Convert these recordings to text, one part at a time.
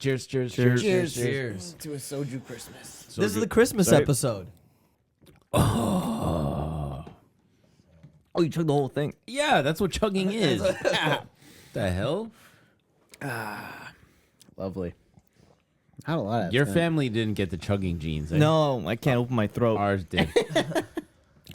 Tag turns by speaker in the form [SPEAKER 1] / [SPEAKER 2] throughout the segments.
[SPEAKER 1] Cheers.
[SPEAKER 2] Cheers to a soju Christmas.
[SPEAKER 3] This is the Christmas episode.
[SPEAKER 1] Oh,
[SPEAKER 3] you chugged the whole thing.
[SPEAKER 1] yeah, that's what chugging is. The hell?
[SPEAKER 2] Lovely. I had a lot of
[SPEAKER 1] Your family didn't get the chugging genes. Eh?
[SPEAKER 3] No, I can't open my throat.
[SPEAKER 1] Ours did.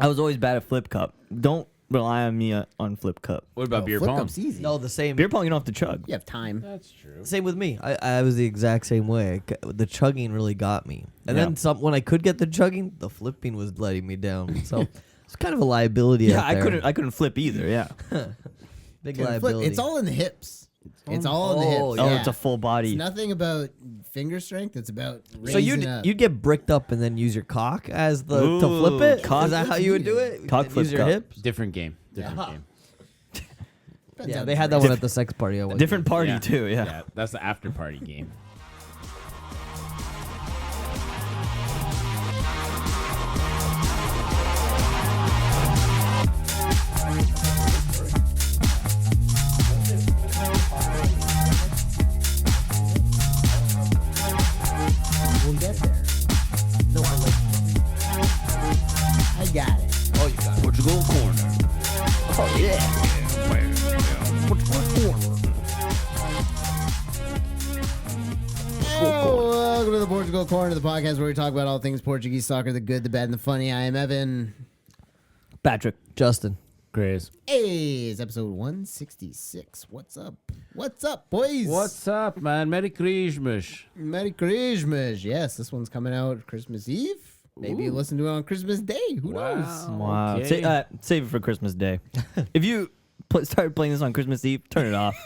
[SPEAKER 3] I was always bad at flip cup. Don't rely on me on flip cup.
[SPEAKER 1] What about beer
[SPEAKER 2] flip
[SPEAKER 1] pong?
[SPEAKER 2] cup's easy.
[SPEAKER 3] No, the same. Beer pong, you don't have to chug.
[SPEAKER 2] You have time.
[SPEAKER 1] That's true.
[SPEAKER 3] Same with me. I was the exact same way. The chugging really got me. And
[SPEAKER 1] Yeah.
[SPEAKER 3] then when I could get the chugging, the flipping was letting me down. So it's kind of a liability. Yeah, out there.
[SPEAKER 2] Oh,
[SPEAKER 3] I couldn't flip either. Yeah. Big
[SPEAKER 2] Flip.
[SPEAKER 3] liability.
[SPEAKER 2] It's all in the hips. It's all in the
[SPEAKER 3] Oh,
[SPEAKER 2] hips.
[SPEAKER 3] yeah.
[SPEAKER 2] Yeah.
[SPEAKER 3] It's a full body.
[SPEAKER 2] It's nothing about finger strength. It's about raising
[SPEAKER 3] So you'd
[SPEAKER 2] up.
[SPEAKER 3] get bricked up and then use your cock as to flip it.
[SPEAKER 2] cock
[SPEAKER 3] Is that how you would do it?
[SPEAKER 2] flip.
[SPEAKER 3] Cock
[SPEAKER 2] And
[SPEAKER 3] flip
[SPEAKER 2] use
[SPEAKER 3] your
[SPEAKER 2] cup.
[SPEAKER 3] hips.
[SPEAKER 1] Different game. Different game.
[SPEAKER 2] Depends
[SPEAKER 3] Yeah,
[SPEAKER 2] on
[SPEAKER 3] they
[SPEAKER 2] the
[SPEAKER 3] had that
[SPEAKER 2] drink.
[SPEAKER 3] one at the sex party. I went
[SPEAKER 4] Different
[SPEAKER 3] to.
[SPEAKER 4] party
[SPEAKER 1] Yeah.
[SPEAKER 4] too. Yeah.
[SPEAKER 1] Yeah, that's the after party game.
[SPEAKER 2] We'll get there.
[SPEAKER 3] No,
[SPEAKER 2] I got it.
[SPEAKER 3] Oh, you got it.
[SPEAKER 1] Portugal corner.
[SPEAKER 2] Oh yeah. Oh, welcome to the Portugal Corner, the podcast where we talk about all things Portuguese soccer, the good, the bad, and the funny. I am Evan.
[SPEAKER 3] Patrick. Justin.
[SPEAKER 1] Grace.
[SPEAKER 2] Hey, it's episode 166. What's up? What's up, boys?
[SPEAKER 1] What's up, man? Merry Christmas.
[SPEAKER 2] Merry Christmas. Yes, this one's coming out Christmas Eve. Maybe you listen to it on Christmas Day. Who knows?
[SPEAKER 4] Wow.
[SPEAKER 1] Okay.
[SPEAKER 4] Save it for Christmas Day. If you start playing this on Christmas Eve, turn it off.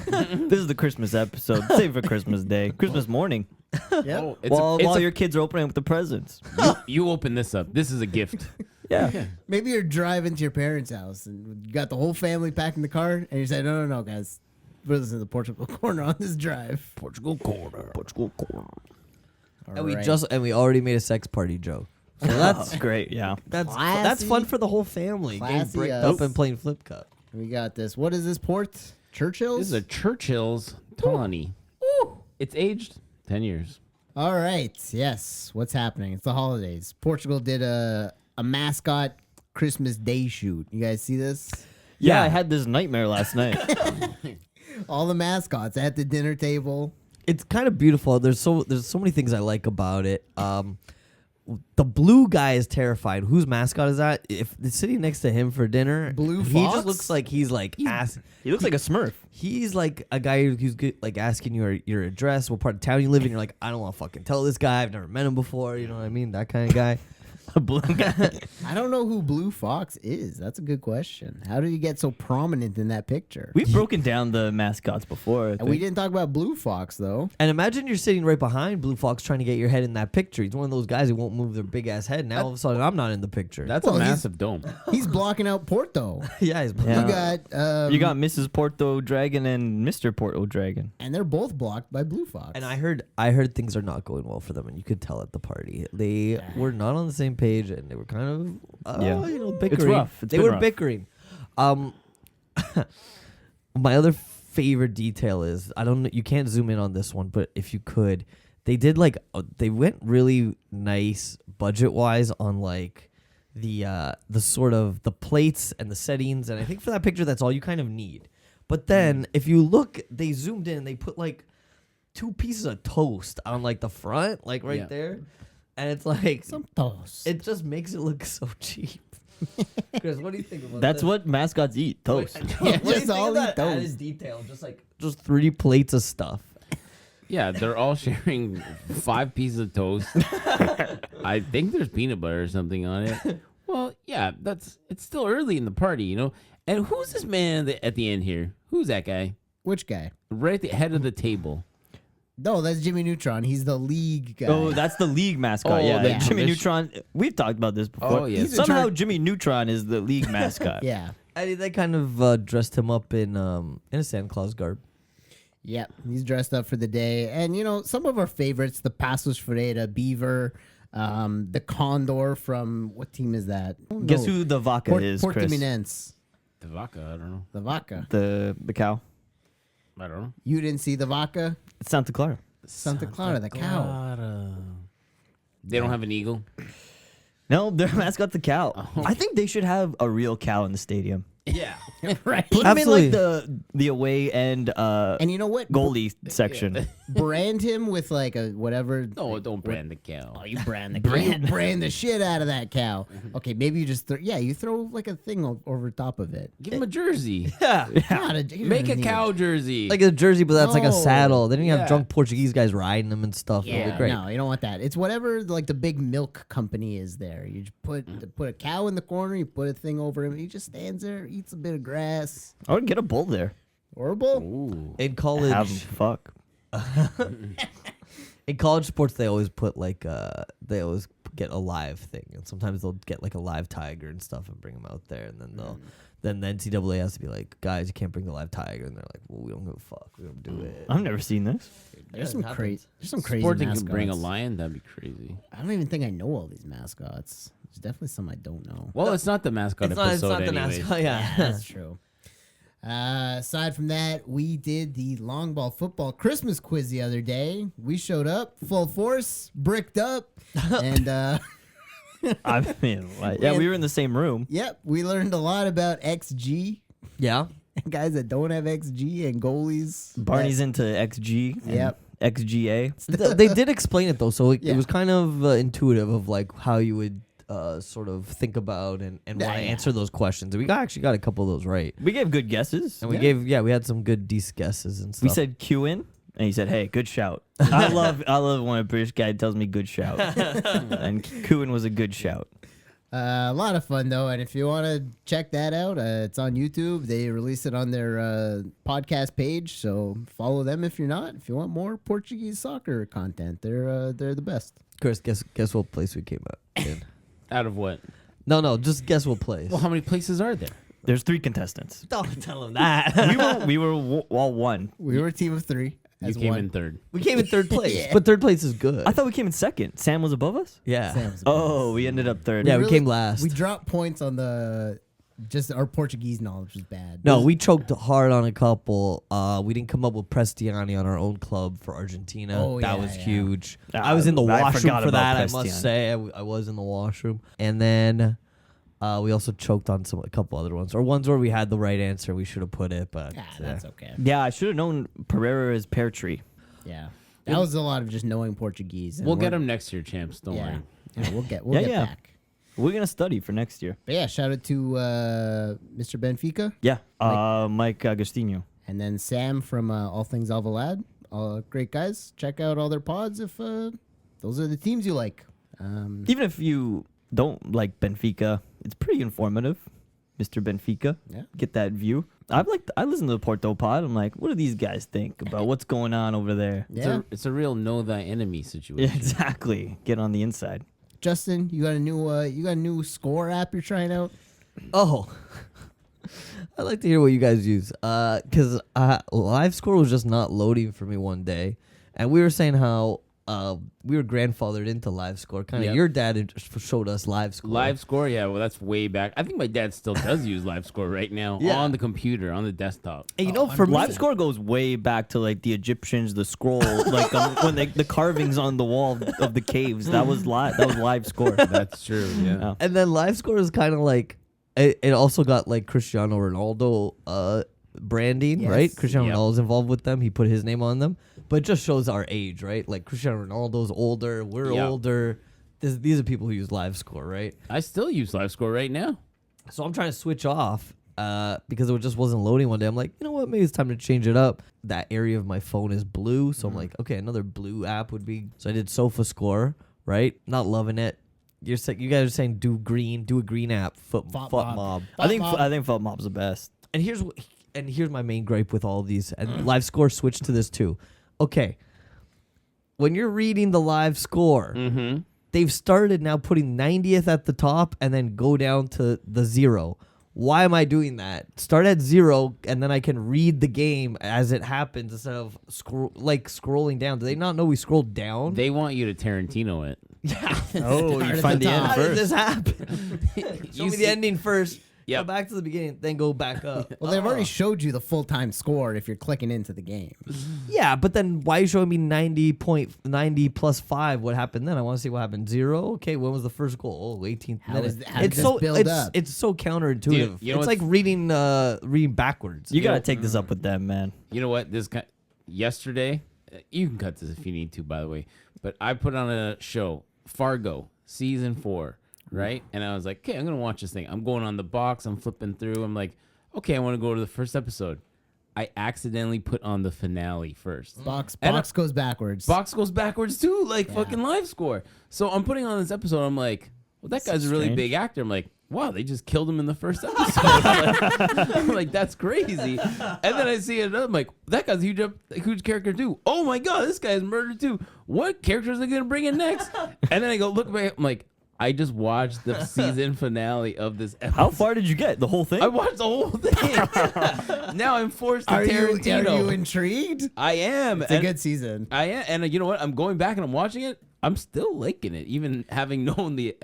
[SPEAKER 4] This is the Christmas episode. Save it for Christmas Day. Christmas morning.
[SPEAKER 2] Yep.
[SPEAKER 1] Oh,
[SPEAKER 4] While your kids are opening up the presents.
[SPEAKER 1] you open this up. This is a gift.
[SPEAKER 4] Yeah.
[SPEAKER 2] Maybe you're driving to your parents' house and you got the whole family packed in the car, and you say, no, guys. We're listening to the Portugal Corner on this drive.
[SPEAKER 1] Portugal corner.
[SPEAKER 4] Portugal corner.
[SPEAKER 2] All
[SPEAKER 3] And
[SPEAKER 2] right.
[SPEAKER 3] we already made a sex party joke. So
[SPEAKER 4] That's great. Yeah.
[SPEAKER 3] that's
[SPEAKER 2] Classy.
[SPEAKER 3] fun for the whole family. Getting
[SPEAKER 2] Classy
[SPEAKER 3] bricked
[SPEAKER 2] us.
[SPEAKER 3] up and playing flip cup.
[SPEAKER 2] We got this. What is this port? Churchill's?
[SPEAKER 1] This is a Churchill's Tawny. It's aged 10 years.
[SPEAKER 2] All right. Yes. What's happening? It's the holidays. Portugal did a mascot Christmas Day shoot. You guys see this?
[SPEAKER 4] Yeah. I had this nightmare last night.
[SPEAKER 2] All the mascots at the dinner table.
[SPEAKER 3] It's kind of beautiful. There's so many things I like about it. The blue guy is terrified. Whose mascot is that? If it's sitting next to him for dinner,
[SPEAKER 2] Blue
[SPEAKER 3] he
[SPEAKER 2] Fox?
[SPEAKER 3] just looks like he's
[SPEAKER 4] He looks like a Smurf.
[SPEAKER 3] he's like a guy who's good, like asking you your address, what part of town you live in. You're like, I don't want to fucking tell this guy. I've never met him before. You know what I mean? That kind of guy.
[SPEAKER 4] A blue guy.
[SPEAKER 2] I don't know who Blue Fox is. That's a good question. How did he get so prominent in that picture?
[SPEAKER 4] We've broken down the mascots before. I
[SPEAKER 2] And we
[SPEAKER 4] think.
[SPEAKER 2] didn't talk about Blue Fox, though.
[SPEAKER 3] And imagine you're sitting right behind Blue Fox trying to get your head in that picture. He's one of those guys who won't move their big ass head. Now all of a sudden I'm not in the picture.
[SPEAKER 1] That's
[SPEAKER 2] Well,
[SPEAKER 1] a
[SPEAKER 2] he's-
[SPEAKER 1] massive dome.
[SPEAKER 2] He's blocking out Porto.
[SPEAKER 3] yeah, he's
[SPEAKER 4] Yeah.
[SPEAKER 2] You got
[SPEAKER 4] You got Mrs. Porto Dragon and Mr. Porto Dragon.
[SPEAKER 2] and they're both blocked by Blue Fox.
[SPEAKER 3] And I heard things are not going well for them, and you could tell at the party. They were not on the same page, and they were kind of bickering.
[SPEAKER 4] rough. It's
[SPEAKER 3] they
[SPEAKER 4] been
[SPEAKER 3] were
[SPEAKER 4] rough.
[SPEAKER 3] bickering. My other favorite detail is I don't know, you can't zoom in on this one, but if you could, they did they went really nice budget wise on like the sort of the plates and the settings, and I think for that picture that's all you kind of need. But then if you look, they zoomed in, they put like 2 pieces of toast on like the front, like right
[SPEAKER 1] Yeah.
[SPEAKER 3] there. And it's like
[SPEAKER 2] some toast.
[SPEAKER 3] it just makes it look so cheap. Chris, what do you think about
[SPEAKER 4] That's
[SPEAKER 3] this?
[SPEAKER 4] what mascots eat. Toast.
[SPEAKER 2] Yeah,
[SPEAKER 3] What do you
[SPEAKER 2] just
[SPEAKER 3] think
[SPEAKER 2] all
[SPEAKER 3] of
[SPEAKER 2] eat
[SPEAKER 3] that added
[SPEAKER 2] toast.
[SPEAKER 3] detail? Just 3 plates of stuff.
[SPEAKER 1] Yeah, they're all sharing 5 pieces of toast. I think there's peanut butter or something on it. Well, yeah, it's still early in the party, you know. And who's this man at the end here? Who's that guy?
[SPEAKER 2] Which guy?
[SPEAKER 1] Right at the head of the table.
[SPEAKER 2] No, that's Jimmy Neutron. He's the league guy.
[SPEAKER 4] Oh, that's the league mascot.
[SPEAKER 1] Oh,
[SPEAKER 4] yeah,
[SPEAKER 1] the
[SPEAKER 4] Jimmy
[SPEAKER 1] commission-
[SPEAKER 4] Neutron. We've talked about this before.
[SPEAKER 1] Oh, yeah.
[SPEAKER 2] He's in
[SPEAKER 4] Somehow
[SPEAKER 2] charge-
[SPEAKER 4] Jimmy Neutron is the league mascot.
[SPEAKER 2] Yeah.
[SPEAKER 3] They kind of dressed him up in a Santa Claus garb.
[SPEAKER 2] Yeah, he's dressed up for the day. And, you know, some of our favorites, the Passos Ferreira, Beaver, the Condor from, what team is that? Oh,
[SPEAKER 4] Guess
[SPEAKER 2] no.
[SPEAKER 4] who the vaca is, Chris?
[SPEAKER 2] Portimonense.
[SPEAKER 1] The vaca, I don't know.
[SPEAKER 2] The Vaca.
[SPEAKER 4] The cow.
[SPEAKER 1] I don't know.
[SPEAKER 2] You didn't see the Vaca?
[SPEAKER 4] It's Santa Clara.
[SPEAKER 2] Santa Clara, the cow.
[SPEAKER 1] Clara. They don't have an eagle.
[SPEAKER 4] No, their mascot's a cow.
[SPEAKER 1] Oh.
[SPEAKER 4] I think they should have a real cow in the stadium.
[SPEAKER 3] Yeah.
[SPEAKER 2] Right.
[SPEAKER 4] Put them in like
[SPEAKER 3] Absolutely.
[SPEAKER 4] the away and
[SPEAKER 2] And you know what?
[SPEAKER 4] goalie section.
[SPEAKER 2] Brand him with like a whatever.
[SPEAKER 1] No, don't brand the cow.
[SPEAKER 2] Oh, you brand the cow. You brand the shit out of that cow. Okay, maybe you just you throw like a thing over top of it.
[SPEAKER 1] Give him a jersey.
[SPEAKER 3] Yeah.
[SPEAKER 2] You
[SPEAKER 1] Make
[SPEAKER 2] don't
[SPEAKER 1] a
[SPEAKER 2] need
[SPEAKER 1] cow jersey.
[SPEAKER 3] Like a jersey, but that's like a
[SPEAKER 2] No.
[SPEAKER 3] saddle. Then you have
[SPEAKER 1] Yeah.
[SPEAKER 3] drunk Portuguese guys riding them and stuff. It'll
[SPEAKER 2] Yeah,
[SPEAKER 3] be great.
[SPEAKER 2] no, you don't want that. It's whatever like the big milk company is there. You just put a cow in the corner. You put a thing over him. He just stands there, eats a bit of grass.
[SPEAKER 4] I would get a bull there.
[SPEAKER 2] Horrible.
[SPEAKER 1] Ooh.
[SPEAKER 3] In
[SPEAKER 4] Have
[SPEAKER 3] college,
[SPEAKER 4] 'em fuck.
[SPEAKER 3] in college sports, they always put like they always get a live thing, and sometimes they'll get like a live tiger and stuff and bring them out there, and then then the NCAA has to be like, guys, you can't bring the live tiger, and they're like, well, we don't give a fuck, we don't do it.
[SPEAKER 4] I've never seen this.
[SPEAKER 2] There's
[SPEAKER 3] it
[SPEAKER 2] some
[SPEAKER 3] happens.
[SPEAKER 2] crazy. There's some crazy
[SPEAKER 1] Sport that
[SPEAKER 2] mascots.
[SPEAKER 1] can bring a lion, that'd be crazy.
[SPEAKER 2] I don't even think I know all these mascots. There's definitely some I don't know.
[SPEAKER 1] Well, it's not the mascot
[SPEAKER 3] It's not
[SPEAKER 1] episode
[SPEAKER 3] the
[SPEAKER 1] anyways.
[SPEAKER 3] mascot. Yeah.
[SPEAKER 2] That's true. Aside from that, we did the long ball football Christmas quiz the other day. We showed up full force, bricked up, and
[SPEAKER 4] I mean, like, yeah, we were in the same room.
[SPEAKER 2] yep, we learned a lot about XG.
[SPEAKER 3] Yeah.
[SPEAKER 2] And guys that don't have XG and goalies.
[SPEAKER 4] Barney's into XG. and
[SPEAKER 2] Yep.
[SPEAKER 4] XGA.
[SPEAKER 3] They did explain it though, so it
[SPEAKER 2] Yeah.
[SPEAKER 3] was kind of intuitive of like how you would sort of think about and want to
[SPEAKER 2] Yeah.
[SPEAKER 3] answer those questions. And we actually got a couple of those right.
[SPEAKER 4] We gave good guesses.
[SPEAKER 3] And we had some good decent guesses and stuff.
[SPEAKER 4] We said Q in, and he said, "Hey, good shout." I love when a British guy tells me "good shout," and Q-in was a good shout.
[SPEAKER 2] A lot of fun though, and if you want to check that out, it's on YouTube. They release it on their podcast page, so follow them if you're not. If you want more Portuguese soccer content, they're the best.
[SPEAKER 3] Chris, guess what place we came out in?
[SPEAKER 1] Out of what?
[SPEAKER 3] No, just guess what place.
[SPEAKER 1] Well, how many places are there?
[SPEAKER 4] There's 3 contestants.
[SPEAKER 3] Don't tell him that.
[SPEAKER 4] we were all one.
[SPEAKER 2] We were a team of 3.
[SPEAKER 1] You
[SPEAKER 2] As
[SPEAKER 1] came
[SPEAKER 2] one.
[SPEAKER 1] in third.
[SPEAKER 3] We came in third place,
[SPEAKER 2] Yeah.
[SPEAKER 3] but third place is good.
[SPEAKER 4] I thought we came in second. Sam was above us.
[SPEAKER 3] yeah.
[SPEAKER 2] Sam's the
[SPEAKER 4] Oh, we ended up third.
[SPEAKER 3] Yeah, we
[SPEAKER 2] really-
[SPEAKER 3] came last.
[SPEAKER 2] We dropped points on just our Portuguese knowledge was bad.
[SPEAKER 3] No, we choked hard on a couple. We didn't come up with Prestiani on our own club for Argentina.
[SPEAKER 2] Oh,
[SPEAKER 3] that
[SPEAKER 2] yeah,
[SPEAKER 3] was
[SPEAKER 2] yeah.
[SPEAKER 3] huge.
[SPEAKER 4] Ah,
[SPEAKER 3] I was in the
[SPEAKER 4] I
[SPEAKER 3] washroom
[SPEAKER 4] forgot
[SPEAKER 3] for
[SPEAKER 4] about
[SPEAKER 3] that. I
[SPEAKER 4] Prestiani.
[SPEAKER 3] must say, I was in the washroom. And then we also choked on a couple other ones, or ones where we had the right answer. We should have put it, but
[SPEAKER 2] That's okay.
[SPEAKER 4] Yeah, I should have known Pereira is pear tree.
[SPEAKER 2] Yeah, that was a lot of just knowing Portuguese. and
[SPEAKER 1] We'll get
[SPEAKER 2] we're-
[SPEAKER 1] them next year, champs. Don't
[SPEAKER 2] Yeah,
[SPEAKER 1] worry.
[SPEAKER 2] yeah, we'll get
[SPEAKER 4] Yeah.
[SPEAKER 2] back.
[SPEAKER 4] We're gonna study for next year.
[SPEAKER 2] But yeah, shout out to Mr. Benfica.
[SPEAKER 4] Yeah, Mike Agostino.
[SPEAKER 2] And then Sam from All Things Alvalade. All great guys. Check out all their pods if those are the teams you like.
[SPEAKER 4] Even if you don't like Benfica, it's pretty informative. Mr. Benfica,
[SPEAKER 2] Yeah.
[SPEAKER 4] get that view. I listen to the Porto pod. I'm like, what do these guys think about what's going on over there?
[SPEAKER 2] Yeah.
[SPEAKER 1] It's a real know thy enemy situation.
[SPEAKER 4] Yeah, exactly. Get on the inside.
[SPEAKER 2] Justin, you got a new score app you're trying out?
[SPEAKER 3] Oh, I'd like to hear what you guys use. Because live score was just not loading for me one day, and we were saying how we were grandfathered into live score. Kind of,
[SPEAKER 1] Yep.
[SPEAKER 3] your dad had just showed us live score.
[SPEAKER 1] Live score, yeah. Well, that's way back. I think my dad still does use live score right now
[SPEAKER 3] Yeah.
[SPEAKER 1] on the computer, on the desktop.
[SPEAKER 3] And you know, for
[SPEAKER 4] Live
[SPEAKER 3] me,
[SPEAKER 4] score goes way back to like the Egyptians, the scroll, like when the carvings on the wall of the caves. That was live. That was live score.
[SPEAKER 1] That's true. Yeah.
[SPEAKER 4] Oh.
[SPEAKER 3] and then live score is kind of like it also got like Cristiano Ronaldo branding,
[SPEAKER 2] Yes.
[SPEAKER 3] right? Cristiano
[SPEAKER 1] Yep.
[SPEAKER 3] Ronaldo's involved with them. He put his name on them, but it just shows our age, right? Like Cristiano Ronaldo's older, we're
[SPEAKER 1] Yep.
[SPEAKER 3] older. These are people who use live score, right?
[SPEAKER 1] I still use live score right now.
[SPEAKER 3] So I'm trying to switch off because it just wasn't loading one day. I'm like, you know what? Maybe it's time to change it up. That area of my phone is blue, so I'm like, okay, another blue app would be. So I did Sofa Score, right? Not loving it. You guys are saying do a green app, foot
[SPEAKER 2] Fop
[SPEAKER 3] mob.
[SPEAKER 2] mob.
[SPEAKER 4] I think
[SPEAKER 2] Mob.
[SPEAKER 4] Felt Mob's the best.
[SPEAKER 3] And here's my main gripe with all of these. And live score switched to this too. Okay, when you're reading the live score.
[SPEAKER 1] Mm-hmm.
[SPEAKER 3] They've started now putting 90th at the top and then go down to the 0. Why am I doing that? Start at 0 and then I can read the game as it happens instead of scrolling down. Do they not know we scrolled down?
[SPEAKER 1] They want you to Tarantino it.
[SPEAKER 4] Oh,
[SPEAKER 2] Start
[SPEAKER 4] you
[SPEAKER 2] at
[SPEAKER 4] find
[SPEAKER 2] the
[SPEAKER 4] the end
[SPEAKER 2] top.
[SPEAKER 3] How did
[SPEAKER 4] first.
[SPEAKER 3] this happen? Show me the ending first.
[SPEAKER 1] Yep.
[SPEAKER 3] Go back to the beginning, then go back up.
[SPEAKER 2] Well, they've already showed you the full-time score if you're clicking into the game.
[SPEAKER 3] Yeah, but then why are you showing me 90 plus 5? What happened then? I want to see what happened. 0? Okay, when was the first goal? Oh, 18th
[SPEAKER 2] How
[SPEAKER 3] minute.
[SPEAKER 2] is- how did
[SPEAKER 3] It's
[SPEAKER 2] this
[SPEAKER 3] so
[SPEAKER 2] build up?
[SPEAKER 3] It's so counterintuitive.
[SPEAKER 1] Dude, you know
[SPEAKER 3] it's
[SPEAKER 1] what's-
[SPEAKER 3] like reading backwards.
[SPEAKER 4] You gotta take this up with them, man.
[SPEAKER 1] You know what? Yesterday, you can cut this if you need to, by the way. But I put on a show, Fargo, season 4, right? And I was like, okay, I'm gonna watch this thing. I'm going on the box. I'm flipping through. I'm like, okay, I want to go to the first episode. I accidentally put on the finale first.
[SPEAKER 2] Box
[SPEAKER 1] And
[SPEAKER 2] goes backwards.
[SPEAKER 1] Box goes backwards too, like fucking live score. So I'm putting on this episode. I'm like, well, that guy's a really
[SPEAKER 4] strange.
[SPEAKER 1] big actor. I'm like, wow, they just killed him in the first episode. I'm like, that's crazy. And then I see another. I'm like, that guy's a huge character too. Oh my god, this guy's murdered too. What characters are they gonna bring in next? And then I go look back. I'm like, I just watched the season finale of this episode.
[SPEAKER 4] How far did you get? The whole thing?
[SPEAKER 1] I watched the whole thing. Now I'm forced to
[SPEAKER 2] Are
[SPEAKER 1] Tarantino.
[SPEAKER 2] you intrigued?
[SPEAKER 1] I am.
[SPEAKER 2] It's a
[SPEAKER 1] And-
[SPEAKER 2] good season.
[SPEAKER 1] I am, and you know what? I'm going back and I'm watching it. I'm still liking it, even having known the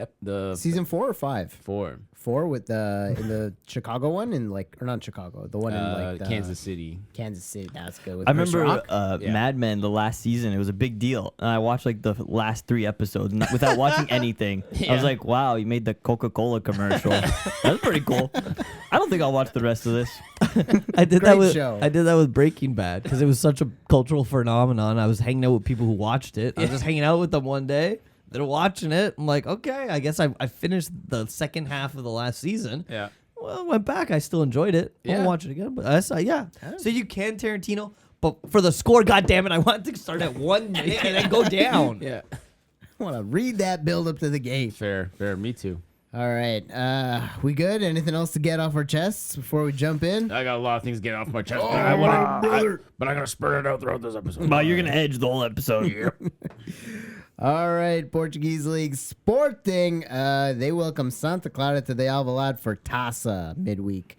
[SPEAKER 2] Season 4 or 5?
[SPEAKER 1] 4.
[SPEAKER 2] 4 with the in the Chicago one and or not Chicago, the one in like the,
[SPEAKER 1] Kansas City.
[SPEAKER 2] Kansas City. That's good. With
[SPEAKER 4] I
[SPEAKER 2] Chris
[SPEAKER 4] remember
[SPEAKER 2] Rock.
[SPEAKER 1] Yeah.
[SPEAKER 4] Mad Men, the last season. It was a big deal. And I watched like the last 3 episodes without watching anything. I
[SPEAKER 1] Yeah.
[SPEAKER 4] was like, wow, you made the Coca-Cola commercial. That's pretty cool. I don't think I'll watch the rest of this.
[SPEAKER 3] I did
[SPEAKER 2] Great
[SPEAKER 3] that with
[SPEAKER 2] show.
[SPEAKER 3] I did that with Breaking Bad because it was such a cultural phenomenon. I was hanging out with people who watched it. I was just hanging out with them one day. They're watching it. I'm like, okay, I guess I finished the second half of the last season.
[SPEAKER 1] Yeah.
[SPEAKER 3] Well, I went back. I still enjoyed it.
[SPEAKER 1] Yeah.
[SPEAKER 3] I'll watch it again. But that's yeah. So you can Tarantino, but for the score, goddamn it, I want to start at 1 minute and then go down.
[SPEAKER 1] Yeah.
[SPEAKER 2] I want to read that build up to the game.
[SPEAKER 1] Fair. Me too.
[SPEAKER 2] All right. We good? Anything else to get off our chests before we jump in?
[SPEAKER 1] I got a lot of things to get off my chest,
[SPEAKER 2] but I
[SPEAKER 1] gotta spurt it out throughout this episode.
[SPEAKER 4] Well, you're going to edge the whole episode.
[SPEAKER 2] All right, Portuguese League Sporting. They welcome Santa Clara to the Alvalade for Taça midweek.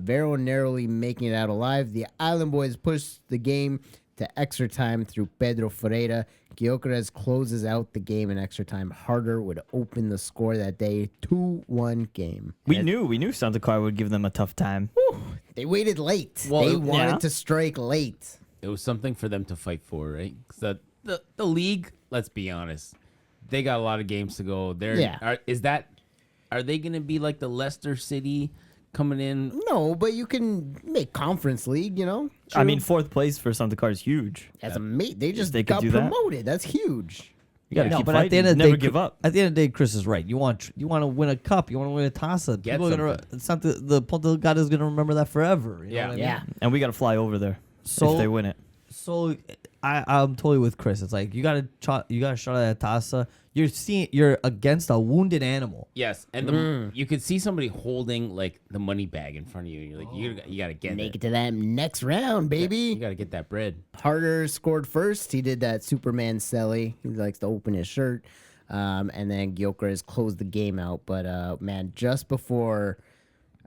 [SPEAKER 2] Vero narrowly making it out alive. The Island Boys push the game to extra time through Pedro Ferreira. Gyökeres closes out the game in extra time. Harder would open the score that day. 2-1 game.
[SPEAKER 4] we knew Santa Clara would give them a tough time.
[SPEAKER 2] They waited late.
[SPEAKER 1] Well,
[SPEAKER 2] they
[SPEAKER 1] yeah.
[SPEAKER 2] wanted to strike late.
[SPEAKER 1] It was something for them to fight for, right? 'Cause the league, let's be honest, they got a lot of games to go. Are they gonna be like the Leicester City coming in?
[SPEAKER 2] No, but you can make conference league, you know?
[SPEAKER 4] I mean, 4th place for Santa Clara is huge.
[SPEAKER 2] As a mate, they just
[SPEAKER 4] they could
[SPEAKER 2] got
[SPEAKER 4] do that.
[SPEAKER 2] promoted. That's huge.
[SPEAKER 4] You got to
[SPEAKER 3] No,
[SPEAKER 4] keep
[SPEAKER 3] but
[SPEAKER 4] fighting.
[SPEAKER 3] at the end of the
[SPEAKER 4] Never
[SPEAKER 3] day,
[SPEAKER 4] give up.
[SPEAKER 3] At the end of the day, Chris is right. You want to win a cup. You want to win a Taça.
[SPEAKER 1] Get
[SPEAKER 3] People are gonna. It's not the Portugal is gonna remember that forever. You know
[SPEAKER 1] Yeah.
[SPEAKER 3] what I mean?
[SPEAKER 2] Yeah.
[SPEAKER 4] And we got to fly over there
[SPEAKER 3] So-
[SPEAKER 4] if they win it.
[SPEAKER 3] So I'm totally with Chris. It's like you got a shot at Taça. You're against a wounded animal.
[SPEAKER 1] Yes, and you could see somebody holding like the money bag in front of you, and you're like, you gotta get
[SPEAKER 2] Make
[SPEAKER 1] it.
[SPEAKER 2] it to that next round,
[SPEAKER 1] You
[SPEAKER 2] baby.
[SPEAKER 1] gotta get that bread.
[SPEAKER 2] Harder scored first. He did that Superman Selly. He likes to open his shirt. And then Gyökeres closed the game out. But, man, just before...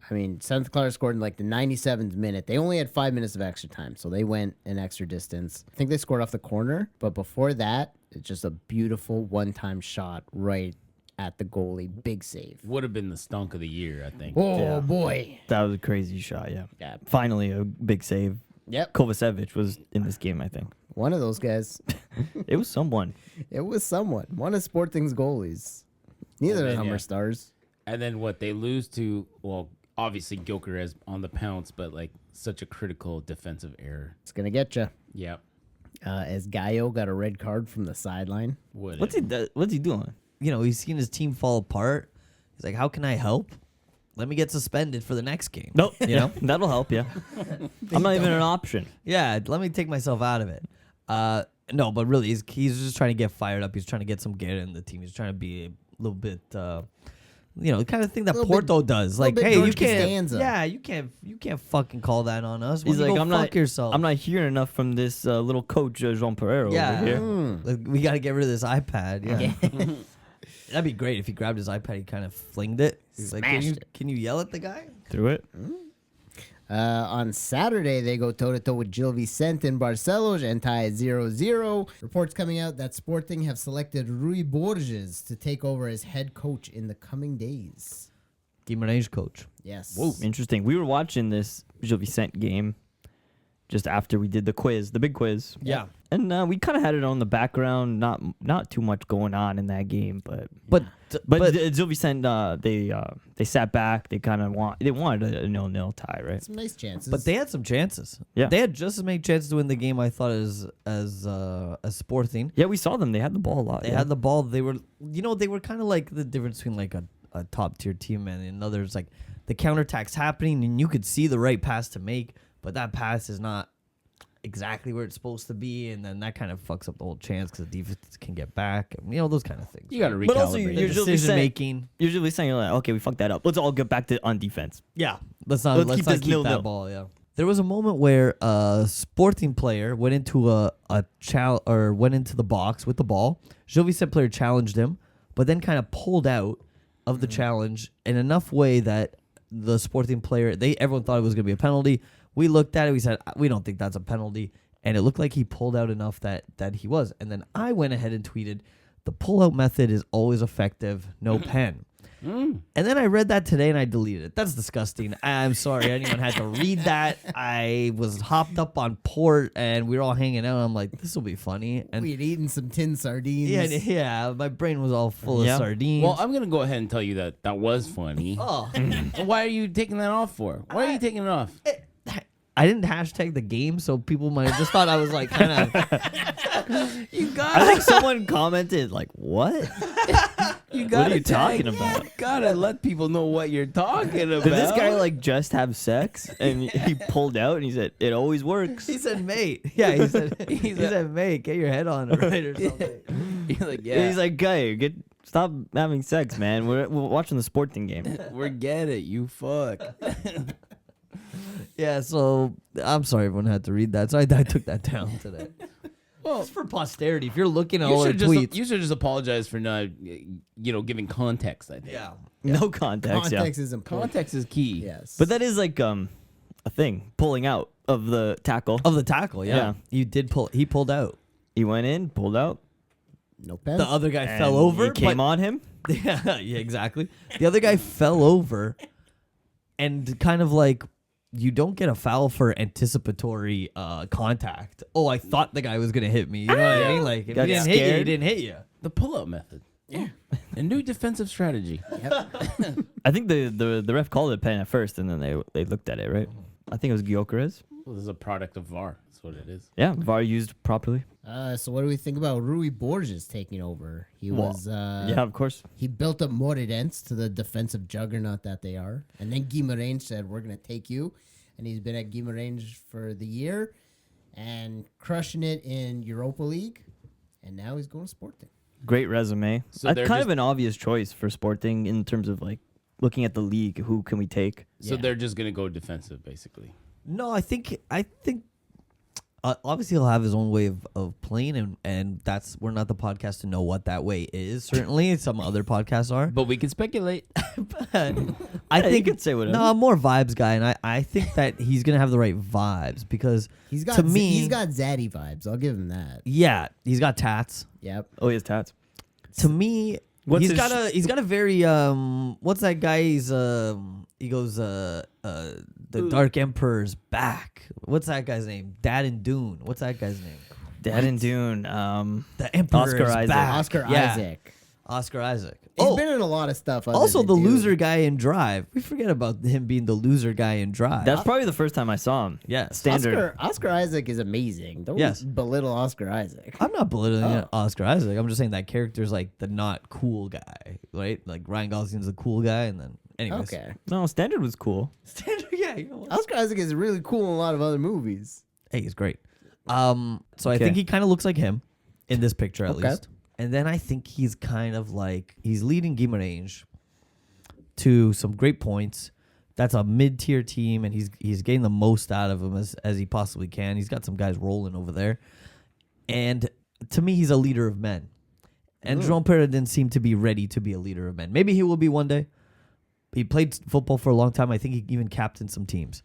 [SPEAKER 2] I mean, Santa Clara scored in like the 97th minute. They only had 5 minutes of extra time, so they went an extra distance. I think they scored off the corner, but before that, it's just a beautiful one-time shot right at the goalie. Big save.
[SPEAKER 1] Would have been the stunk of the year, I think.
[SPEAKER 2] Oh,
[SPEAKER 4] Yeah.
[SPEAKER 2] boy.
[SPEAKER 4] That was a crazy shot, yeah.
[SPEAKER 2] Yeah.
[SPEAKER 4] Finally, a big save.
[SPEAKER 2] Yep.
[SPEAKER 4] Kovacevic was in this game, I think.
[SPEAKER 2] One of those guys.
[SPEAKER 4] It was someone.
[SPEAKER 2] It was someone. One of Sporting's goalies. Neither of them
[SPEAKER 1] yeah.
[SPEAKER 2] are stars.
[SPEAKER 1] And then what they lose to? Well, obviously Gyökeres on the pounce, but like such a critical defensive error.
[SPEAKER 2] It's going to get you.
[SPEAKER 1] Yep.
[SPEAKER 2] As Gallo got a red card from the sideline.
[SPEAKER 4] What's he doing?
[SPEAKER 3] You know, he's seen his team fall apart. He's like, how can I help? Let me get suspended for the next game.
[SPEAKER 4] Nope.
[SPEAKER 3] You know?
[SPEAKER 4] That'll help, yeah. I'm not even an option.
[SPEAKER 3] Yeah, let me take myself out of it. No, but really, he's just trying to get fired up. He's trying to get some gear in the team. He's trying to be a little bit, the kind of thing that
[SPEAKER 2] Little
[SPEAKER 3] Porto does. Like,
[SPEAKER 2] bit
[SPEAKER 3] hey, you
[SPEAKER 2] George
[SPEAKER 3] can't,
[SPEAKER 2] Costanza.
[SPEAKER 3] yeah, you can't fucking call that on us. Why
[SPEAKER 4] He's
[SPEAKER 3] don't you
[SPEAKER 4] like,
[SPEAKER 3] go
[SPEAKER 4] I'm
[SPEAKER 3] fuck
[SPEAKER 4] not
[SPEAKER 3] yourself.
[SPEAKER 4] I'm not hearing enough from this little coach, Jean Pereira
[SPEAKER 3] Yeah.
[SPEAKER 4] over here.
[SPEAKER 3] Like, we got to get rid of this iPad. Yeah. That'd be great if he grabbed his iPad, he kind of flinged it. He's like,
[SPEAKER 2] Smashed
[SPEAKER 3] can you yell at the guy?
[SPEAKER 4] Through it.
[SPEAKER 2] On Saturday, they go toe-to-toe with Gil Vicente in Barcelos and tie at 0-0. Reports coming out that Sporting have selected Rui Borges to take over as head coach in the coming days.
[SPEAKER 3] Guimarães coach.
[SPEAKER 2] Yes.
[SPEAKER 1] Whoa.
[SPEAKER 4] Interesting. We were watching this Gil Vicente game just after we did the quiz, the big quiz.
[SPEAKER 3] Yeah.
[SPEAKER 4] And we kind of had it on the background. Not too much going on in that game, but Gil Vicente, they sat back. They kind of wanted a 0-0 tie, right?
[SPEAKER 2] Some nice chances.
[SPEAKER 3] But they had some chances.
[SPEAKER 4] Yeah.
[SPEAKER 3] They had just as many chances to win the game, I thought, as Sporting.
[SPEAKER 4] Yeah, we saw them. They had the ball a lot.
[SPEAKER 3] They had the ball. They were, they were kind of like the difference between like a top tier team and another's, like the counterattack's happening and you could see the right pass to make, but that pass is not exactly where it's supposed to be, and then that kind of fucks up the whole chance because the defense can get back, and, those kind of things.
[SPEAKER 1] You got to recalibrate.
[SPEAKER 4] But also,
[SPEAKER 3] The
[SPEAKER 4] you're
[SPEAKER 3] decision making.
[SPEAKER 4] Usually saying, you're like, okay, we fucked that up. Let's all get back to on defense.
[SPEAKER 3] Yeah, let's not keep
[SPEAKER 4] this
[SPEAKER 3] that
[SPEAKER 4] 0-0.
[SPEAKER 3] ball. Yeah, there was a moment where a Sporting player went into went into the box with the ball. Gil Vicente player challenged him, but then kind of pulled out of the challenge in enough way that the Sporting player, everyone thought it was going to be a penalty. We looked at it. We said, we don't think that's a penalty. And it looked like he pulled out enough that he was. And then I went ahead and tweeted, the pull-out method is always effective, no pen. And then I read that today and I deleted it. That's disgusting. I'm sorry anyone had to read that. I was hopped up on port and we were all hanging out. I'm like, this will be funny. And
[SPEAKER 2] we'd eaten some tin sardines.
[SPEAKER 3] yeah, my brain was all full of sardines.
[SPEAKER 1] Well, I'm going to go ahead and tell you that was funny.
[SPEAKER 3] Oh.
[SPEAKER 1] Why are you taking that off for? Why are you taking it off?
[SPEAKER 3] I didn't hashtag the game, so people might have just thought I was like kind of.
[SPEAKER 4] I think someone commented like, "What?
[SPEAKER 1] You
[SPEAKER 4] What
[SPEAKER 1] gotta
[SPEAKER 4] are you talking about?"
[SPEAKER 1] You gotta let people know what you're talking about.
[SPEAKER 4] Did this guy like just have sex and he pulled out and he said, "It always works."
[SPEAKER 3] He said, "Mate." Yeah, he said, "Mate, get your head on it right or something."
[SPEAKER 1] He's like,
[SPEAKER 4] And
[SPEAKER 1] yeah.
[SPEAKER 4] he's like, "Guy, stop having sex, man. We're watching the Sporting game."
[SPEAKER 1] Forget it, you fuck.
[SPEAKER 3] Yeah, so I'm sorry everyone had to read that. So I took that down today.
[SPEAKER 1] Well,
[SPEAKER 3] It's for posterity. If you're looking at all our
[SPEAKER 1] you
[SPEAKER 3] tweets.
[SPEAKER 1] should just apologize for not, giving context. I think.
[SPEAKER 3] Yeah.
[SPEAKER 4] No context.
[SPEAKER 2] Context is important.
[SPEAKER 1] Context is key.
[SPEAKER 2] Yes.
[SPEAKER 4] But that is like a thing, pulling out of the tackle.
[SPEAKER 3] Of the tackle, yeah.
[SPEAKER 4] Yeah.
[SPEAKER 3] You did pull. He pulled out.
[SPEAKER 4] He went in, pulled out.
[SPEAKER 2] no pen.
[SPEAKER 3] The other guy
[SPEAKER 4] and
[SPEAKER 3] fell over.
[SPEAKER 4] He came on him.
[SPEAKER 3] Yeah, exactly. The other guy fell over and kind of like, you don't get a foul for anticipatory contact. Oh, I thought the guy was going to hit me. You know what I mean? Like, if
[SPEAKER 4] Got
[SPEAKER 3] he didn't hit you, he
[SPEAKER 4] scared.
[SPEAKER 3] didn't hit you.
[SPEAKER 1] The pull-up method.
[SPEAKER 2] Yeah.
[SPEAKER 1] A new defensive strategy.
[SPEAKER 4] I think the ref called it pen at first, and then they looked at it, right? I think it was Gyökeres.
[SPEAKER 1] Well, this is a product of VAR. That's what it is.
[SPEAKER 4] Yeah, VAR used properly.
[SPEAKER 2] So what do we think about Rui Borges taking over? He was
[SPEAKER 4] Yeah, of course.
[SPEAKER 2] he built up Moreirense to the defensive juggernaut that they are. And then Guimarães said, we're going to take you. And he's been at Guimarães for the year and crushing it in Europa League. And now he's going to Sporting.
[SPEAKER 4] Great resume.
[SPEAKER 1] So
[SPEAKER 4] That's
[SPEAKER 1] they're
[SPEAKER 4] kind
[SPEAKER 1] just-
[SPEAKER 4] of an obvious choice for Sporting in terms of like looking at the league. Who can we take?
[SPEAKER 1] So
[SPEAKER 2] Yeah.
[SPEAKER 1] they're just gonna go defensive, basically.
[SPEAKER 3] No, I think obviously he'll have his own way of playing, and that's, we're not the podcast to know what that way is. Certainly, some other podcasts are.
[SPEAKER 1] But we can speculate.
[SPEAKER 3] I
[SPEAKER 4] you
[SPEAKER 3] think
[SPEAKER 4] could say whatever.
[SPEAKER 3] No, I'm more vibes guy, and I think that he's gonna have the right vibes because
[SPEAKER 2] He's got
[SPEAKER 3] to me,
[SPEAKER 2] he's got Zaddy vibes. I'll give him that.
[SPEAKER 3] yeah, he's got tats.
[SPEAKER 2] Yep.
[SPEAKER 4] Oh, he has tats.
[SPEAKER 3] To me,
[SPEAKER 4] What's
[SPEAKER 3] he's
[SPEAKER 4] his
[SPEAKER 3] got a very what's that guy? He goes the Dark Emperor's back. What's that guy's name? Dad and Dune. What's that guy's name?
[SPEAKER 4] Dad and Dune.
[SPEAKER 3] The Emperor's
[SPEAKER 4] Oscar Isaac.
[SPEAKER 3] back.
[SPEAKER 2] Oscar
[SPEAKER 3] Yeah.
[SPEAKER 2] Isaac.
[SPEAKER 3] Oscar Isaac.
[SPEAKER 2] He's been in a lot of stuff. other
[SPEAKER 3] Also
[SPEAKER 2] than
[SPEAKER 3] the
[SPEAKER 2] Dune.
[SPEAKER 3] loser guy in Drive. We forget about him being the loser guy in Drive.
[SPEAKER 4] That's probably the first time I saw him.
[SPEAKER 3] yes.
[SPEAKER 4] Standard.
[SPEAKER 2] Oscar Isaac is amazing. Don't
[SPEAKER 3] Yes.
[SPEAKER 2] belittle Oscar Isaac.
[SPEAKER 3] I'm not belittling
[SPEAKER 2] Oh.
[SPEAKER 3] Oscar Isaac. I'm just saying that character's like the not cool guy, right? Like Ryan Gosling's the cool guy, and then anyways.
[SPEAKER 2] Okay.
[SPEAKER 4] No, Standard was cool.
[SPEAKER 3] Standard, yeah. You know what?
[SPEAKER 2] Oscar Isaac is really cool in a lot of other movies.
[SPEAKER 3] Hey, he's great. So I
[SPEAKER 4] Okay.
[SPEAKER 3] think he kind of looks like him in this picture at
[SPEAKER 2] Okay.
[SPEAKER 3] least. And then I think he's kind of like, he's leading Guimarães to some great points. That's a mid-tier team, and he's getting the most out of them as he possibly can. He's got some guys rolling over there. And to me, he's a leader of men. And João Pereira didn't seem to be ready to be a leader of men. Maybe he will be one day. He played football for a long time. I think he even captained some teams.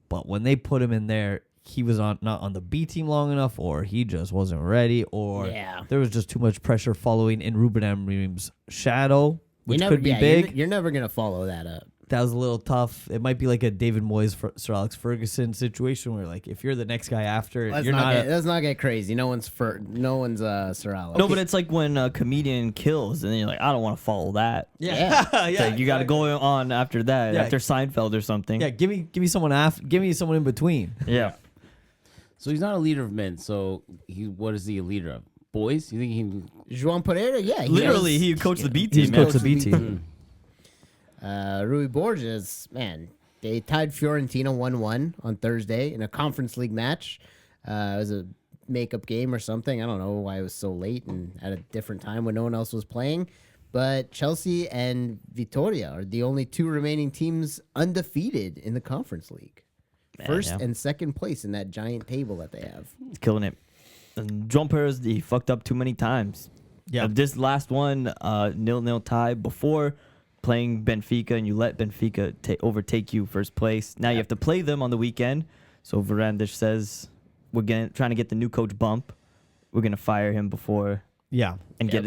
[SPEAKER 3] But when they put him in there, he was not on the B team long enough, or he just wasn't ready, or
[SPEAKER 2] Yeah.
[SPEAKER 3] there was just too much pressure following in Ruben Amorim's shadow, which
[SPEAKER 2] You're never-
[SPEAKER 3] could be
[SPEAKER 2] yeah,
[SPEAKER 3] big.
[SPEAKER 2] You're never gonna follow that up.
[SPEAKER 3] that was a little tough. It might be like a David Moyes, Sir Alex Ferguson situation where, like, if you're the next guy after,
[SPEAKER 2] Let's
[SPEAKER 3] you're not.
[SPEAKER 2] let's not get crazy. No one's Sir Alex.
[SPEAKER 4] No, but it's like when a comedian kills, and then you're like, I don't want to follow that.
[SPEAKER 2] Yeah.
[SPEAKER 3] yeah.
[SPEAKER 4] So you got to go on after that,
[SPEAKER 3] Yeah.
[SPEAKER 4] after Seinfeld or something.
[SPEAKER 3] Yeah, give me someone give me someone in between.
[SPEAKER 4] Yeah.
[SPEAKER 1] So he's not a leader of men. So what is he a leader of? Boys? You think he?
[SPEAKER 2] Juan Pereira, yeah.
[SPEAKER 4] Literally, he coached the B team.
[SPEAKER 3] He's
[SPEAKER 4] man.
[SPEAKER 3] coached the B team.
[SPEAKER 2] Rui Borges, man, they tied Fiorentina 1-1 on Thursday in a Conference League match. It was a makeup game or something. I don't know why it was so late and at a different time when no one else was playing. But Chelsea and Vitoria are the only two remaining teams undefeated in the Conference League. First and second place in that giant table that they have.
[SPEAKER 4] He's killing it. And João Perez, he fucked up too many times.
[SPEAKER 3] Yeah.
[SPEAKER 4] This last one, 0-0 tie before playing Benfica, and you let Benfica overtake you first place. Now you have to play them on the weekend. So Varandish says, we're trying to get the new coach bump. We're going to fire him before and get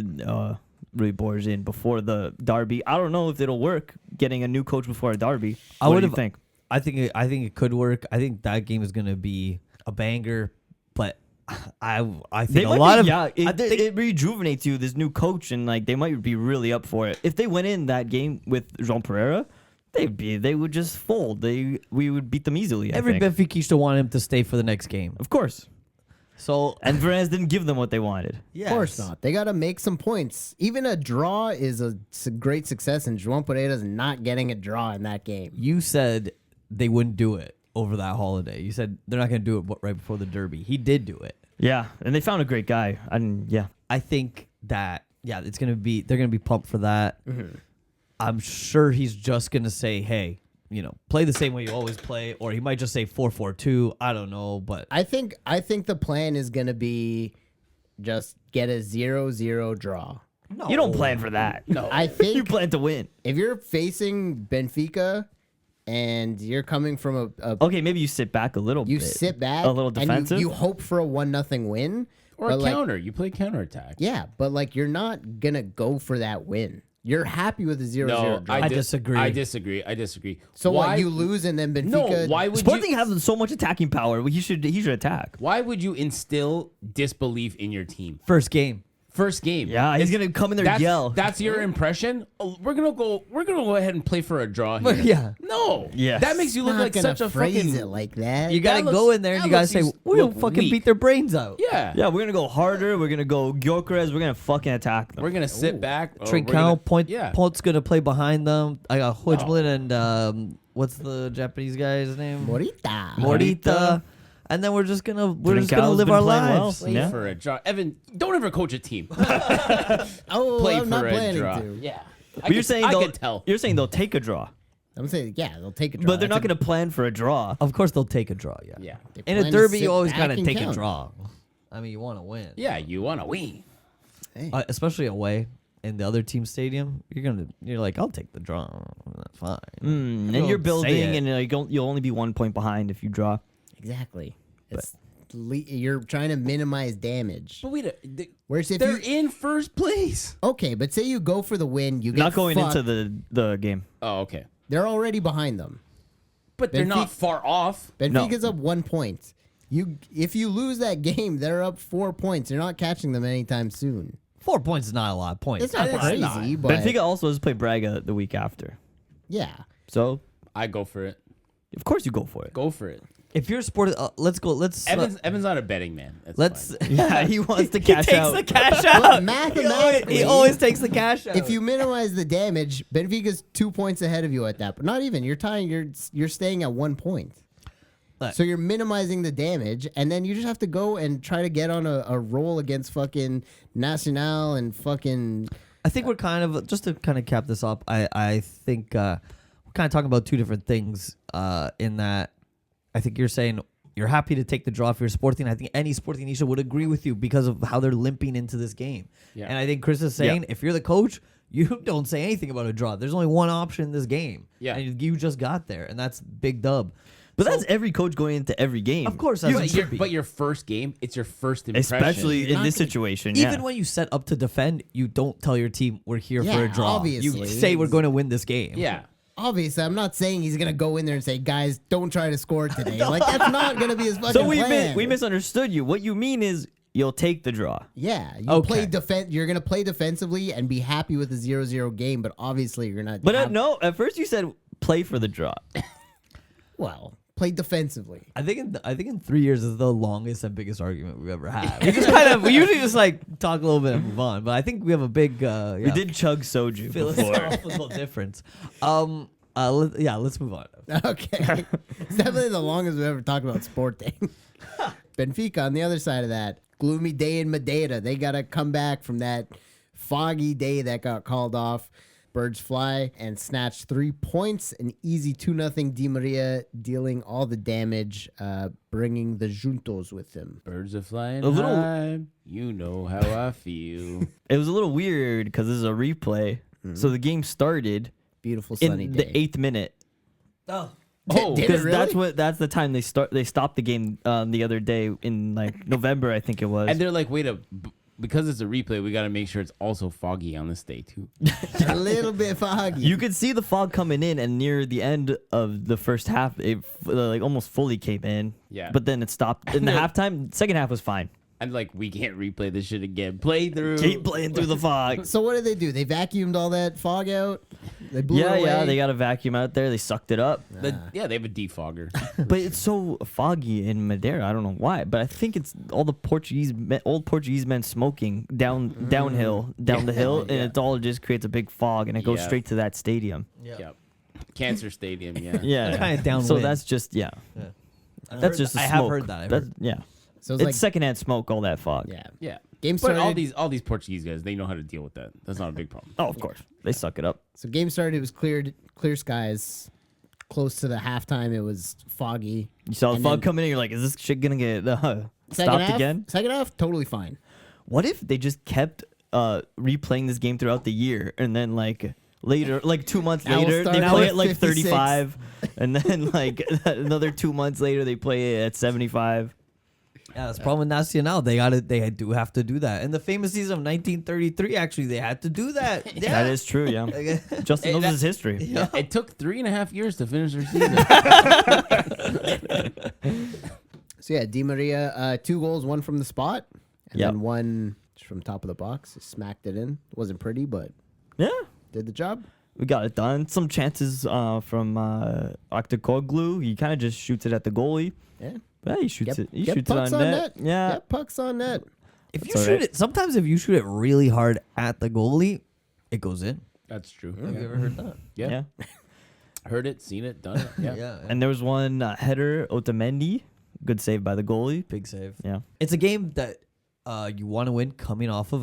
[SPEAKER 4] Rui Borges in before the derby. I don't know if it'll work, getting a new coach before a derby. What do you think?
[SPEAKER 3] I think it could work. I think that game is going to be a banger, but I think a lot of
[SPEAKER 4] it rejuvenates you, this new coach, and like they might be really up for it. If they went in that game with João Pereira, they would just fold. We would beat them easily.
[SPEAKER 3] Every Benfica wanted him to stay for the next game,
[SPEAKER 4] of course.
[SPEAKER 3] So
[SPEAKER 4] and Varane didn't give them what they wanted.
[SPEAKER 2] Yes. Of course not. They got to make some points. Even a draw is a great success, and João Pereira's not getting a draw in that game.
[SPEAKER 3] You said they wouldn't do it over that holiday. You said they're not going to do it right before the derby. He did do it.
[SPEAKER 4] Yeah, and they found a great guy.
[SPEAKER 3] I think that it's going to be they're going to be pumped for that.
[SPEAKER 2] Mm-hmm.
[SPEAKER 3] I'm sure he's just going to say, "Hey, play the same way you always play," or he might just say 4-4-2. I don't know, but
[SPEAKER 2] I think the plan is going to be just get a 0-0 draw.
[SPEAKER 3] no.
[SPEAKER 4] You don't plan for that.
[SPEAKER 1] No.
[SPEAKER 2] I think
[SPEAKER 4] You plan to win.
[SPEAKER 2] if you're facing Benfica and you're coming from
[SPEAKER 4] Okay, maybe you sit back a little
[SPEAKER 2] you
[SPEAKER 4] bit.
[SPEAKER 2] sit back
[SPEAKER 4] A little defensive.
[SPEAKER 2] and you hope for a 1-0 win
[SPEAKER 1] Or
[SPEAKER 2] but
[SPEAKER 1] a counter. You play counterattack.
[SPEAKER 2] Yeah, but like you're not gonna go for that win. You're happy with a 0-0
[SPEAKER 1] No,
[SPEAKER 2] draw.
[SPEAKER 3] I disagree.
[SPEAKER 1] I disagree.
[SPEAKER 2] So
[SPEAKER 1] why
[SPEAKER 2] what? You lose and then
[SPEAKER 1] No,
[SPEAKER 2] Benfica.
[SPEAKER 1] why would
[SPEAKER 4] Sporting
[SPEAKER 1] you?
[SPEAKER 4] has so much attacking power. He should attack.
[SPEAKER 1] Why would you instill disbelief in your team?
[SPEAKER 3] First game.
[SPEAKER 1] First game.
[SPEAKER 4] Yeah, he's gonna come in there and
[SPEAKER 1] That's,
[SPEAKER 4] yell.
[SPEAKER 1] that's your impression. Oh, we're gonna go ahead and play for a draw here.
[SPEAKER 3] Yeah.
[SPEAKER 1] No.
[SPEAKER 4] Yes.
[SPEAKER 1] That makes you look
[SPEAKER 2] not
[SPEAKER 1] like
[SPEAKER 2] gonna
[SPEAKER 1] such a
[SPEAKER 2] phrase
[SPEAKER 1] fucking.
[SPEAKER 2] it like that.
[SPEAKER 3] You got to
[SPEAKER 1] That
[SPEAKER 3] go
[SPEAKER 1] looks-
[SPEAKER 3] in there and
[SPEAKER 1] that
[SPEAKER 3] you got to
[SPEAKER 1] looks
[SPEAKER 3] say, we'll
[SPEAKER 1] look
[SPEAKER 3] fucking
[SPEAKER 1] weak.
[SPEAKER 3] beat their brains out.
[SPEAKER 1] Yeah.
[SPEAKER 4] Yeah, we're gonna go harder. We're gonna go Gyökeres. We're gonna fucking attack them.
[SPEAKER 1] We're gonna sit back. or we're
[SPEAKER 3] Trincao,
[SPEAKER 1] gonna- Yeah.
[SPEAKER 3] Pont's going to play behind them. I got Hojlund and what's the Japanese guy's name?
[SPEAKER 2] Morita.
[SPEAKER 3] Morita. And then we're just gonna live
[SPEAKER 4] Trincao's been
[SPEAKER 3] our
[SPEAKER 4] playing well.
[SPEAKER 3] lives.
[SPEAKER 1] Play
[SPEAKER 4] Yeah.
[SPEAKER 1] for a draw. Evan, don't ever coach a team.
[SPEAKER 2] Oh,
[SPEAKER 1] Play
[SPEAKER 2] I'm
[SPEAKER 1] for
[SPEAKER 2] not
[SPEAKER 1] a
[SPEAKER 2] planning
[SPEAKER 1] draw.
[SPEAKER 2] to.
[SPEAKER 1] Yeah.
[SPEAKER 4] But you're saying
[SPEAKER 1] I
[SPEAKER 4] they'll
[SPEAKER 1] can tell.
[SPEAKER 4] You're saying they'll take a draw,
[SPEAKER 2] I'm saying, yeah, they'll take a draw.
[SPEAKER 4] but they're not
[SPEAKER 2] That's
[SPEAKER 4] gonna plan for a draw.
[SPEAKER 3] Of course, they'll take a draw. Yeah.
[SPEAKER 1] Yeah.
[SPEAKER 2] they
[SPEAKER 3] In a
[SPEAKER 2] plan to
[SPEAKER 3] derby,
[SPEAKER 2] sit
[SPEAKER 3] you always
[SPEAKER 2] back
[SPEAKER 3] gotta
[SPEAKER 2] and
[SPEAKER 3] take a
[SPEAKER 2] count.
[SPEAKER 3] draw. I mean, you want to win,
[SPEAKER 1] Yeah. You want to win.
[SPEAKER 2] Hey.
[SPEAKER 3] Especially away in the other team's stadium. You're like, I'll take the draw. That's fine.
[SPEAKER 4] And
[SPEAKER 3] Don't
[SPEAKER 4] you're
[SPEAKER 3] say
[SPEAKER 4] building,
[SPEAKER 3] it.
[SPEAKER 4] and you'll only be 1 point behind if you draw.
[SPEAKER 2] Exactly. You're trying to minimize damage.
[SPEAKER 1] But wait,
[SPEAKER 2] Whereas if
[SPEAKER 1] they're
[SPEAKER 2] you
[SPEAKER 1] in first place.
[SPEAKER 2] okay, but say you go for the win, you get
[SPEAKER 4] Not going
[SPEAKER 2] fucked,
[SPEAKER 4] into the game.
[SPEAKER 1] Oh, okay.
[SPEAKER 2] They're already behind them.
[SPEAKER 1] But they're not far off.
[SPEAKER 2] Benfica's up 1 point. If you lose that game, they're up 4 points. You're not catching them anytime soon.
[SPEAKER 3] 4 points is not a lot of points.
[SPEAKER 2] It's not
[SPEAKER 1] It's
[SPEAKER 2] crazy,
[SPEAKER 1] not.
[SPEAKER 2] but
[SPEAKER 4] Benfica also has to play Braga the week after,
[SPEAKER 2] yeah.
[SPEAKER 4] so
[SPEAKER 1] I go for it.
[SPEAKER 4] of course you go for it.
[SPEAKER 1] Go for it.
[SPEAKER 3] If you're sporting, let's go.
[SPEAKER 1] Evan's not a betting man. That's
[SPEAKER 3] Let's.
[SPEAKER 1] fine.
[SPEAKER 4] Yeah, he wants to
[SPEAKER 3] He
[SPEAKER 4] cash
[SPEAKER 3] takes
[SPEAKER 4] out.
[SPEAKER 3] the cash
[SPEAKER 2] But
[SPEAKER 3] out.
[SPEAKER 2] mathematically,
[SPEAKER 3] He always takes the cash out.
[SPEAKER 2] if you minimize the damage, Benfica's 2 points ahead of you at that. But not even. You're tying. You're staying at 1 point.
[SPEAKER 3] Look.
[SPEAKER 2] So you're minimizing the damage, and then you just have to go and try to get on a roll against fucking Nacional and fucking.
[SPEAKER 3] I think we're kind of just to kind of cap this up. I think we're kind of talking about two different things. In that, I think you're saying you're happy to take the draw if you're Sporting. I think any Sporting Nisha would agree with you because of how they're limping into this game.
[SPEAKER 1] Yeah.
[SPEAKER 3] And I think Chris is saying if you're the coach, you don't say anything about a draw. There's only one option in this game.
[SPEAKER 1] Yeah.
[SPEAKER 3] And you just got there, and that's big dub.
[SPEAKER 4] But that's every coach going into every game.
[SPEAKER 3] Of course, that's what it should be.
[SPEAKER 1] But your first game, it's your first impression.
[SPEAKER 4] especially in
[SPEAKER 2] not
[SPEAKER 4] this
[SPEAKER 2] gonna-
[SPEAKER 4] situation.
[SPEAKER 3] Even when you set up to defend, you don't tell your team we're here for
[SPEAKER 2] Yeah,
[SPEAKER 3] a draw.
[SPEAKER 2] obviously.
[SPEAKER 3] You say we're going to win this game.
[SPEAKER 1] Yeah.
[SPEAKER 2] obviously, I'm not saying he's gonna go in there and say, "Guys, don't try to score today." Like that's not gonna be his fucking
[SPEAKER 4] So
[SPEAKER 2] plan.
[SPEAKER 4] we misunderstood you. What you mean is you'll take the draw.
[SPEAKER 2] Yeah, you
[SPEAKER 3] Okay.
[SPEAKER 2] play defense. You're gonna play defensively and be happy with the 0-0 game, but obviously you're not.
[SPEAKER 4] But no, at first you said play for the draw.
[SPEAKER 2] Well, play defensively.
[SPEAKER 3] I think in 3 years is the longest and biggest argument we've ever had. We usually just like talk a little bit and move on, but I think we have a big
[SPEAKER 4] We did chug soju before.
[SPEAKER 3] philosophical difference. Let's move on.
[SPEAKER 2] Okay, it's definitely the longest we've ever talked about Sporting. Benfica on the other side of that, gloomy day in Madeira. They got to come back from that foggy day that got called off. Birds fly and snatch 3 points. An easy 2-0 Di Maria dealing all the damage, bringing the Juntos with him.
[SPEAKER 1] Birds are flying
[SPEAKER 4] A little-
[SPEAKER 1] high. You know how I feel.
[SPEAKER 4] It was a little weird because this is a replay. So the game started
[SPEAKER 2] Beautiful sunny
[SPEAKER 4] in
[SPEAKER 2] day.
[SPEAKER 4] the 8th minute.
[SPEAKER 3] Oh,
[SPEAKER 2] Did it
[SPEAKER 4] Because
[SPEAKER 2] really?
[SPEAKER 4] that's the time they stopped the game the other day in like November, I think it was.
[SPEAKER 1] And they're like, wait up. Because it's a replay, we got to make sure it's also foggy on this day, too.
[SPEAKER 2] A little bit foggy.
[SPEAKER 4] You could see the fog coming in, and near the end of the first half, it like almost fully came in.
[SPEAKER 1] Yeah.
[SPEAKER 4] But then it stopped. In the halftime, second half was fine.
[SPEAKER 1] I'm like, we can't replay this shit again. Play through.
[SPEAKER 4] Keep playing through the fog.
[SPEAKER 2] So what did they do? They vacuumed all that fog out. They blew it away.
[SPEAKER 4] Yeah, they got a vacuum out there. They sucked it up.
[SPEAKER 1] Yeah, they have a defogger.
[SPEAKER 4] But it's so foggy in Madeira. I don't know why, but I think it's all the old Portuguese men smoking downhill, down the hill, and it all just creates a big fog, and it goes
[SPEAKER 1] Yeah.
[SPEAKER 4] straight to that stadium.
[SPEAKER 1] Yep. Cancer Stadium, yeah.
[SPEAKER 4] Yeah,
[SPEAKER 3] Kinda downwind.
[SPEAKER 4] So that's just that's just the
[SPEAKER 3] I
[SPEAKER 4] smoke.
[SPEAKER 3] have heard that.
[SPEAKER 4] Yeah,
[SPEAKER 2] So
[SPEAKER 4] it's
[SPEAKER 2] like,
[SPEAKER 4] secondhand smoke. All that fog.
[SPEAKER 2] yeah.
[SPEAKER 1] Yeah.
[SPEAKER 2] Game
[SPEAKER 1] But
[SPEAKER 2] started.
[SPEAKER 1] all these Portuguese guys, they know how to deal with that. That's not a big problem.
[SPEAKER 4] Oh, of course, they suck it up.
[SPEAKER 2] So game started. It was clear skies. Close to the halftime, it was foggy.
[SPEAKER 4] You saw the
[SPEAKER 2] And
[SPEAKER 4] fog
[SPEAKER 2] then-
[SPEAKER 4] coming in. You're like, is this shit gonna get
[SPEAKER 2] Second
[SPEAKER 4] stopped
[SPEAKER 2] half,
[SPEAKER 4] again?
[SPEAKER 2] Second half, totally fine.
[SPEAKER 4] What if they just kept replaying this game throughout the year, and then like later, like 2 months
[SPEAKER 2] Now we'll
[SPEAKER 4] later, they
[SPEAKER 2] start
[SPEAKER 4] play
[SPEAKER 2] at
[SPEAKER 4] it like
[SPEAKER 2] 56.
[SPEAKER 4] 35, and then like another 2 months later, they play it at 75.
[SPEAKER 3] Yeah, that's the problem with Nacional. They do have to do that. In the famous season of 1933, actually, they had to do that. Yeah.
[SPEAKER 4] That is true, yeah. Justin knows his history.
[SPEAKER 1] Yeah, it took 3.5 years to finish their season.
[SPEAKER 2] So yeah, Di Maria, 2 goals, one from the spot, and
[SPEAKER 4] Yep.
[SPEAKER 2] then one from top of the box. He smacked it in. Wasn't pretty, but
[SPEAKER 4] Yeah,
[SPEAKER 2] did the job.
[SPEAKER 4] we got it done. Some chances from Octocoglu. He kind of just shoots it at the goalie.
[SPEAKER 2] Yeah.
[SPEAKER 4] But yeah, he shoots it. He
[SPEAKER 2] Get
[SPEAKER 4] shoots it
[SPEAKER 2] pucks
[SPEAKER 4] on
[SPEAKER 2] on
[SPEAKER 4] net.
[SPEAKER 2] net.
[SPEAKER 4] Yeah.
[SPEAKER 2] Get pucks on net.
[SPEAKER 3] If you
[SPEAKER 4] It's
[SPEAKER 3] shoot
[SPEAKER 4] alright.
[SPEAKER 3] it, sometimes if you shoot it really hard at the goalie, it goes in.
[SPEAKER 1] That's true.
[SPEAKER 3] Have you ever heard that?
[SPEAKER 1] Yeah. Heard it, seen it, done it. Yeah.
[SPEAKER 3] Yeah.
[SPEAKER 4] And there was one header, Otamendi. Good save by the goalie.
[SPEAKER 3] Big save.
[SPEAKER 4] Yeah.
[SPEAKER 3] It's a game that you want to win coming off of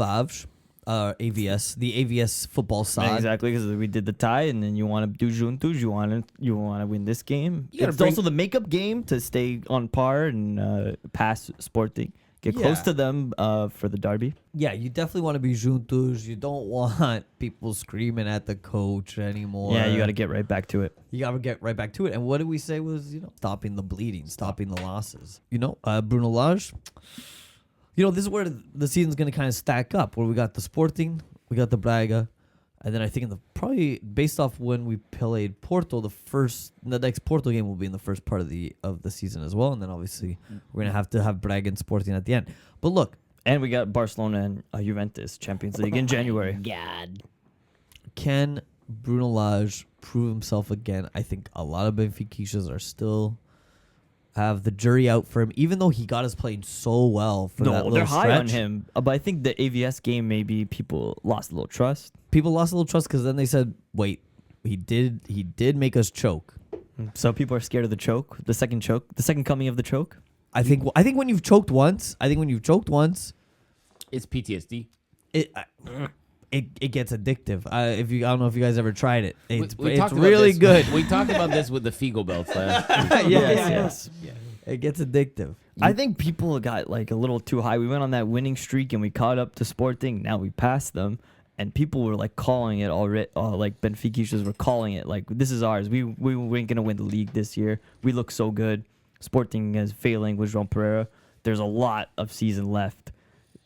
[SPEAKER 3] AVS, the AVS football side.
[SPEAKER 4] Exactly, because we did the tie, and then you want to do Juntos. You want to win this game.
[SPEAKER 1] You gotta
[SPEAKER 4] It's
[SPEAKER 1] bring-
[SPEAKER 4] also the makeup game to stay on par and pass Sporting, get close
[SPEAKER 3] Yeah.
[SPEAKER 4] to them for the derby.
[SPEAKER 3] Yeah, you definitely want to be juntos. You don't want people screaming at the coach anymore.
[SPEAKER 4] Yeah, you got to get right back to it.
[SPEAKER 3] You got to get right back to it. And what did we say was, stopping the bleeding, stopping the losses. Bruno Lage, this is where the season's going to kind of stack up, where we got the Sporting, we got the Braga, and then I think probably based off when we played Porto, the next Porto game will be in the first part of the season as well, and then obviously we're going to have Braga and Sporting at the end. But look,
[SPEAKER 4] And we got Barcelona and Juventus Champions League in January.
[SPEAKER 2] God.
[SPEAKER 3] can Bruno Lage prove himself again? I think a lot of Benfiquistas are still have the jury out for him, even though he got us playing so well for that
[SPEAKER 4] No,
[SPEAKER 3] little
[SPEAKER 4] they're high on
[SPEAKER 3] stretch.
[SPEAKER 4] him. But I think the AVS game, maybe people lost a little trust.
[SPEAKER 3] People lost a little trust because then they said, "Wait, he did make us choke."
[SPEAKER 4] So people are scared of the choke, the second coming of the choke.
[SPEAKER 3] I think when you've choked once,
[SPEAKER 1] It's PTSD.
[SPEAKER 3] it gets addictive. I don't know if you guys ever tried it. It's
[SPEAKER 1] talked about
[SPEAKER 3] really
[SPEAKER 1] this-
[SPEAKER 3] good.
[SPEAKER 1] We talked about this with the Figo belts last.
[SPEAKER 4] Yes.
[SPEAKER 3] It gets addictive.
[SPEAKER 4] I think people got like a little too high. We went on that winning streak and we caught up to Sporting. Now we passed them, and people were like calling it already. Like Benfiquistas were calling it like, "This is ours. We ain't gonna win the league this year. We look so good." Sporting is failing with João Pereira. There's a lot of season left.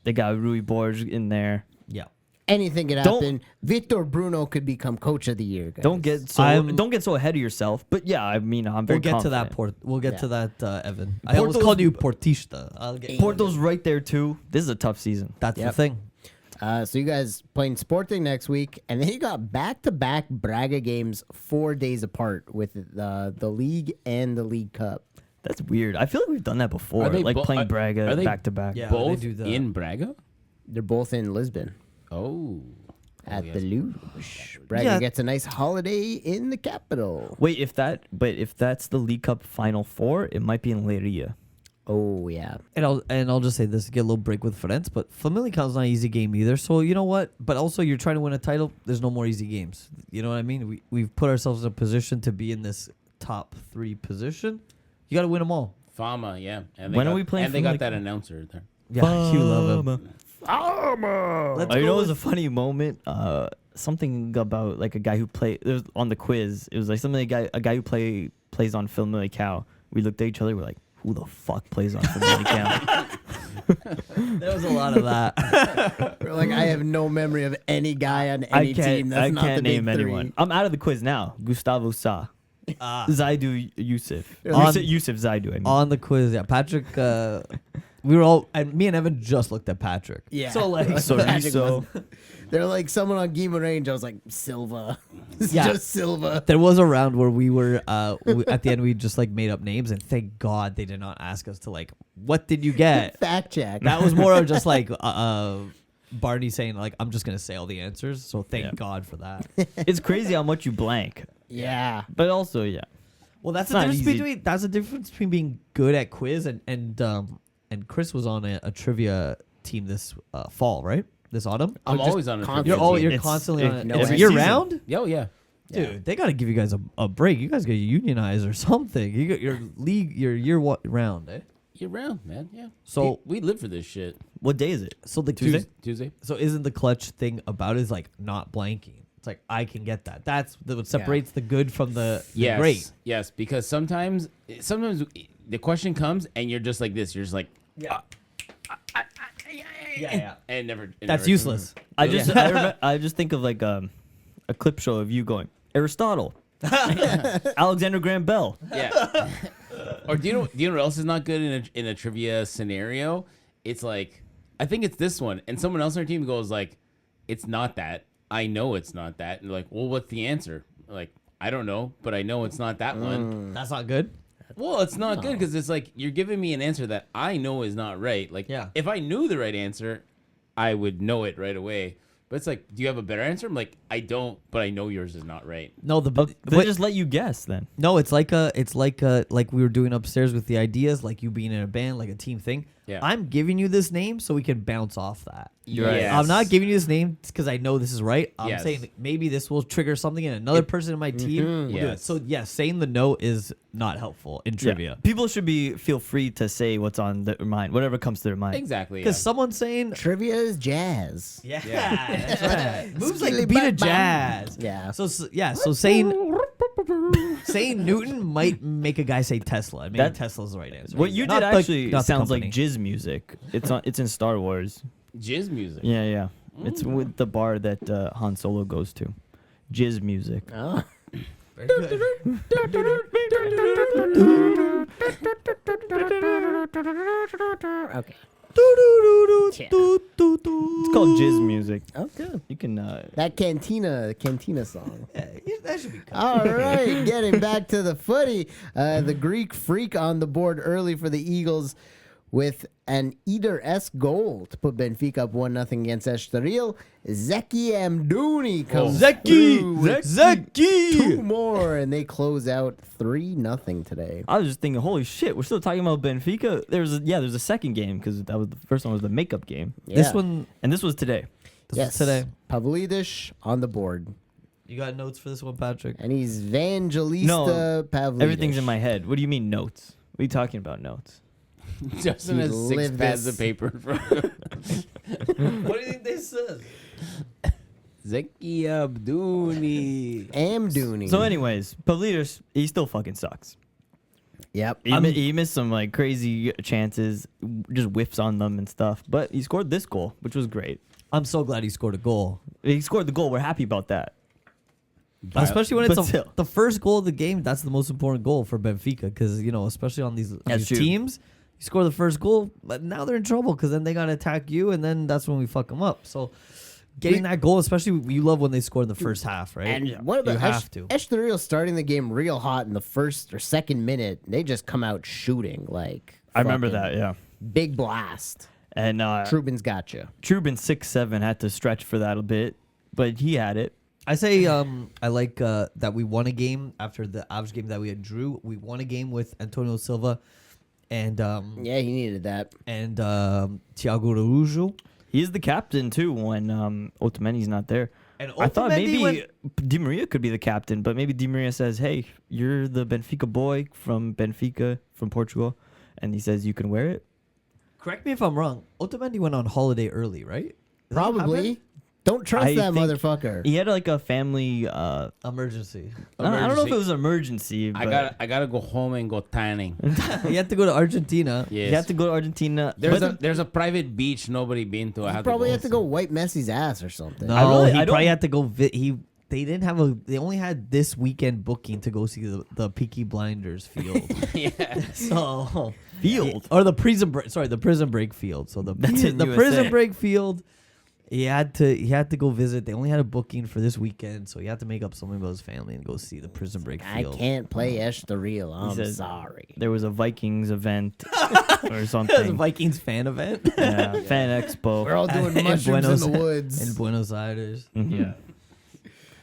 [SPEAKER 4] They got Rui Borges in there.
[SPEAKER 3] Yeah.
[SPEAKER 2] anything could
[SPEAKER 4] Don't-
[SPEAKER 2] happen. Victor Bruno could become coach of the year, guys.
[SPEAKER 4] Don't get so ahead of yourself. But yeah, I mean, I'm very
[SPEAKER 3] We'll get to that,
[SPEAKER 4] confident.
[SPEAKER 3] We'll get
[SPEAKER 2] Yeah.
[SPEAKER 3] to that, Evan. I almost
[SPEAKER 4] Porto's-
[SPEAKER 3] called you Portista. I'll get
[SPEAKER 4] Porto's right there too. This is a tough season.
[SPEAKER 3] That's the
[SPEAKER 2] Yep.
[SPEAKER 3] thing.
[SPEAKER 2] So you guys playing Sporting next week, and then you got back-to-back Braga games 4 days apart with the league and the League Cup.
[SPEAKER 4] That's weird. I feel like we've done that before,
[SPEAKER 1] Are they
[SPEAKER 4] like
[SPEAKER 1] bo-
[SPEAKER 4] playing
[SPEAKER 1] are
[SPEAKER 4] Braga
[SPEAKER 1] they
[SPEAKER 4] back to back.
[SPEAKER 3] Yeah.
[SPEAKER 1] Both
[SPEAKER 3] they do the-
[SPEAKER 1] in Braga?
[SPEAKER 2] They're both in Lisbon
[SPEAKER 1] Oh.
[SPEAKER 2] at
[SPEAKER 1] yes.
[SPEAKER 2] the Luge. Braga
[SPEAKER 3] Yeah.
[SPEAKER 2] gets a nice holiday in the capital.
[SPEAKER 4] Wait, if that's the League Cup Final Four, it might be in Leiria.
[SPEAKER 2] Oh yeah,
[SPEAKER 3] And I'll just say this, get a little break with Ferenc, but Famalicão's not an easy game either. So you know what? But also you're trying to win a title. There's no more easy games. You know what I mean? We've put ourselves in a position to be in this top 3 position. You got to win them all.
[SPEAKER 1] Fama, yeah. And
[SPEAKER 4] When are we playing
[SPEAKER 1] And they got
[SPEAKER 4] Famalicão?
[SPEAKER 1] that announcer there.
[SPEAKER 3] Yeah, you love him.
[SPEAKER 4] Oh, you know, it was a funny moment. Something about like a guy who played. It was on the quiz. It was like something a guy who plays on Famalicão. We looked at each other. We're like, who the fuck plays on Famalicão?
[SPEAKER 3] There was a lot of that.
[SPEAKER 2] We're like I have no memory of any guy on any team that's
[SPEAKER 4] I
[SPEAKER 2] not the
[SPEAKER 4] can't
[SPEAKER 2] big
[SPEAKER 4] name
[SPEAKER 2] three.
[SPEAKER 4] anyone. I'm out of the quiz now. Gustavo Sa, Zaidu Yusuf,
[SPEAKER 3] On-
[SPEAKER 4] Yusuf Zaidu. I mean.
[SPEAKER 3] On the quiz, yeah. Patrick, we were all, and me and Evan just looked at Patrick.
[SPEAKER 2] Yeah.
[SPEAKER 3] So like,
[SPEAKER 4] So
[SPEAKER 2] Patrick
[SPEAKER 4] so
[SPEAKER 2] They're like someone on Guimarães. I was like Silva. It's
[SPEAKER 3] Yeah.
[SPEAKER 2] just Silva.
[SPEAKER 3] there was a round where we were at the end we just like made up names, and thank God they did not ask us to like, what did you get?
[SPEAKER 2] Fact check.
[SPEAKER 3] That was more of just like Barney saying like, I'm just gonna say all the answers. So thank
[SPEAKER 4] Yeah.
[SPEAKER 3] God for that.
[SPEAKER 4] it's crazy how much you blank,
[SPEAKER 2] yeah.
[SPEAKER 4] but also yeah.
[SPEAKER 3] Well, that's
[SPEAKER 4] It's
[SPEAKER 3] the
[SPEAKER 4] not
[SPEAKER 3] difference
[SPEAKER 4] easy.
[SPEAKER 3] between being good at quiz and Chris was on a trivia team this fall, right? This autumn.
[SPEAKER 1] I'm
[SPEAKER 2] just
[SPEAKER 1] always on a
[SPEAKER 2] confident.
[SPEAKER 1] trivia
[SPEAKER 3] You're
[SPEAKER 1] team.
[SPEAKER 3] you're
[SPEAKER 4] It's-
[SPEAKER 3] constantly
[SPEAKER 4] it-
[SPEAKER 3] on
[SPEAKER 2] no
[SPEAKER 3] it. It's
[SPEAKER 2] way.
[SPEAKER 3] year
[SPEAKER 4] Season.
[SPEAKER 3] round.
[SPEAKER 1] Oh, yeah.
[SPEAKER 3] Dude, they got to give you guys a break. You guys got to unionize or something. You got your league, your year round, eh?
[SPEAKER 1] Year round, man. Yeah.
[SPEAKER 3] So-
[SPEAKER 1] we live for this shit.
[SPEAKER 4] What day is it?
[SPEAKER 3] So the
[SPEAKER 4] Tuesday?
[SPEAKER 1] Tuesday.
[SPEAKER 3] So isn't the clutch thing about it is like not blanking? It's like I can get that. That's what separates the good from the
[SPEAKER 1] Yes.
[SPEAKER 3] great.
[SPEAKER 1] Yes, because sometimes the question comes and you're just like this. You're just like,
[SPEAKER 3] Yeah. Yeah.
[SPEAKER 1] and never.
[SPEAKER 3] That's useless.
[SPEAKER 4] I just I just think of like a clip show of you going Aristotle, Alexander Graham Bell.
[SPEAKER 1] Yeah. Or do you know what else is not good in a trivia scenario? It's like, I think it's this one, and someone else on our team goes like, it's not that. I know it's not that. And they're like, well, what's the answer? Like, I don't know, but I know it's not that one.
[SPEAKER 3] That's not good.
[SPEAKER 1] Well, it's not good because it's like you're giving me an answer that I know is not right. Like,
[SPEAKER 3] Yeah.
[SPEAKER 1] if I knew the right answer, I would know it right away. But it's like, do you have a better answer? I'm like, I don't, but I know yours is not right.
[SPEAKER 3] No,
[SPEAKER 4] They just let you guess then.
[SPEAKER 3] No, it's like like we were doing upstairs with the ideas, like you being in a band, like a team thing.
[SPEAKER 1] Yeah.
[SPEAKER 3] I'm giving you this name so we can bounce off that.
[SPEAKER 1] Yes.
[SPEAKER 3] I'm not giving you this name because I know this is right. I'm
[SPEAKER 1] Yes.
[SPEAKER 3] saying maybe this will trigger something in another person in my team. Will do it.
[SPEAKER 1] Yes.
[SPEAKER 3] So yeah, saying the no is not helpful in trivia.
[SPEAKER 4] People should feel free to say what's on their mind, whatever comes to their mind.
[SPEAKER 1] Exactly.
[SPEAKER 3] Because
[SPEAKER 1] Yeah.
[SPEAKER 3] someone saying
[SPEAKER 2] Trivia is jazz.
[SPEAKER 3] yeah,
[SPEAKER 1] Yeah.
[SPEAKER 3] that's right. Moves
[SPEAKER 2] Skilly
[SPEAKER 3] like beat a
[SPEAKER 2] bam bam.
[SPEAKER 3] jazz.
[SPEAKER 2] Yeah.
[SPEAKER 3] So saying Newton might make a guy say Tesla. I mean,
[SPEAKER 4] That-
[SPEAKER 3] Tesla's the right answer.
[SPEAKER 4] What you
[SPEAKER 3] Not
[SPEAKER 4] did
[SPEAKER 3] the-
[SPEAKER 4] actually
[SPEAKER 3] not the
[SPEAKER 4] sounds like
[SPEAKER 3] company.
[SPEAKER 4] jizz music. It's in Star Wars.
[SPEAKER 1] Jizz music.
[SPEAKER 4] Yeah, yeah. It's with the bar that Han Solo goes to. Jizz music.
[SPEAKER 2] Oh.
[SPEAKER 3] Very good.
[SPEAKER 2] Okay.
[SPEAKER 4] It's called jizz music.
[SPEAKER 2] Oh, good.
[SPEAKER 4] You can
[SPEAKER 2] That cantina song.
[SPEAKER 3] That should be cool.
[SPEAKER 2] All right, getting back to the footy. The Greek freak on the board early for the Eagles with an Eder-esque goal to put Benfica up 1-0 against Estoril. Zeki Amdouni comes through with two more, and they close out 3-0 today.
[SPEAKER 4] I was just thinking, holy shit, we're still talking about Benfica. There's a second game because that was the first one was the makeup game,
[SPEAKER 3] This
[SPEAKER 2] Yeah.
[SPEAKER 3] one,
[SPEAKER 4] and this was today.
[SPEAKER 2] Yes,
[SPEAKER 3] today.
[SPEAKER 2] Pavlidis on the board.
[SPEAKER 3] You got notes for this one, Patrick?
[SPEAKER 2] And he's Vangelista
[SPEAKER 4] No,
[SPEAKER 2] Pavlidis.
[SPEAKER 4] Everything's in my head. What do you mean notes? What are you talking about notes?
[SPEAKER 1] Justin
[SPEAKER 2] He
[SPEAKER 1] has 6
[SPEAKER 2] lived
[SPEAKER 1] pads
[SPEAKER 2] this.
[SPEAKER 1] of paper in front of him.
[SPEAKER 3] What do you think this says?
[SPEAKER 1] Zeki Abdouni.
[SPEAKER 2] Amdouni.
[SPEAKER 4] So, anyways, Pavlidis, he still fucking sucks.
[SPEAKER 2] Yep.
[SPEAKER 4] He missed some like crazy chances, just whiffs on them and stuff. But he scored this goal, which was great.
[SPEAKER 3] I'm so glad he scored a goal.
[SPEAKER 4] He scored the goal. We're happy about that.
[SPEAKER 3] Especially when
[SPEAKER 4] but
[SPEAKER 3] it's
[SPEAKER 4] still.
[SPEAKER 3] the first goal of the game. That's the most important goal for Benfica because, especially on these
[SPEAKER 4] true.
[SPEAKER 3] teams, you score the first goal, but now they're in trouble because then they got to attack you, and then that's when we fuck them up. So getting that goal, especially you love when they score in the first half, right?
[SPEAKER 2] And what about
[SPEAKER 3] you have to.
[SPEAKER 2] Estoril starting the game real hot in the first or second minute? They just come out shooting like.
[SPEAKER 4] I remember
[SPEAKER 2] fucking
[SPEAKER 4] that, yeah.
[SPEAKER 2] Big blast.
[SPEAKER 4] And
[SPEAKER 2] Trubin's got you.
[SPEAKER 4] Trubin 6'7" had to stretch for that a bit, but he had it.
[SPEAKER 3] I say I like that we won a game after the average game that we had drew. We won a game with Antonio Silva and
[SPEAKER 2] Yeah, he needed that.
[SPEAKER 3] and Thiago Araújo.
[SPEAKER 4] He's the captain too when Otamendi's not there.
[SPEAKER 3] And
[SPEAKER 4] I thought
[SPEAKER 3] Otamendi
[SPEAKER 4] maybe Di Maria could be the captain, but maybe Di Maria says, "Hey, you're the Benfica boy from Benfica from Portugal," and he says you can wear it.
[SPEAKER 3] Correct me if I'm wrong. Otamendi went on holiday early, right? Is that what happened?
[SPEAKER 2] Probably. Don't trust
[SPEAKER 4] I
[SPEAKER 2] that
[SPEAKER 4] think
[SPEAKER 2] motherfucker.
[SPEAKER 4] He had like a family.
[SPEAKER 3] Emergency.
[SPEAKER 4] I don't know if it was an emergency. But
[SPEAKER 1] I gotta go home and go tanning.
[SPEAKER 3] He had to go to Argentina.
[SPEAKER 1] Yes.
[SPEAKER 4] you have to go to Argentina.
[SPEAKER 1] There's a private beach nobody been to. I
[SPEAKER 2] He
[SPEAKER 1] have
[SPEAKER 2] probably
[SPEAKER 1] to
[SPEAKER 2] had to go wipe Messi's ass or something.
[SPEAKER 3] No,
[SPEAKER 4] I
[SPEAKER 3] he
[SPEAKER 4] don't-
[SPEAKER 3] probably had to go. They didn't have a. They only had this weekend booking to go see the Peaky Blinders field.
[SPEAKER 1] Yeah.
[SPEAKER 3] So
[SPEAKER 4] Field?
[SPEAKER 3] or the prison break. Sorry, the prison break field. So
[SPEAKER 4] That's in
[SPEAKER 3] the
[SPEAKER 4] USA.
[SPEAKER 3] prison break field. He had to go visit. They only had a booking for this weekend, so he had to make up something about his family and go see the prison break
[SPEAKER 2] I
[SPEAKER 3] field.
[SPEAKER 2] can't play Estoril. I'm
[SPEAKER 4] said-
[SPEAKER 2] sorry.
[SPEAKER 4] There was a Vikings event or
[SPEAKER 3] It was a
[SPEAKER 4] something.
[SPEAKER 3] Vikings fan event
[SPEAKER 4] Yeah, fan expo.
[SPEAKER 2] We're all doing
[SPEAKER 3] In
[SPEAKER 2] mushrooms in the
[SPEAKER 3] in
[SPEAKER 2] woods.
[SPEAKER 3] Buenos Aires.
[SPEAKER 4] Mhm.
[SPEAKER 1] Yeah.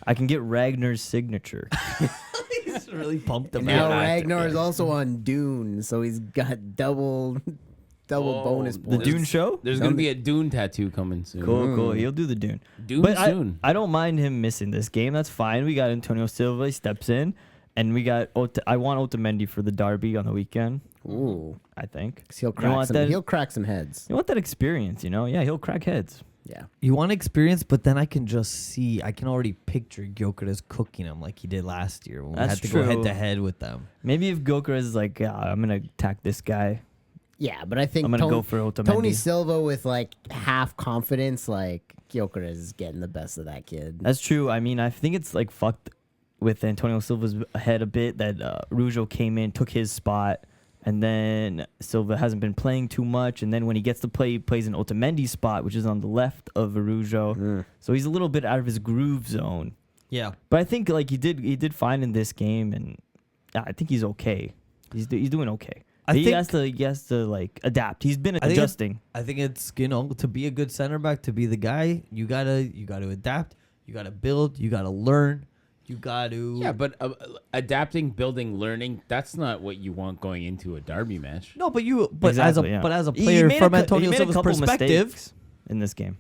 [SPEAKER 4] I can get Ragnar's signature.
[SPEAKER 3] He's really pumped
[SPEAKER 2] And
[SPEAKER 3] about
[SPEAKER 2] now
[SPEAKER 3] it.
[SPEAKER 2] Ragnar is also on Dune, so he's got double
[SPEAKER 1] Oh,
[SPEAKER 2] bonus
[SPEAKER 1] the
[SPEAKER 4] The
[SPEAKER 2] points.
[SPEAKER 4] Dune show?
[SPEAKER 1] There's gonna be a Dune tattoo coming soon.
[SPEAKER 4] Cool. He'll do the Dune.
[SPEAKER 1] Dune
[SPEAKER 4] But
[SPEAKER 1] soon.
[SPEAKER 4] I don't mind him missing this game. That's fine. We got Antonio Silva. He steps in. And we got I want Otamendi for the derby on the weekend,
[SPEAKER 2] Ooh,
[SPEAKER 4] I think.
[SPEAKER 2] 'cause he'll
[SPEAKER 4] You
[SPEAKER 2] crack
[SPEAKER 4] want
[SPEAKER 2] some.
[SPEAKER 4] that-
[SPEAKER 2] He'll crack some heads.
[SPEAKER 4] You want that experience, Yeah, he'll crack heads.
[SPEAKER 2] Yeah.
[SPEAKER 3] You want experience, but then I can just see, I can already picture Gyökeres cooking him like he did last year when we
[SPEAKER 4] That's
[SPEAKER 3] had to go head
[SPEAKER 4] true.
[SPEAKER 3] to head with them.
[SPEAKER 4] Maybe if Gyökeres is like, yeah, I'm going to attack this guy.
[SPEAKER 2] Yeah, but I think
[SPEAKER 4] I'm going to go for Otamendi.
[SPEAKER 2] Tony Silva with like half confidence, like Gyökeres is getting the best of that kid.
[SPEAKER 4] That's true. I mean, I think it's like fucked with Antonio Silva's head a bit that Rujo came in, took his spot, and then Silva hasn't been playing too much. And then when he gets to play, he plays in Otamendi's spot, which is on the left of Rujo. So he's a little bit out of his groove zone.
[SPEAKER 3] Yeah.
[SPEAKER 4] But I think like he did fine in this game, and I think he's okay. He's doing okay. He has to like adapt. He's been
[SPEAKER 3] think
[SPEAKER 4] adjusting.
[SPEAKER 3] I think it's, to be a good center back, to be the guy, you gotta adapt, you gotta build, you gotta learn, you gotta.
[SPEAKER 1] Yeah, but adapting, building, learning, that's not what you want going into a derby match.
[SPEAKER 3] No, but
[SPEAKER 4] Exactly, yeah.
[SPEAKER 3] as a
[SPEAKER 4] He
[SPEAKER 3] player
[SPEAKER 4] made
[SPEAKER 3] from
[SPEAKER 4] he
[SPEAKER 3] Antonio
[SPEAKER 4] made a
[SPEAKER 3] Silva's
[SPEAKER 4] couple
[SPEAKER 3] perspective,
[SPEAKER 4] mistakes in this game.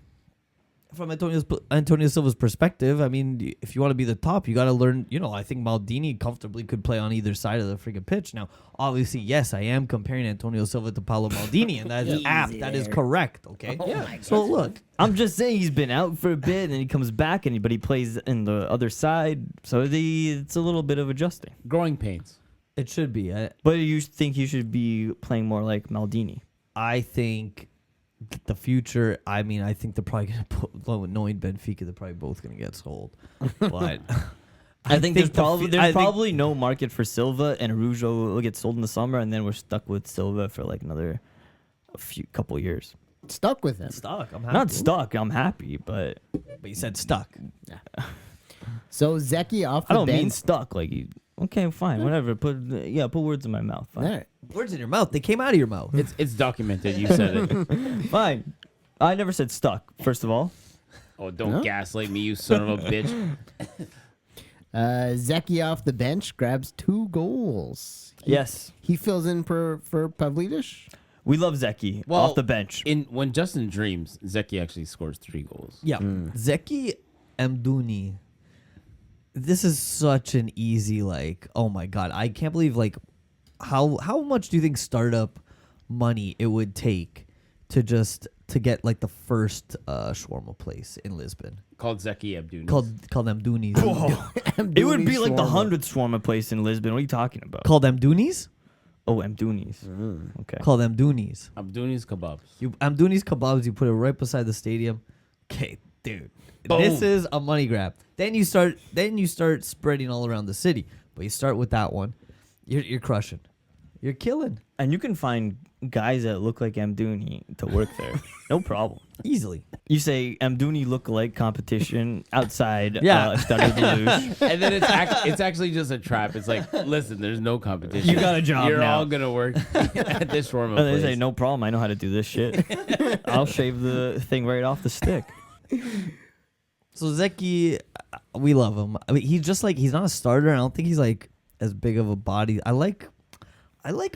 [SPEAKER 3] from Antonio Silva's perspective, I mean, if you want to be the top, you got to learn. I think Maldini comfortably could play on either side of the freaking pitch. Now, obviously, yes, I am comparing Antonio Silva to Paolo Maldini, and that is
[SPEAKER 2] Easy
[SPEAKER 3] apt. That is
[SPEAKER 2] there.
[SPEAKER 3] correct. Okay.
[SPEAKER 2] Oh my
[SPEAKER 3] So look,
[SPEAKER 4] I'm just saying he's been out for a bit, and then he comes back, but he plays in the other side, so it's a little bit of adjusting.
[SPEAKER 1] Growing pains.
[SPEAKER 3] it should be.
[SPEAKER 4] But you think he should be playing more like Maldini?
[SPEAKER 3] I think the future. I mean, I think they're probably gonna put, knowing Benfica, they're probably both gonna get sold. But
[SPEAKER 4] I think there's
[SPEAKER 3] I think-
[SPEAKER 4] probably no market for Silva, and Rujo will get sold in the summer, and then we're stuck with Silva for like another couple years.
[SPEAKER 2] Stuck with him.
[SPEAKER 3] stuck. I'm happy.
[SPEAKER 4] Not stuck. I'm happy, but
[SPEAKER 3] But you said stuck.
[SPEAKER 2] So Zeki off
[SPEAKER 4] I
[SPEAKER 2] the
[SPEAKER 4] don't mean
[SPEAKER 2] bench.
[SPEAKER 4] stuck. Like you. Okay, fine, whatever. Put words in my mouth. Fine.
[SPEAKER 2] All right.
[SPEAKER 3] Words in your mouth. They came out of your mouth.
[SPEAKER 1] It's documented. You said it.
[SPEAKER 4] Fine. I never said stuck. First of all,
[SPEAKER 1] Oh, don't
[SPEAKER 2] No?
[SPEAKER 1] gaslight me, you son of a bitch.
[SPEAKER 2] Zeki off the bench grabs 2 goals.
[SPEAKER 4] yes,
[SPEAKER 2] He fills in for Pavlidis.
[SPEAKER 4] we love Zeki
[SPEAKER 1] Well,
[SPEAKER 4] off the bench.
[SPEAKER 1] When Justin dreams, Zeki actually scores 3 goals.
[SPEAKER 3] Yeah. Zeki Mduni. This is such an easy, oh my God. I can't believe, how much do you think startup money it would take to get, the first shawarma place in Lisbon?
[SPEAKER 1] Called Zeki Abdounis.
[SPEAKER 3] Called Mduni's.
[SPEAKER 4] It would be like the 100th shawarma place in Lisbon. What are you talking about?
[SPEAKER 3] Called Mduni's?
[SPEAKER 4] Oh, Mduni's. Okay.
[SPEAKER 3] Called Mduni's.
[SPEAKER 1] Abdounis kebabs.
[SPEAKER 3] Mduni's kebabs, you put it right beside the stadium. Okay, dude.
[SPEAKER 1] Boom.
[SPEAKER 3] This is a money grab. Then you start spreading all around the city. But you start with that one. You're crushing. You're killing.
[SPEAKER 4] And you can find guys that look like Amdouni to work there. No problem.
[SPEAKER 3] Easily.
[SPEAKER 4] You say Amdouni look-alike competition outside
[SPEAKER 3] Yeah.
[SPEAKER 4] Stade de Luge.
[SPEAKER 1] And then it's actually just a trap. It's like, listen, there's no competition.
[SPEAKER 4] You got a job
[SPEAKER 1] You're
[SPEAKER 4] now.
[SPEAKER 1] all gonna work at this shawarma
[SPEAKER 4] And they
[SPEAKER 1] place.
[SPEAKER 4] say, no problem, I know how to do this shit. I'll shave the thing right off the stick.
[SPEAKER 3] So Zeki, we love him. I mean, he's not a starter. I don't think he's like as big of a body. I like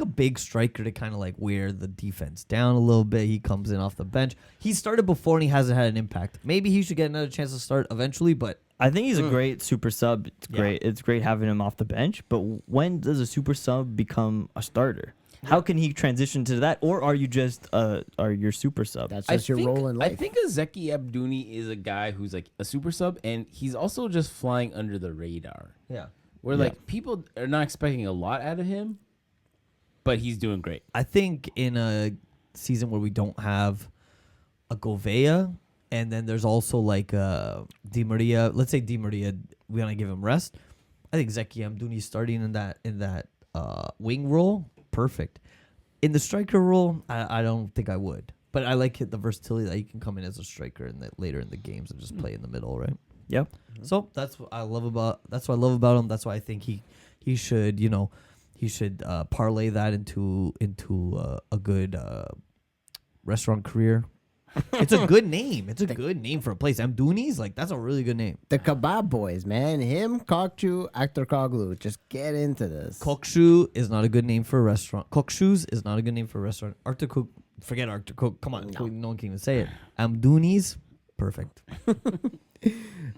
[SPEAKER 3] a big striker to kind of like wear the defense down a little bit. He comes in off the bench. He started before and he hasn't had an impact. Maybe he should get another chance to start eventually, but
[SPEAKER 4] I think he's a great super sub. It's great. It's great having him off the bench. But when does a super sub become a starter? How can he transition to that? Or are you just are your super sub?
[SPEAKER 2] That's just your role in life.
[SPEAKER 1] I think Zeki Abdouni is a guy who's like a super sub, and he's also just flying under the radar.
[SPEAKER 3] yeah.
[SPEAKER 1] Where like people are not expecting a lot out of him, but he's doing great.
[SPEAKER 3] I think in a season where we don't have a Govea, and then there's also like Di Maria. Let's say Di Maria, we want to give him rest. I think Zeki Amdouni starting in that wing role, perfect. In the striker role, I don't think I would, but I like the versatility that he can come in as a striker and that later in the games and just play in the middle, right?
[SPEAKER 4] Yep.
[SPEAKER 3] So that's what I love about him. That's why I think he should parlay that into a good restaurant career. It's a good name. It's a good name for a place. Amdouni's like that's a really good name.
[SPEAKER 2] The Kebab Boys, man. Him, Kokchu, Actor Koglu. Just get into this.
[SPEAKER 3] Kokshu is not a good name for a restaurant. Kokshu's is not a good name for a restaurant. Arctic Cook, forget Arctic Cook. Come on, no one can even say it. Amdouni's, perfect.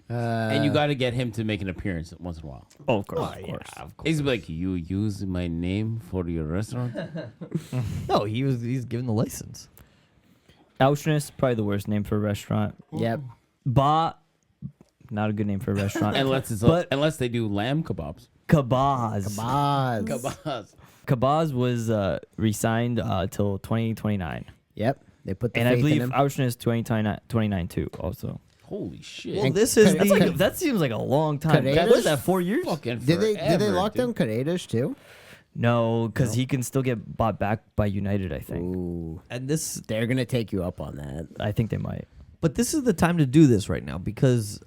[SPEAKER 1] And you got to get him to make an appearance once in a while.
[SPEAKER 4] Oh, of course.
[SPEAKER 3] of course.
[SPEAKER 1] He's like, you use my name for your restaurant?
[SPEAKER 3] No, he's given the license.
[SPEAKER 4] Auschwitz, probably the worst name for a restaurant.
[SPEAKER 2] Yep.
[SPEAKER 4] Ba, not a good name for a restaurant.
[SPEAKER 1] unless they do lamb kebabs.
[SPEAKER 4] Kabaz.
[SPEAKER 2] Kabaz.
[SPEAKER 1] Kebabs.
[SPEAKER 4] Kabaz was re-signed till 2029.
[SPEAKER 2] Yep. They put the
[SPEAKER 4] And
[SPEAKER 2] faith
[SPEAKER 4] I believe
[SPEAKER 2] in him.
[SPEAKER 4] Auschwitz 29 too also.
[SPEAKER 1] Holy shit.
[SPEAKER 3] Well,
[SPEAKER 2] And
[SPEAKER 3] this is
[SPEAKER 2] That's
[SPEAKER 3] the
[SPEAKER 4] That seems like a long time.
[SPEAKER 2] Kadesh?
[SPEAKER 4] What is that, 4 years?
[SPEAKER 1] Fucking
[SPEAKER 2] Did they
[SPEAKER 1] forever,
[SPEAKER 2] lock
[SPEAKER 1] dude.
[SPEAKER 2] down Kadesh too?
[SPEAKER 4] No, because he can still get bought back by United, I think.
[SPEAKER 2] Ooh.
[SPEAKER 3] and this
[SPEAKER 2] They're gonna take you up on that.
[SPEAKER 4] I think they might.
[SPEAKER 3] But this is the time to do this right now because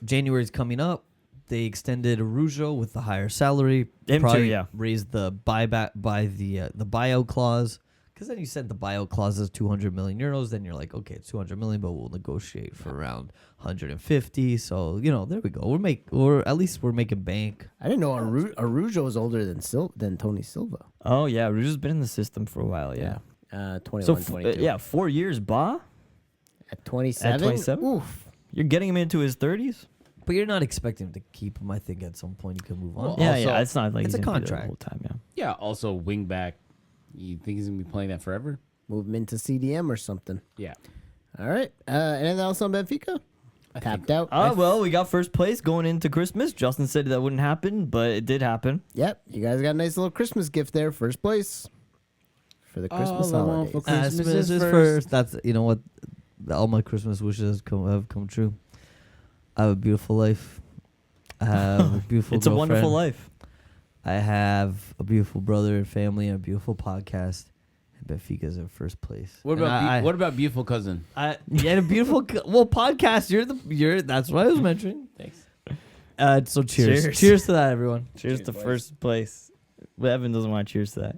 [SPEAKER 3] January's coming up. They extended Arujo with the higher salary.
[SPEAKER 4] Him too,
[SPEAKER 3] Probably
[SPEAKER 4] yeah.
[SPEAKER 3] raised the buyback by the buyout clause. Because then you said the buyout clause is 200 million euros. Then you're like, okay, it's 200 million, but we'll negotiate for around 150. So there we go. At least we're making bank.
[SPEAKER 2] I didn't know Arujo is older than Tony Silva.
[SPEAKER 4] Oh, yeah. Rujo's been in the system for a while, yeah.
[SPEAKER 2] 21,
[SPEAKER 4] So,
[SPEAKER 2] 22.
[SPEAKER 4] 4 years, Ba?
[SPEAKER 2] At 27?
[SPEAKER 4] At 27?
[SPEAKER 2] Oof.
[SPEAKER 4] You're getting him into his 30s?
[SPEAKER 3] But you're not expecting to keep him. I think at some point you can move on.
[SPEAKER 1] Well,
[SPEAKER 4] Yeah,
[SPEAKER 1] Also,
[SPEAKER 4] yeah. It's not like
[SPEAKER 3] it's
[SPEAKER 4] he's
[SPEAKER 3] a
[SPEAKER 4] gonna be there
[SPEAKER 3] contract.
[SPEAKER 4] the whole time, yeah.
[SPEAKER 1] Yeah, also wing back. You think he's going to be playing that forever?
[SPEAKER 2] Move him into CDM or something.
[SPEAKER 1] Yeah.
[SPEAKER 2] All right. Anything else on Benfica? Tapped out.
[SPEAKER 4] Well, we got first place going into Christmas. Justin said that wouldn't happen, but it did happen.
[SPEAKER 2] Yep. You guys got a nice little Christmas gift there. First place for the Christmas
[SPEAKER 1] All I want
[SPEAKER 2] holidays.
[SPEAKER 1] for Christmas is
[SPEAKER 3] first. That's what all my Christmas wishes have come true. I have a beautiful life. I have a beautiful
[SPEAKER 4] It's a wonderful
[SPEAKER 3] girlfriend.
[SPEAKER 4] life.
[SPEAKER 3] I have a beautiful brother and family and a beautiful podcast. And Benfica's in first place.
[SPEAKER 1] What
[SPEAKER 3] And
[SPEAKER 1] about what about beautiful cousin?
[SPEAKER 3] yeah, a beautiful podcast. You're that's what I was mentioning.
[SPEAKER 1] Thanks.
[SPEAKER 3] So cheers.
[SPEAKER 4] Cheers.
[SPEAKER 3] Cheers to that, everyone.
[SPEAKER 4] Cheers to first place. But Evan doesn't want to cheers to that.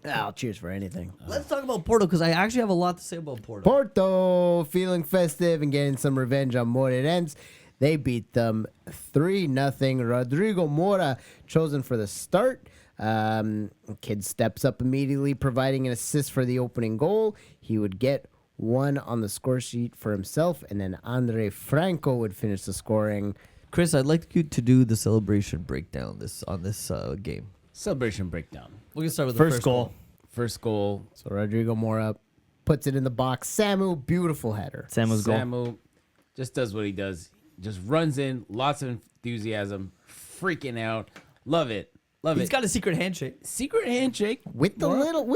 [SPEAKER 2] Oh, cheers for anything.
[SPEAKER 3] Let's talk about Porto because I actually have a lot to say about Porto.
[SPEAKER 2] Porto feeling festive and getting some revenge on Moreirense. They beat them 3-0. Rodrigo Mora chosen for the start. Kid steps up immediately, providing an assist for the opening goal. He would get one on the score sheet for himself, and then Andre Franco would finish the scoring.
[SPEAKER 3] Chris, I'd like you to do the celebration breakdown on this game.
[SPEAKER 1] Celebration breakdown.
[SPEAKER 3] We can start with
[SPEAKER 4] First
[SPEAKER 3] the first
[SPEAKER 4] goal.
[SPEAKER 1] First goal.
[SPEAKER 2] So Rodrigo Mora puts it in the box. Samu, beautiful header.
[SPEAKER 4] Samu's goal.
[SPEAKER 1] Samu just does what he does. Just runs in, lots of enthusiasm, freaking out. Love it. Love
[SPEAKER 3] He's
[SPEAKER 1] it.
[SPEAKER 3] got a secret handshake.
[SPEAKER 1] Secret handshake
[SPEAKER 2] With the
[SPEAKER 1] What?
[SPEAKER 2] little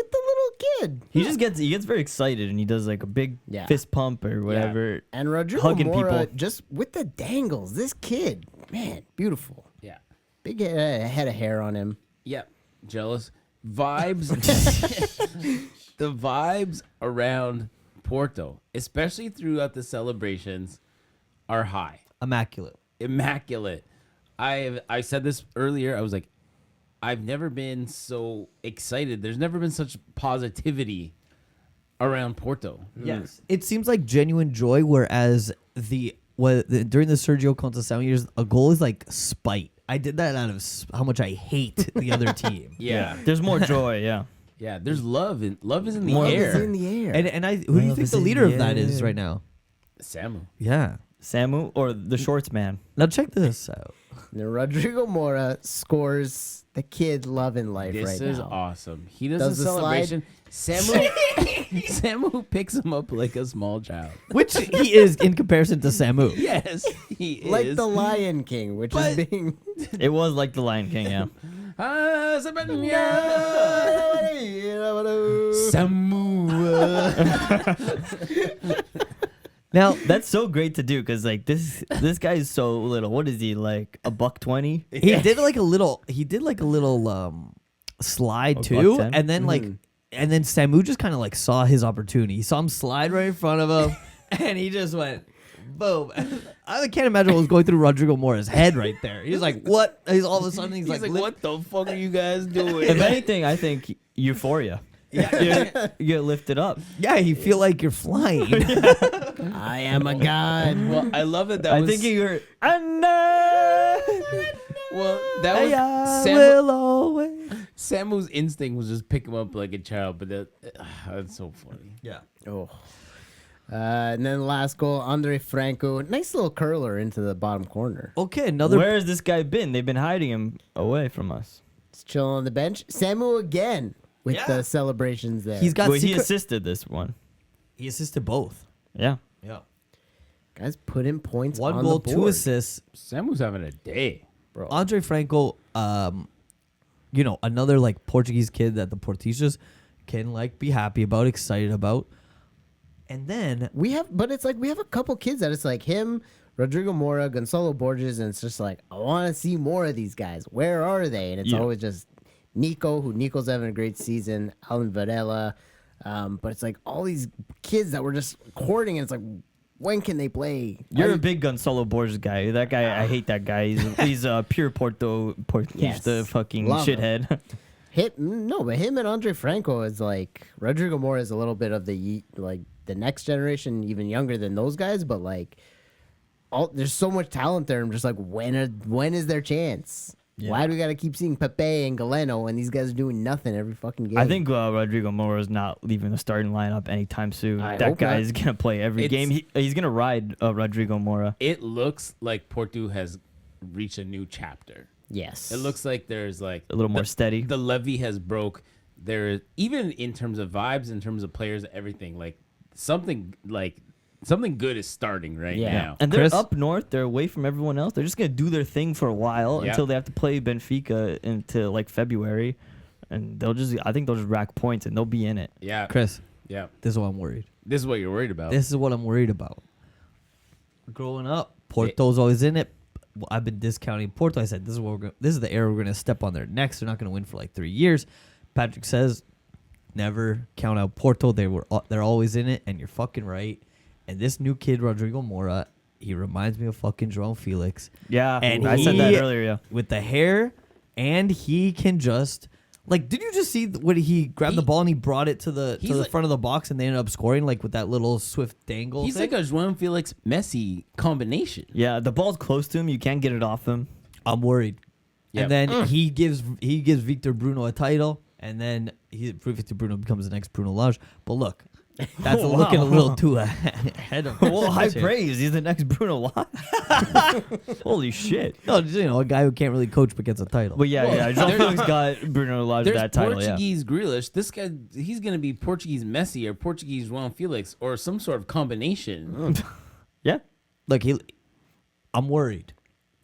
[SPEAKER 2] kid.
[SPEAKER 4] He gets very excited and he does like a big
[SPEAKER 2] Yeah.
[SPEAKER 4] fist pump or whatever.
[SPEAKER 2] And Rodrigo
[SPEAKER 4] Hugging
[SPEAKER 2] Mora,
[SPEAKER 4] people.
[SPEAKER 2] just with the dangles, this kid, man, beautiful.
[SPEAKER 1] Yeah.
[SPEAKER 2] Big head of hair on him.
[SPEAKER 1] Yep. Jealous. Vibes. The vibes around Porto, especially throughout the celebrations, are high.
[SPEAKER 3] Immaculate.
[SPEAKER 1] Immaculate. I said this earlier. I was like, I've never been so excited. There's never been such positivity around Porto.
[SPEAKER 3] Yes. It seems like genuine joy, whereas during the Sergio Conceição years, a goal is like spite. I did that out of how much I hate the other team.
[SPEAKER 1] Yeah.
[SPEAKER 4] There's more joy, yeah.
[SPEAKER 1] Yeah. There's love. Love is in the
[SPEAKER 2] Love
[SPEAKER 1] air.
[SPEAKER 2] is in the air.
[SPEAKER 3] And who do you
[SPEAKER 4] Love
[SPEAKER 3] think
[SPEAKER 4] is
[SPEAKER 3] the
[SPEAKER 4] in
[SPEAKER 3] leader
[SPEAKER 4] the
[SPEAKER 3] of that is
[SPEAKER 4] air.
[SPEAKER 3] right now?
[SPEAKER 1] Samu.
[SPEAKER 3] Yeah.
[SPEAKER 4] Samu or the shorts man.
[SPEAKER 3] Now check this out.
[SPEAKER 2] And Rodrigo Mora scores the kid loving life
[SPEAKER 1] This
[SPEAKER 2] right
[SPEAKER 1] is
[SPEAKER 2] now.
[SPEAKER 1] awesome. He does,
[SPEAKER 2] Does
[SPEAKER 1] a
[SPEAKER 2] the slide.
[SPEAKER 1] celebration. Samu picks him up like a small child.
[SPEAKER 3] Which he is in comparison to Samu.
[SPEAKER 1] Yes, he is.
[SPEAKER 2] Like the Lion King, which is
[SPEAKER 1] But-
[SPEAKER 2] being.
[SPEAKER 4] It was like the Lion King, yeah.
[SPEAKER 1] Ah, Sebastian. Samu.
[SPEAKER 3] Now,
[SPEAKER 4] That's so great to do because like this guy is so little. What is he like? $120?
[SPEAKER 3] he did like a little slide
[SPEAKER 4] A
[SPEAKER 3] too,
[SPEAKER 4] $1.10?
[SPEAKER 3] and then and then Samu just kind of like saw his opportunity. He saw him slide right in front of him, and he just went boom. I can't imagine what was going through Rodrigo Mora's head right there. He's like, "What?" He's all of a sudden he's like,
[SPEAKER 1] what the fuck are you guys doing?
[SPEAKER 4] If anything, I think euphoria. Yeah, you get lifted up.
[SPEAKER 3] Yeah, you feel like you're flying.
[SPEAKER 2] I am a god.
[SPEAKER 1] Well, I love that. That
[SPEAKER 4] I
[SPEAKER 1] was.
[SPEAKER 4] think you heard.
[SPEAKER 1] Well, that was
[SPEAKER 3] I
[SPEAKER 1] Samu,
[SPEAKER 3] will always.
[SPEAKER 1] Samu's instinct was just pick him up like a child, but that's so funny.
[SPEAKER 3] Yeah.
[SPEAKER 2] Oh. And then the last goal, Andre Franco. Nice little curler into the bottom corner.
[SPEAKER 3] Okay, another.
[SPEAKER 4] Where has this guy been? They've been hiding him away from us.
[SPEAKER 2] He's chilling on the bench. Samu again with
[SPEAKER 3] Yeah.
[SPEAKER 2] the celebrations there.
[SPEAKER 3] He's got.
[SPEAKER 4] Well, he
[SPEAKER 3] secret-
[SPEAKER 4] assisted this one.
[SPEAKER 3] he assisted both.
[SPEAKER 4] Yeah.
[SPEAKER 3] Yeah.
[SPEAKER 2] Guys put in points
[SPEAKER 3] One
[SPEAKER 2] on
[SPEAKER 3] goal,
[SPEAKER 2] the board.
[SPEAKER 3] 2 assists.
[SPEAKER 1] Samu's having a day.
[SPEAKER 2] Bro.
[SPEAKER 3] Andre Franco, another like Portuguese kid that the Portistas can like be happy about, excited about. And then
[SPEAKER 2] We have a couple kids that it's like him, Rodrigo Mora, Gonzalo Borges, and it's just like, I want to see more of these guys. Where are they? And it's
[SPEAKER 4] Yeah.
[SPEAKER 2] always just Nico's having a great season, Alan Varela. But it's like all these kids that we're just courting, and it's like, when can they play?
[SPEAKER 4] You're a big Gonzalo Borges guy. That guy, I hate that guy. He's pure Porto.
[SPEAKER 2] Yes.
[SPEAKER 4] He's the fucking
[SPEAKER 2] Love him.
[SPEAKER 4] shithead.
[SPEAKER 2] But him and Andre Franco is like, Rodrigo Mora is a little bit of the next generation, even younger than those guys, but like there's so much talent there. I'm just like, when is their chance?
[SPEAKER 4] Yeah.
[SPEAKER 2] Why do we got to keep seeing Pepe and Galeno and these guys are doing nothing every fucking game?
[SPEAKER 4] I think Rodrigo Mora is not leaving the starting lineup anytime soon.
[SPEAKER 2] I
[SPEAKER 4] That
[SPEAKER 2] hope
[SPEAKER 4] guy
[SPEAKER 2] not.
[SPEAKER 4] is gonna play every
[SPEAKER 1] It's-
[SPEAKER 4] game. He's gonna ride Rodrigo Mora.
[SPEAKER 1] It looks like Porto has reached a new chapter.
[SPEAKER 2] yes.
[SPEAKER 1] It looks like there's like
[SPEAKER 4] A little more steady.
[SPEAKER 1] The levee has broke. There, even in terms of vibes, in terms of players, everything like something good is starting right
[SPEAKER 2] Yeah.
[SPEAKER 1] now.
[SPEAKER 4] And they're
[SPEAKER 3] Chris?
[SPEAKER 4] up north. They're away from everyone else. They're just gonna do their thing for a while
[SPEAKER 1] Yeah.
[SPEAKER 4] until they have to play Benfica into like February, and I think they'll just rack points and they'll be in it.
[SPEAKER 1] Yeah,
[SPEAKER 3] Chris,
[SPEAKER 1] yeah.
[SPEAKER 3] this is what I'm worried.
[SPEAKER 1] This is what you're worried about.
[SPEAKER 3] This is what I'm worried about. Growing up, Porto's always in it. Well, I've been discounting Porto. I said this is the era we're gonna step on their necks. They're not gonna win for like 3 years. Patrick says, never count out Porto. They're always in it, and you're fucking right. And this new kid, Rodrigo Mora, he reminds me of fucking João Felix
[SPEAKER 4] Yeah,
[SPEAKER 3] And
[SPEAKER 4] I said that
[SPEAKER 3] he-
[SPEAKER 4] earlier. Yeah.
[SPEAKER 3] with the hair, and he can just. Like, did you just see when he grabbed the
[SPEAKER 1] He-
[SPEAKER 3] ball and he brought it to the
[SPEAKER 1] he's like-
[SPEAKER 3] front of the box and they ended up scoring like with that little swift dangle?
[SPEAKER 1] He's
[SPEAKER 3] thing?
[SPEAKER 1] like a João Felix Messi combination.
[SPEAKER 4] Yeah, the ball's close to him. You can't get it off him.
[SPEAKER 3] I'm worried.
[SPEAKER 1] Yep.
[SPEAKER 3] And then he gives Victor Bruno a title, and then Victor Bruno becomes the next Bruno Lage. But look, that's
[SPEAKER 4] Oh,
[SPEAKER 3] looking a
[SPEAKER 4] wow.
[SPEAKER 3] little too ahead of
[SPEAKER 4] Well, high
[SPEAKER 3] himself here.
[SPEAKER 4] praise. He's the next Bruno Lage. Holy shit.
[SPEAKER 3] No, just, a guy who can't really coach but gets a title.
[SPEAKER 4] But yeah,
[SPEAKER 1] Well,
[SPEAKER 4] yeah. Jean Felix got Bruno Lage
[SPEAKER 1] There's
[SPEAKER 4] that title. Yeah.
[SPEAKER 1] Portuguese Grealish. This guy, he's gonna be Portuguese Messi or Portuguese João Felix or some sort of combination.
[SPEAKER 4] Yeah.
[SPEAKER 3] Look, I'm worried.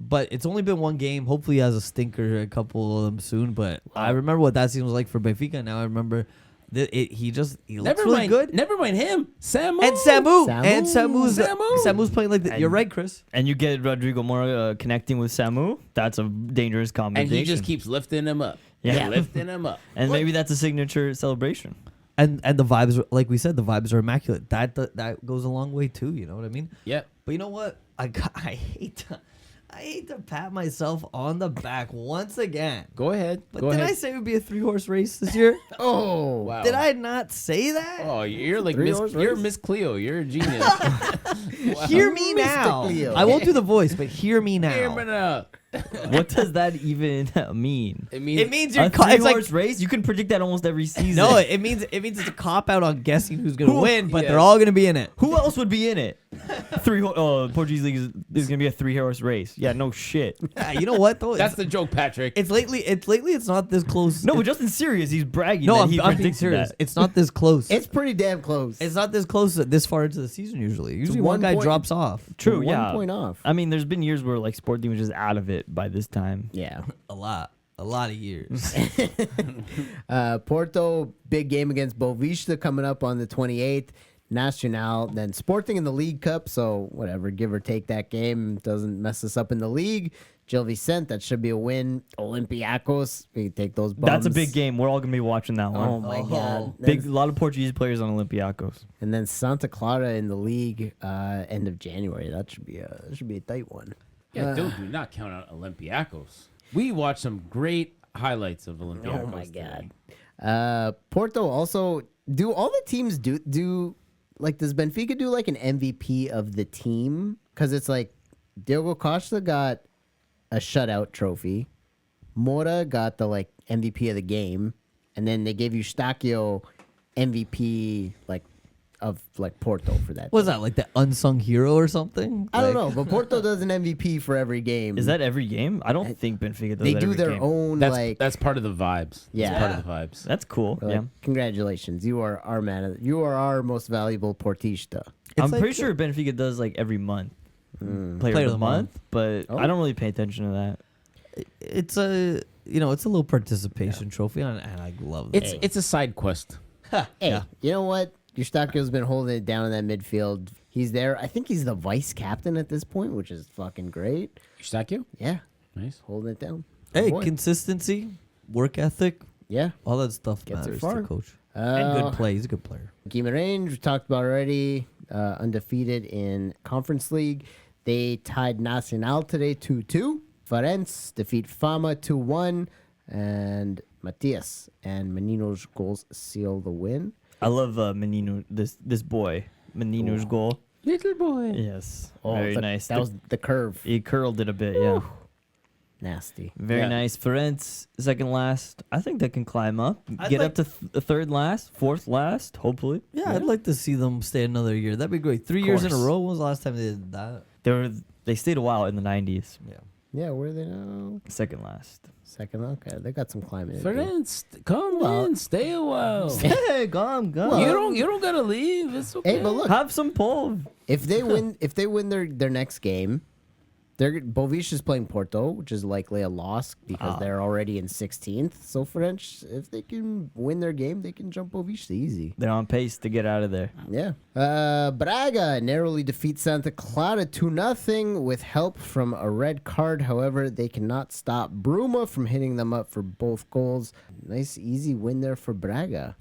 [SPEAKER 3] But it's only been one game. Hopefully he has a stinker, a couple of them soon. But I remember what that season was like for Benfica. Now I remember He looks
[SPEAKER 1] Never
[SPEAKER 3] really
[SPEAKER 1] mind.
[SPEAKER 3] good.
[SPEAKER 1] Never mind him. Samu.
[SPEAKER 3] And Samu.
[SPEAKER 2] Samu.
[SPEAKER 3] And Samu's
[SPEAKER 1] Samu.
[SPEAKER 3] playing like
[SPEAKER 4] And-
[SPEAKER 3] you're right, Chris.
[SPEAKER 4] And you get Rodrigo Mora connecting with Samu. That's a dangerous
[SPEAKER 1] And
[SPEAKER 4] combination.
[SPEAKER 1] he just keeps lifting him up.
[SPEAKER 4] Yeah.
[SPEAKER 1] Lifting him up.
[SPEAKER 4] And maybe that's a signature celebration.
[SPEAKER 3] And the vibes, like we said, the vibes are immaculate. That goes a long way too. You know what I mean?
[SPEAKER 1] Yep.
[SPEAKER 3] But you know what? I hate to pat myself on the back once again.
[SPEAKER 1] Go ahead.
[SPEAKER 3] But
[SPEAKER 1] Go
[SPEAKER 3] did
[SPEAKER 1] ahead.
[SPEAKER 3] I say it would be a 3-horse race this year?
[SPEAKER 2] Oh,
[SPEAKER 1] Wow.
[SPEAKER 3] Did I not say that?
[SPEAKER 1] Oh, you're like
[SPEAKER 2] Three-horse
[SPEAKER 1] You're
[SPEAKER 2] race?
[SPEAKER 1] Miss Cleo. You're a genius.
[SPEAKER 3] Hear me
[SPEAKER 2] Mr.
[SPEAKER 3] now.
[SPEAKER 2] Cleo.
[SPEAKER 3] I won't do the voice, but hear me now.
[SPEAKER 1] Hear me now.
[SPEAKER 4] What does that even mean?
[SPEAKER 1] It means
[SPEAKER 3] It means
[SPEAKER 4] A
[SPEAKER 3] you're. It's like
[SPEAKER 4] three-horse race? You can predict that almost every season.
[SPEAKER 3] no. It means it's a cop out on guessing who's gonna
[SPEAKER 4] Who-
[SPEAKER 3] win, but
[SPEAKER 1] yeah.
[SPEAKER 3] they're all gonna be in it.
[SPEAKER 4] Who else would be in it? Portuguese league is gonna be a 3-horse race. Yeah, no shit.
[SPEAKER 3] Yeah, you know what though?
[SPEAKER 1] that's the joke, Patrick.
[SPEAKER 3] It's lately. It's not this close.
[SPEAKER 4] No, but Justin's serious. He's bragging.
[SPEAKER 3] No,
[SPEAKER 4] that
[SPEAKER 3] I'm
[SPEAKER 4] he
[SPEAKER 3] being
[SPEAKER 4] predicted
[SPEAKER 3] serious.
[SPEAKER 4] that.
[SPEAKER 3] It's not this close.
[SPEAKER 2] it's pretty damn close.
[SPEAKER 3] It's not this close this far into the season usually. Usually
[SPEAKER 2] one
[SPEAKER 3] one guy
[SPEAKER 2] point-
[SPEAKER 3] drops off.
[SPEAKER 4] True,
[SPEAKER 2] One
[SPEAKER 4] yeah.
[SPEAKER 2] point off.
[SPEAKER 4] I mean, there's been years where like Sporting was just out of it by this time.
[SPEAKER 2] Yeah.
[SPEAKER 3] A lot of years.
[SPEAKER 2] Porto, big game against Boavista coming up on the 28th. Nacional, then Sporting in the League Cup. So whatever, give or take that game doesn't mess us up in the league. Gil Vicente, that should be a win. Olympiacos, we can take those bums.
[SPEAKER 4] That's a big game. We're all gonna be watching that one.
[SPEAKER 2] Oh my God.
[SPEAKER 4] Big, a lot of Portuguese players on Olympiacos.
[SPEAKER 2] And then Santa Clara in the league, end of January. That should be a tight one.
[SPEAKER 1] yeah, do not count out Olympiacos. We watched some great highlights of Olympiacos.
[SPEAKER 2] Oh my
[SPEAKER 1] today.
[SPEAKER 2] God. Porto also, do all the teams do like, does Benfica do like an MVP of the team? Because it's like Diogo Costa got a shutout trophy, Mora got the like MVP of the game, and then they gave you Stakio MVP of Porto for that.
[SPEAKER 3] What's
[SPEAKER 2] game.
[SPEAKER 3] that, like the unsung hero or something?
[SPEAKER 2] I don't
[SPEAKER 3] Like-
[SPEAKER 2] know, but Porto does an MVP for every game.
[SPEAKER 4] Is that every game? I don't think Benfica does
[SPEAKER 2] they
[SPEAKER 4] that
[SPEAKER 2] do
[SPEAKER 4] every
[SPEAKER 2] their
[SPEAKER 4] game.
[SPEAKER 2] own
[SPEAKER 1] That's part of the vibes.
[SPEAKER 2] Yeah.
[SPEAKER 1] That's part of the vibes.
[SPEAKER 4] That's cool.
[SPEAKER 2] Like,
[SPEAKER 4] Yeah.
[SPEAKER 2] congratulations, you are our man. You are our most valuable Portista.
[SPEAKER 4] I'm
[SPEAKER 3] like
[SPEAKER 4] pretty sure Benfica does like every month. Player of the month, but
[SPEAKER 2] Oh.
[SPEAKER 4] I don't really pay attention to that.
[SPEAKER 3] It's a it's a little participation trophy, and I love that.
[SPEAKER 1] It's a side quest.
[SPEAKER 2] Hey,
[SPEAKER 3] Yeah.
[SPEAKER 2] you know what? Eustachio's been holding it down in that midfield. He's there. I think he's the vice captain at this point, which is fucking great.
[SPEAKER 1] Eustachio?
[SPEAKER 2] Yeah,
[SPEAKER 1] Nice.
[SPEAKER 2] holding it down.
[SPEAKER 3] Hey,
[SPEAKER 2] Boy.
[SPEAKER 3] consistency, work ethic,
[SPEAKER 2] Yeah.
[SPEAKER 3] all that stuff
[SPEAKER 2] Gets it
[SPEAKER 3] matters
[SPEAKER 2] far.
[SPEAKER 3] to coach. And
[SPEAKER 2] Uh,
[SPEAKER 3] good play. He's a good player.
[SPEAKER 2] Guimarães, we talked about already. Undefeated in Conference League. They tied Nacional today 2-2. Farense defeat Fama 2-1. And Matias and Menino's goals seal the win.
[SPEAKER 4] I love Menino. This boy, Menino's goal.
[SPEAKER 1] Little boy.
[SPEAKER 4] Yes, very nice.
[SPEAKER 2] That was the curve.
[SPEAKER 4] He curled it a bit. Yeah,
[SPEAKER 2] Nasty.
[SPEAKER 4] very
[SPEAKER 1] Yeah.
[SPEAKER 4] nice. Ferenc second last. I think they can climb up,
[SPEAKER 3] I'd
[SPEAKER 4] get
[SPEAKER 3] like-
[SPEAKER 4] up to third last, fourth last. Hopefully,
[SPEAKER 3] Yeah, I'd like to see them stay another year. That'd be great. 3 years in a
[SPEAKER 4] course.
[SPEAKER 3] row. When was the last time they did that?
[SPEAKER 4] they stayed a while in the 90s.
[SPEAKER 3] Yeah.
[SPEAKER 2] Yeah, where are they now?
[SPEAKER 4] Second last.
[SPEAKER 2] Second. Okay, they got some climbing. to do.
[SPEAKER 1] Friends, come
[SPEAKER 2] Well-
[SPEAKER 1] in, stay a while.
[SPEAKER 4] Hey, come.
[SPEAKER 1] You don't gotta leave. It's okay.
[SPEAKER 2] Hey, but look,
[SPEAKER 4] Have some pole.
[SPEAKER 2] if they win their next game, Boavista is playing Porto, which is likely a loss because they're already in 16th. So French, if they can win their game, they can jump Boavista easy.
[SPEAKER 4] They're on pace to get out of there.
[SPEAKER 2] Yeah. Braga narrowly defeats Santa Clara 2-0 with help from a red card. However, they cannot stop Bruma from hitting them up for both goals. Nice, easy win there for Braga.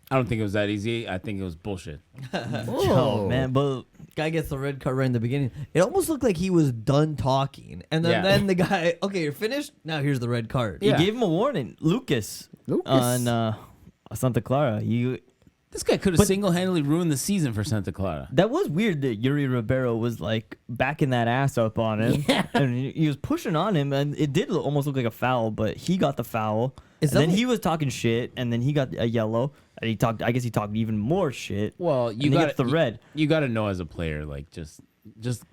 [SPEAKER 1] I don't think it was that easy. I think it was bullshit.
[SPEAKER 4] Oh man, but
[SPEAKER 3] Guy gets the red card right in the beginning. It almost looked like he was done talking, and then,
[SPEAKER 1] Yeah.
[SPEAKER 3] then the guy, okay, you're finished. Now here's the red card.
[SPEAKER 1] Yeah.
[SPEAKER 4] he gave him a warning. Lucas. On Santa Clara.
[SPEAKER 1] This guy could have single-handedly ruined the season for Santa Clara.
[SPEAKER 4] That was weird that Yuri Ribeiro was like backing that ass up on him.
[SPEAKER 2] Yeah.
[SPEAKER 4] And he was pushing on him, and it did almost look like a foul, but he got the foul.
[SPEAKER 3] Is
[SPEAKER 4] And then
[SPEAKER 3] that-
[SPEAKER 4] he was talking shit, and then he got a yellow, and I guess he talked even more shit.
[SPEAKER 1] Well,
[SPEAKER 4] and
[SPEAKER 1] you
[SPEAKER 4] he
[SPEAKER 1] got
[SPEAKER 4] gets the red.
[SPEAKER 1] You got to know as a player, like just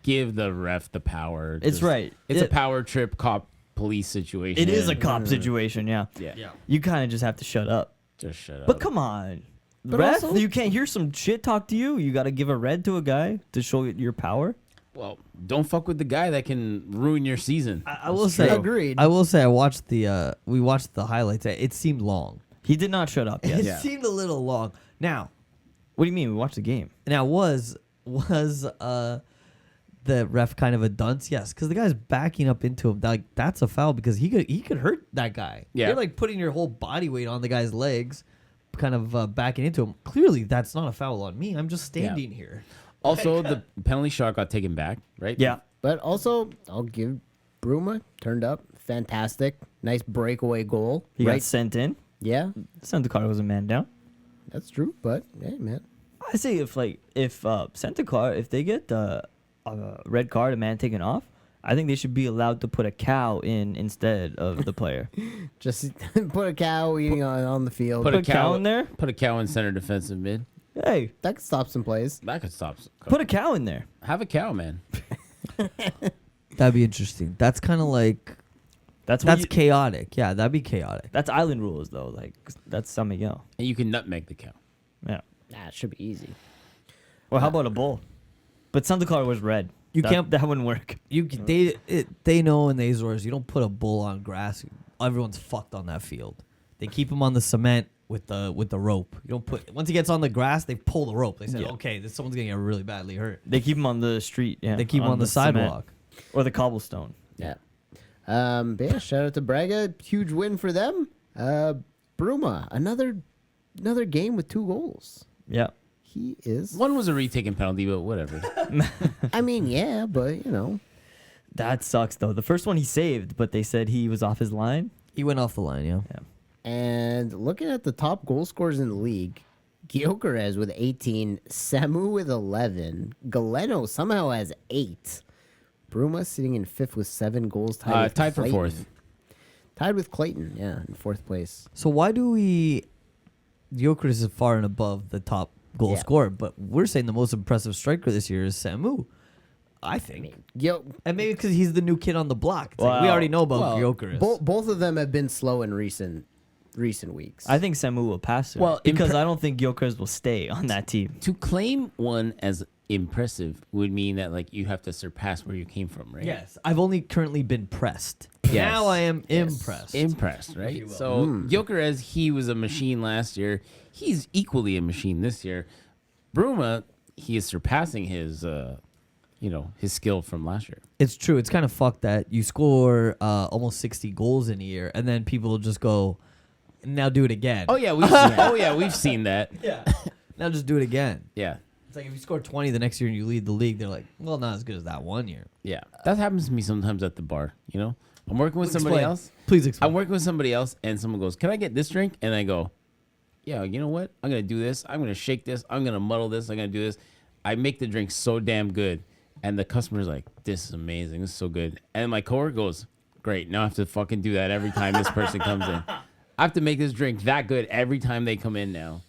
[SPEAKER 1] give the ref the power.
[SPEAKER 4] It's
[SPEAKER 1] Just-
[SPEAKER 4] right.
[SPEAKER 1] It's a
[SPEAKER 4] It-
[SPEAKER 1] power trip cop police situation.
[SPEAKER 4] It is a cop situation, yeah.
[SPEAKER 1] Yeah.
[SPEAKER 4] You kind of just have to shut up.
[SPEAKER 1] Just shut up.
[SPEAKER 4] But come on.
[SPEAKER 3] But
[SPEAKER 4] Ref,
[SPEAKER 3] also-
[SPEAKER 4] you can't hear some shit talk to you. You got to give a red to a guy to show your power.
[SPEAKER 1] Well, don't fuck with the guy that can ruin your season.
[SPEAKER 3] I will say,
[SPEAKER 2] Agreed.
[SPEAKER 3] I will say, we watched the highlights. It seemed long.
[SPEAKER 4] He did not shut up. Yes.
[SPEAKER 3] It
[SPEAKER 1] Yeah.
[SPEAKER 3] seemed a little long. Now,
[SPEAKER 4] What do you mean? We watched the game.
[SPEAKER 3] was the ref kind of a dunce? Yes, because the guy's backing up into him. Like that's a foul because he could hurt that guy.
[SPEAKER 1] Yeah.
[SPEAKER 3] You're like putting your whole body weight on the guy's legs, kind of backing into him. Clearly, that's not a foul on me. I'm just standing here.
[SPEAKER 1] Also, the penalty shot got taken back, right?
[SPEAKER 4] Yeah.
[SPEAKER 2] But also, I'll give Bruma turned up. Fantastic. Nice breakaway goal.
[SPEAKER 4] He got sent in.
[SPEAKER 2] Yeah,
[SPEAKER 4] Santa Clara was a man down.
[SPEAKER 2] that's true. But, hey, man.
[SPEAKER 4] I say if Santa Clara, if they get a red card, a man taken off, I think they should be allowed to put a cow in instead of the player.
[SPEAKER 2] Just put a cow eating on the field.
[SPEAKER 1] Put a
[SPEAKER 4] Put a cow in there?
[SPEAKER 1] Put a cow in center defensive mid.
[SPEAKER 4] Hey,
[SPEAKER 2] That could stop some plays.
[SPEAKER 1] That could stop.
[SPEAKER 4] put a cow in there.
[SPEAKER 1] Have a cow, man.
[SPEAKER 3] That'd be interesting. That's kind of like
[SPEAKER 4] That's
[SPEAKER 3] chaotic. Yeah, that'd be chaotic.
[SPEAKER 4] that's island rules though. Like that's San Miguel.
[SPEAKER 1] And you can nutmeg the cow.
[SPEAKER 4] Yeah.
[SPEAKER 2] Nah, it should be easy.
[SPEAKER 4] Or how about a bull? But Santa Clara was red.
[SPEAKER 3] You
[SPEAKER 4] That-
[SPEAKER 3] can't-
[SPEAKER 4] That wouldn't work.
[SPEAKER 3] They know in the Azores you don't put a bull on grass. Everyone's fucked on that field. They keep him on the cement with the rope. You don't put once he gets on the grass, they pull the rope. They say,
[SPEAKER 4] Yeah.
[SPEAKER 3] okay, someone's gonna get really badly hurt.
[SPEAKER 4] They keep him on the street. Yeah.
[SPEAKER 3] They keep him on the
[SPEAKER 4] cement
[SPEAKER 3] sidewalk.
[SPEAKER 4] or the cobblestone.
[SPEAKER 2] Yeah. But yeah, shout out to Braga. Huge win for them. Bruma, another game with 2 goals.
[SPEAKER 4] Yeah.
[SPEAKER 2] He is.
[SPEAKER 1] One was a retaken penalty, but whatever.
[SPEAKER 2] I mean, yeah, but you know,
[SPEAKER 4] That sucks though. The first one he saved, but they said he was off his line.
[SPEAKER 3] He went off the line, yeah.
[SPEAKER 4] Yeah.
[SPEAKER 2] and looking at the top goal scorers in the league, Gyökeres with 18, Samu with 11, Galeno somehow has 8. Bruma sitting in 5th with 7 goals, tied
[SPEAKER 1] For
[SPEAKER 2] Clayton.
[SPEAKER 1] 4th.
[SPEAKER 2] Tied with Clayton, yeah, in 4th place.
[SPEAKER 3] So why do Gyökeres is far and above the top goal
[SPEAKER 2] Yeah.
[SPEAKER 3] scorer, but we're saying the most impressive striker this year is Samu. I think. And maybe because he's the new kid on the block. It's like we
[SPEAKER 4] Well-
[SPEAKER 3] already know about Gyökeres.
[SPEAKER 2] Both of them have been slow in recent weeks.
[SPEAKER 4] I think Samu will pass him.
[SPEAKER 1] Well,
[SPEAKER 4] because I don't think Gyökeres will stay on that team.
[SPEAKER 1] To claim one as impressive would mean that like you have to surpass where you came from, right?
[SPEAKER 3] Yes, I've only currently been pressed.
[SPEAKER 1] Yes.
[SPEAKER 3] Now I am
[SPEAKER 2] Yes.
[SPEAKER 3] impressed.
[SPEAKER 1] Impressed, right? So Gyökeres, he was a machine last year. He's equally a machine this year. Bruma, he is surpassing his his skill from last year.
[SPEAKER 3] It's true. It's kind of fucked that you score almost 60 goals in a year, and then people just go, now do it again.
[SPEAKER 1] Oh yeah, we've seen that.
[SPEAKER 3] yeah. Now just do it again.
[SPEAKER 1] Yeah.
[SPEAKER 3] It's like if you score 20 the next year and you lead the league, they're like, well, not as good as that one year.
[SPEAKER 1] Yeah. That happens to me sometimes at the bar, you know? I'm working with somebody
[SPEAKER 3] Explain.
[SPEAKER 1] else.
[SPEAKER 3] Please explain.
[SPEAKER 1] I'm working with somebody else and someone goes, "Can I get this drink?" And I go, "Yeah, you know what? I'm going to do this. I'm going to shake this. I'm going to muddle this. I'm going to do this." I make the drink so damn good. And the customer's like, "This is amazing. This is so good." And my coworker goes, "Great. Now I have to fucking do that every time this person comes in. I have to make this drink that good every time they come in now."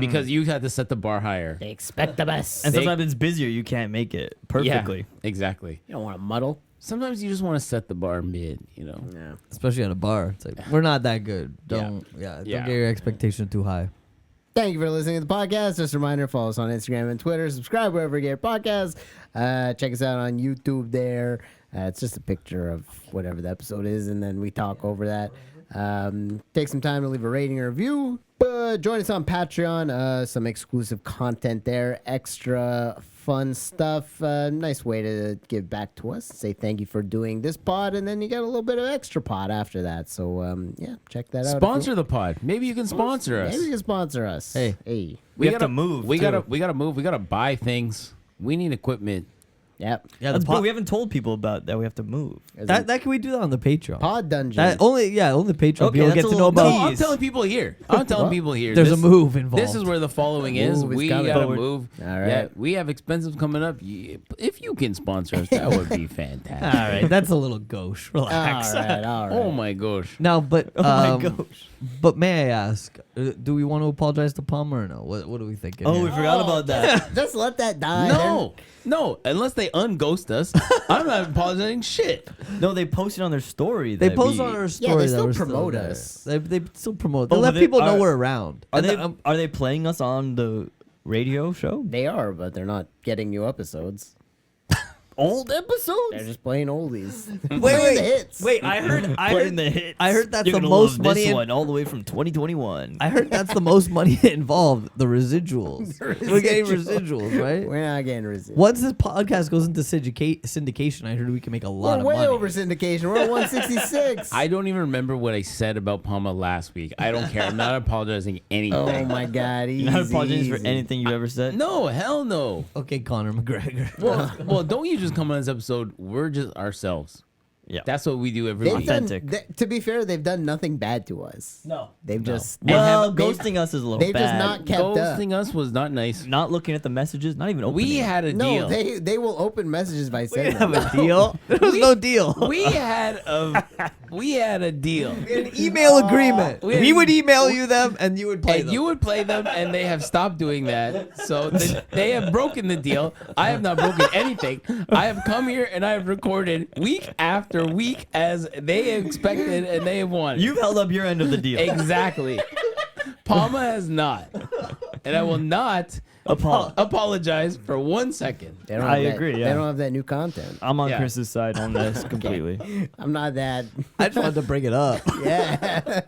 [SPEAKER 1] Because you had to set the bar higher.
[SPEAKER 2] They expect the best.
[SPEAKER 4] And sometimes it's busier. You can't make it perfectly.
[SPEAKER 1] Yeah, exactly.
[SPEAKER 2] You don't want to muddle.
[SPEAKER 1] Sometimes you just want to set the bar mid, you know?
[SPEAKER 2] Yeah.
[SPEAKER 3] Especially at a bar. It's like, we're not that good. Don't
[SPEAKER 1] Yeah.
[SPEAKER 3] get your expectation too high.
[SPEAKER 2] Thank you for listening to the podcast. Just a reminder, follow us on Instagram and Twitter. Subscribe wherever you get your podcasts. Check us out on YouTube there. It's just a picture of whatever the episode is, and then we talk over that. Take some time to leave a rating or review. Join us on Patreon. Some exclusive content there. Extra fun stuff. Nice way to give back to us. Say thank you for doing this pod, and then you get a little bit of extra pod after that. So, yeah, check that out.
[SPEAKER 1] Sponsor the pod. Maybe you can sponsor us.
[SPEAKER 2] Maybe you can sponsor us.
[SPEAKER 3] Hey.
[SPEAKER 4] We have
[SPEAKER 1] gotta
[SPEAKER 4] to move,
[SPEAKER 1] We
[SPEAKER 4] too.
[SPEAKER 1] gotta move. We gotta buy things. We need equipment.
[SPEAKER 2] Yep.
[SPEAKER 3] Yeah,
[SPEAKER 4] That's big. We haven't told people about that. We have to move.
[SPEAKER 3] that can we do that on the Patreon?
[SPEAKER 2] Pod dungeon.
[SPEAKER 3] That only Patreon
[SPEAKER 4] Okay,
[SPEAKER 3] people
[SPEAKER 4] that's
[SPEAKER 3] get
[SPEAKER 4] a
[SPEAKER 3] to know
[SPEAKER 4] little
[SPEAKER 3] about.
[SPEAKER 1] No, I'm
[SPEAKER 4] Please.
[SPEAKER 1] telling people here. I'm telling people here.
[SPEAKER 3] There's
[SPEAKER 1] This-
[SPEAKER 3] a move involved.
[SPEAKER 1] This is where the following is.
[SPEAKER 2] Move is
[SPEAKER 1] We
[SPEAKER 2] coming.
[SPEAKER 1] gotta
[SPEAKER 4] Forward.
[SPEAKER 1] move.
[SPEAKER 2] All right.
[SPEAKER 1] Yeah, we have expenses coming up. If you can sponsor us, that would be fantastic.
[SPEAKER 3] All right, that's a little gauche. Relax.
[SPEAKER 2] All right, all right.
[SPEAKER 1] Oh my gosh.
[SPEAKER 3] No, but
[SPEAKER 4] Oh my gosh.
[SPEAKER 3] But may I ask, do we want to apologize to Palmer or no? What are we thinking?
[SPEAKER 4] Oh,
[SPEAKER 3] here?
[SPEAKER 4] we forgot about that.
[SPEAKER 2] Just let that die.
[SPEAKER 1] No, unless they unghost us, I'm not apologizing shit.
[SPEAKER 4] No, they posted on their story.
[SPEAKER 3] They
[SPEAKER 4] that
[SPEAKER 3] post
[SPEAKER 4] we-
[SPEAKER 3] on our
[SPEAKER 2] Yeah,
[SPEAKER 3] story.
[SPEAKER 2] they
[SPEAKER 3] that
[SPEAKER 2] still
[SPEAKER 3] we're
[SPEAKER 2] promote
[SPEAKER 3] there.
[SPEAKER 2] us.
[SPEAKER 3] They still promote. They
[SPEAKER 4] Oh,
[SPEAKER 3] let
[SPEAKER 4] but they
[SPEAKER 3] people know
[SPEAKER 4] are-
[SPEAKER 3] we're around.
[SPEAKER 4] Are
[SPEAKER 3] And
[SPEAKER 4] they
[SPEAKER 3] then,
[SPEAKER 4] are they playing us on the radio show?
[SPEAKER 2] They are, but they're not getting new episodes.
[SPEAKER 4] Old episodes?
[SPEAKER 2] They're just playing oldies.
[SPEAKER 3] Wait,
[SPEAKER 2] Playing the hits.
[SPEAKER 3] wait. I heard
[SPEAKER 4] the hits.
[SPEAKER 3] I heard that's
[SPEAKER 4] You're
[SPEAKER 3] the
[SPEAKER 4] gonna
[SPEAKER 3] most
[SPEAKER 4] love
[SPEAKER 3] money
[SPEAKER 4] this
[SPEAKER 3] in-
[SPEAKER 4] one all the way from 2021.
[SPEAKER 3] I heard that's the most money involved. The residuals. We're getting residuals, right?
[SPEAKER 2] We're not getting residuals.
[SPEAKER 3] Once this podcast goes into syndication, I heard we can make a lot
[SPEAKER 2] We're
[SPEAKER 3] of
[SPEAKER 2] way
[SPEAKER 3] money.
[SPEAKER 2] over syndication. We're at 166.
[SPEAKER 1] I don't even remember what I said about Palma last week. I don't care. I'm not apologizing anything.
[SPEAKER 2] Oh my God! Easy,
[SPEAKER 4] You're not apologizing for
[SPEAKER 2] easy.
[SPEAKER 4] anything you ever said?
[SPEAKER 1] No, hell no.
[SPEAKER 3] Okay, Conor McGregor.
[SPEAKER 1] Well, don't you just come on this episode? We're just ourselves.
[SPEAKER 4] Yeah.
[SPEAKER 1] That's what we do every
[SPEAKER 2] They've
[SPEAKER 1] week.
[SPEAKER 2] done,
[SPEAKER 4] Authentic.
[SPEAKER 2] to be fair, they've done nothing bad to us.
[SPEAKER 3] No.
[SPEAKER 2] They've just
[SPEAKER 4] Well,
[SPEAKER 2] they've-
[SPEAKER 4] ghosting us is a little
[SPEAKER 2] They've
[SPEAKER 4] bad.
[SPEAKER 2] just not kept up.
[SPEAKER 1] Ghosting us was not nice.
[SPEAKER 4] Not looking at the messages, not even opening
[SPEAKER 1] We
[SPEAKER 4] it.
[SPEAKER 1] had a
[SPEAKER 2] No,
[SPEAKER 1] deal.
[SPEAKER 2] they will open messages by
[SPEAKER 3] We
[SPEAKER 2] saying
[SPEAKER 3] didn't have a deal. There was no deal.
[SPEAKER 1] We had a deal.
[SPEAKER 3] An email agreement.
[SPEAKER 1] we had-
[SPEAKER 3] We would email you them, and you would play
[SPEAKER 1] And
[SPEAKER 3] them.
[SPEAKER 1] you would play them, and they have stopped doing that. So they have broken the deal. I have not broken anything. I have come here and I have recorded week after week as they expected, and they have won.
[SPEAKER 4] You've held up your end of the deal.
[SPEAKER 1] Exactly. Palma has not, and I will not apologize for 1 second.
[SPEAKER 2] They don't
[SPEAKER 4] I
[SPEAKER 2] have that-
[SPEAKER 4] agree,
[SPEAKER 2] They
[SPEAKER 4] yeah.
[SPEAKER 2] don't have that new content.
[SPEAKER 4] I'm on
[SPEAKER 1] Yeah.
[SPEAKER 4] Chris's side on this completely.
[SPEAKER 2] I'm not that.
[SPEAKER 3] I just wanted to bring it up.
[SPEAKER 2] Yeah.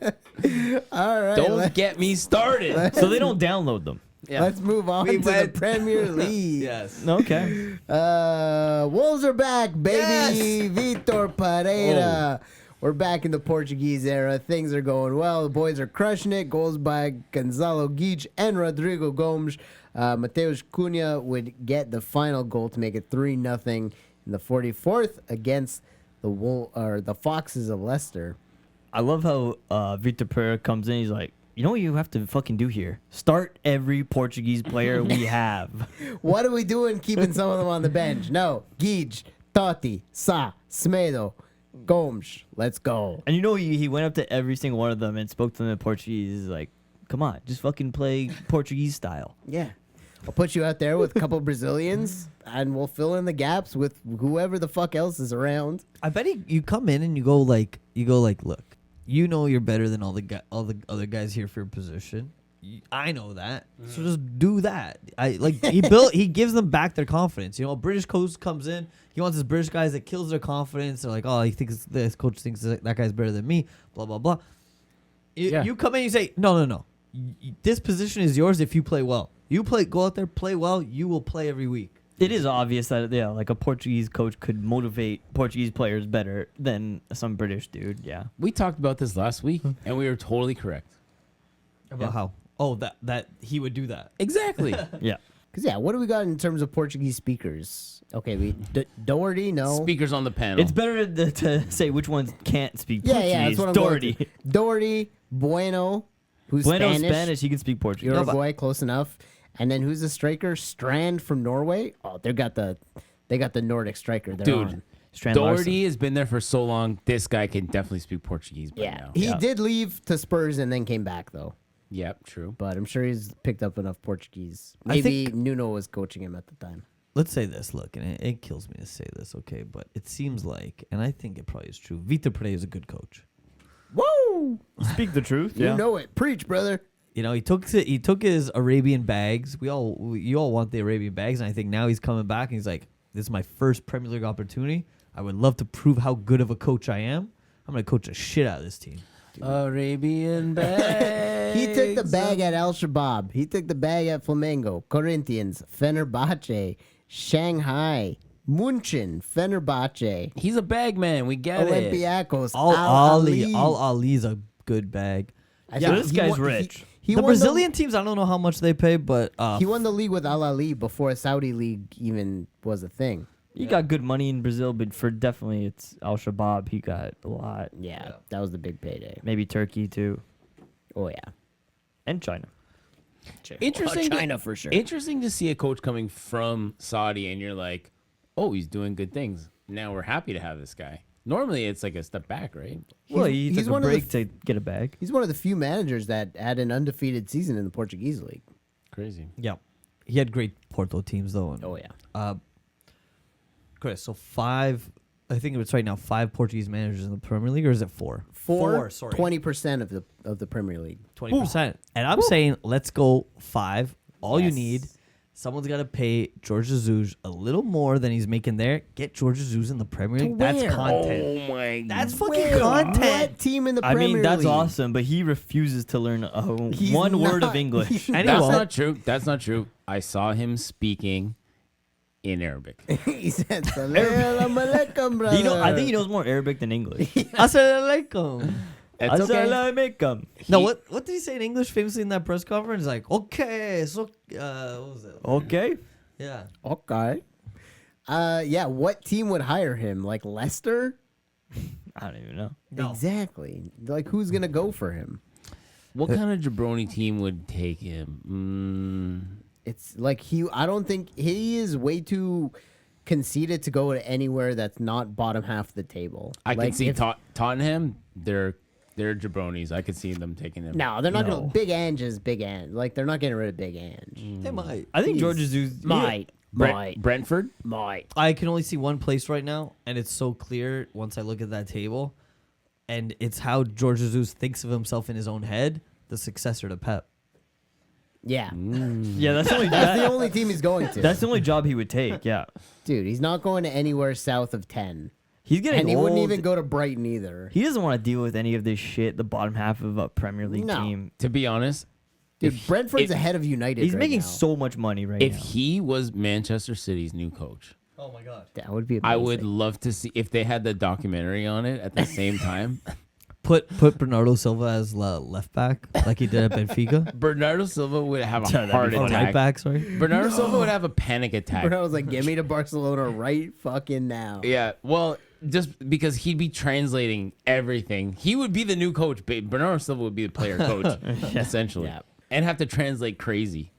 [SPEAKER 2] All right.
[SPEAKER 1] Don't get me started.
[SPEAKER 4] So they don't download them.
[SPEAKER 1] Yeah.
[SPEAKER 2] Let's move on
[SPEAKER 3] We
[SPEAKER 2] to the
[SPEAKER 3] went-
[SPEAKER 2] Premier League.
[SPEAKER 3] Yes.
[SPEAKER 4] Okay.
[SPEAKER 2] Wolves are back, baby.
[SPEAKER 3] Yes.
[SPEAKER 2] Vitor Pereira. We're back in the Portuguese era. Things are going well. The boys are crushing it. Goals by Gonzalo Guiche and Rodrigo Gomes. Mateus Cunha would get the final goal to make it 3-0 in the 44th against the Foxes of Leicester.
[SPEAKER 4] I love how Vitor Pereira comes in. He's like, you know what you have to fucking do here? Start every Portuguese player we have.
[SPEAKER 2] What are we doing keeping some of them on the bench? No. Guiche, Totti, Sa, Smedo, Gomes. Let's go.
[SPEAKER 4] And you know, he went up to every single one of them and spoke to them in Portuguese. He's like, come on, just fucking play Portuguese style.
[SPEAKER 2] Yeah. I'll put you out there with a couple Brazilians, and we'll fill in the gaps with whoever the fuck else is around.
[SPEAKER 3] I bet you come in and you go like, look, you know you're better than all the other guys here for your position. I know that, so just do that. He gives them back their confidence. You know, a British coach comes in, he wants his British guys that kills their confidence. They're like, oh, he thinks this coach thinks that guy's better than me. Blah blah blah. You come in, and you say, no. This position is yours if you play well. Go out there, play well. You will play every week.
[SPEAKER 4] It is obvious that, yeah, like a Portuguese coach could motivate Portuguese players better than some British dude. Yeah.
[SPEAKER 1] We talked about this last week, and we were totally correct.
[SPEAKER 3] About how? Oh, that he would do that.
[SPEAKER 1] Exactly.
[SPEAKER 4] Yeah.
[SPEAKER 2] Because, yeah, what do we got in terms of Portuguese speakers? Okay, Doherty, no.
[SPEAKER 1] Speakers on the panel.
[SPEAKER 4] It's better to say which ones can't speak
[SPEAKER 2] Yeah,
[SPEAKER 4] Portuguese.
[SPEAKER 2] yeah, that's what I'm
[SPEAKER 4] Doherty.
[SPEAKER 2] going to. Doherty, Bueno, who's
[SPEAKER 4] Bueno
[SPEAKER 2] Spanish.
[SPEAKER 4] He can speak Portuguese.
[SPEAKER 2] Uruguay, close enough. And then who's the striker? Strand from Norway. Oh, they got the Nordic striker. They're
[SPEAKER 1] Dude,
[SPEAKER 2] on.
[SPEAKER 4] Strand
[SPEAKER 1] Doherty has been there for so long. This guy can definitely speak Portuguese by
[SPEAKER 2] Yeah,
[SPEAKER 1] now.
[SPEAKER 2] he
[SPEAKER 4] Yeah.
[SPEAKER 2] did leave to Spurs and then came back though.
[SPEAKER 1] Yep, true.
[SPEAKER 2] But I'm sure he's picked up enough Portuguese.
[SPEAKER 3] I
[SPEAKER 2] Maybe
[SPEAKER 3] think-
[SPEAKER 2] Nuno was coaching him at the time.
[SPEAKER 3] Let's say this. Look, and it kills me to say this, okay, but it seems like, and I think it probably is true. Vitor Pereira is a good coach.
[SPEAKER 2] Whoa!
[SPEAKER 4] Speak the truth.
[SPEAKER 2] You know it. Preach, brother.
[SPEAKER 3] You know, he took his Arabian bags. You all want the Arabian bags, and I think now he's coming back and he's like, this is my first Premier League opportunity. I would love to prove how good of a coach I am. I'm gonna coach the shit out of this team.
[SPEAKER 1] Arabian bag.
[SPEAKER 2] He took the bag at Al Shabaab. He took the bag at Flamengo, Corinthians, Fenerbahce, Shanghai, Munchen, Fenerbahce,
[SPEAKER 1] He's a bag man. We get it.
[SPEAKER 2] Olympiacos,
[SPEAKER 3] Al
[SPEAKER 2] Ali.
[SPEAKER 3] Ali's a good bag.
[SPEAKER 4] Yeah, this
[SPEAKER 2] he
[SPEAKER 4] guy's
[SPEAKER 2] won-
[SPEAKER 4] rich.
[SPEAKER 2] He
[SPEAKER 3] The
[SPEAKER 2] won
[SPEAKER 3] Brazilian teams, I don't know how much they pay, but
[SPEAKER 2] He won the league with Al Ali before a Saudi league even was a thing.
[SPEAKER 4] He got good money in Brazil, but for definitely it's Al Shabaab. He got a lot.
[SPEAKER 2] Yeah, that was the big payday.
[SPEAKER 4] Maybe Turkey too,
[SPEAKER 2] Oh yeah,
[SPEAKER 4] and China.
[SPEAKER 1] Interesting.
[SPEAKER 2] China for sure.
[SPEAKER 1] Interesting to see a coach coming from Saudi, and you're like, oh, he's doing good things. Now we're happy to have this guy. Normally, it's like a step back, right?
[SPEAKER 4] Well, he
[SPEAKER 2] he's
[SPEAKER 4] took a
[SPEAKER 2] one of the
[SPEAKER 4] break to get a bag.
[SPEAKER 2] He's one of the few managers that had an undefeated season in the Portuguese league.
[SPEAKER 1] Crazy.
[SPEAKER 3] yeah, he had great Porto teams though. And,
[SPEAKER 2] Oh yeah.
[SPEAKER 3] Chris, so I think it's right now 5 Portuguese managers in the Premier League, or is it 4? Sorry,
[SPEAKER 2] 20% of the Premier League.
[SPEAKER 3] 20%. And I'm saying let's go 5. All you
[SPEAKER 2] Yes.
[SPEAKER 3] need, Someone's got to pay George Jesus a little more than he's making there. Get George Jesus in the Premier League. That's
[SPEAKER 2] where?
[SPEAKER 3] content.
[SPEAKER 1] Oh my
[SPEAKER 3] That's fucking
[SPEAKER 2] Where?
[SPEAKER 3] content.
[SPEAKER 2] What team in the
[SPEAKER 4] I
[SPEAKER 2] Premier
[SPEAKER 4] mean, that's
[SPEAKER 2] League?
[SPEAKER 4] awesome, but he refuses to learn
[SPEAKER 2] He's
[SPEAKER 4] one word
[SPEAKER 2] not-
[SPEAKER 4] of English.
[SPEAKER 2] he's
[SPEAKER 3] And he
[SPEAKER 1] That's
[SPEAKER 3] won't.
[SPEAKER 1] not true. That's not true. I saw him speaking in Arabic.
[SPEAKER 2] He said, "Salam alaikum, brother."
[SPEAKER 4] I think he knows more Arabic than English.
[SPEAKER 3] Assalamualaikum.
[SPEAKER 1] That's okay.
[SPEAKER 4] Assalamualaikum.
[SPEAKER 3] No, what did he say in English famously in that press conference? Like, okay, so what was it?
[SPEAKER 4] Okay.
[SPEAKER 3] Yeah.
[SPEAKER 2] Okay. Yeah. What team would hire him? Like Leicester?
[SPEAKER 4] I don't even know.
[SPEAKER 3] No.
[SPEAKER 2] Exactly. Like who's gonna go for him?
[SPEAKER 1] What kind of jabroni team would take him?
[SPEAKER 2] It's like I don't think he is way too conceited to go to anywhere that's not bottom half of the table.
[SPEAKER 1] I
[SPEAKER 2] like
[SPEAKER 1] can see
[SPEAKER 2] if-
[SPEAKER 1] Tottenham. They're jabronis. I could see them taking him.
[SPEAKER 2] No, they're not
[SPEAKER 4] No.
[SPEAKER 2] gonna. Big Ange is Big Ange. Like they're not getting rid of Big Ange.
[SPEAKER 3] They might.
[SPEAKER 4] I think
[SPEAKER 2] He's-
[SPEAKER 4] George Jesus
[SPEAKER 2] Might.
[SPEAKER 1] Brentford.
[SPEAKER 3] I can only see one place right now, and it's so clear once I look at that table, and it's how George Jesus thinks of himself in his own head, the successor to Pep.
[SPEAKER 2] Yeah.
[SPEAKER 4] Yeah, that's only
[SPEAKER 2] That's the
[SPEAKER 4] that,
[SPEAKER 2] only team he's going to.
[SPEAKER 4] that's the only job he would take. Yeah,
[SPEAKER 2] Dude, he's not going to anywhere south of 10.
[SPEAKER 4] he's getting
[SPEAKER 2] And he
[SPEAKER 4] old.
[SPEAKER 2] wouldn't even go to Brighton either.
[SPEAKER 4] He doesn't want to deal with any of this shit. The bottom half of a Premier League
[SPEAKER 2] No.
[SPEAKER 4] team.
[SPEAKER 1] To be honest,
[SPEAKER 2] Dude,
[SPEAKER 1] if-
[SPEAKER 2] Brentford's
[SPEAKER 1] if-
[SPEAKER 2] ahead of United.
[SPEAKER 4] He's
[SPEAKER 2] right
[SPEAKER 4] making
[SPEAKER 2] now.
[SPEAKER 4] so much money right
[SPEAKER 1] if
[SPEAKER 4] now.
[SPEAKER 1] he was Manchester City's new coach,
[SPEAKER 3] Oh my god.
[SPEAKER 2] That would be amazing.
[SPEAKER 1] I would love to see if they had the documentary on it at the same time.
[SPEAKER 3] Put Bernardo Silva as left back, like he did at Benfica.
[SPEAKER 1] Bernardo Silva would have a
[SPEAKER 4] That'd be
[SPEAKER 1] heart
[SPEAKER 3] Or
[SPEAKER 4] funny.
[SPEAKER 3] right
[SPEAKER 1] attack.
[SPEAKER 3] back, sorry.
[SPEAKER 1] Bernardo Silva would have a panic attack.
[SPEAKER 2] Bernardo was like, "Get me to Barcelona right fucking now."
[SPEAKER 1] Yeah, well, just because he'd be translating everything. He would be the new coach. But Bernardo Silva would be the player coach, essentially.
[SPEAKER 2] Yeah.
[SPEAKER 1] And have to translate crazy.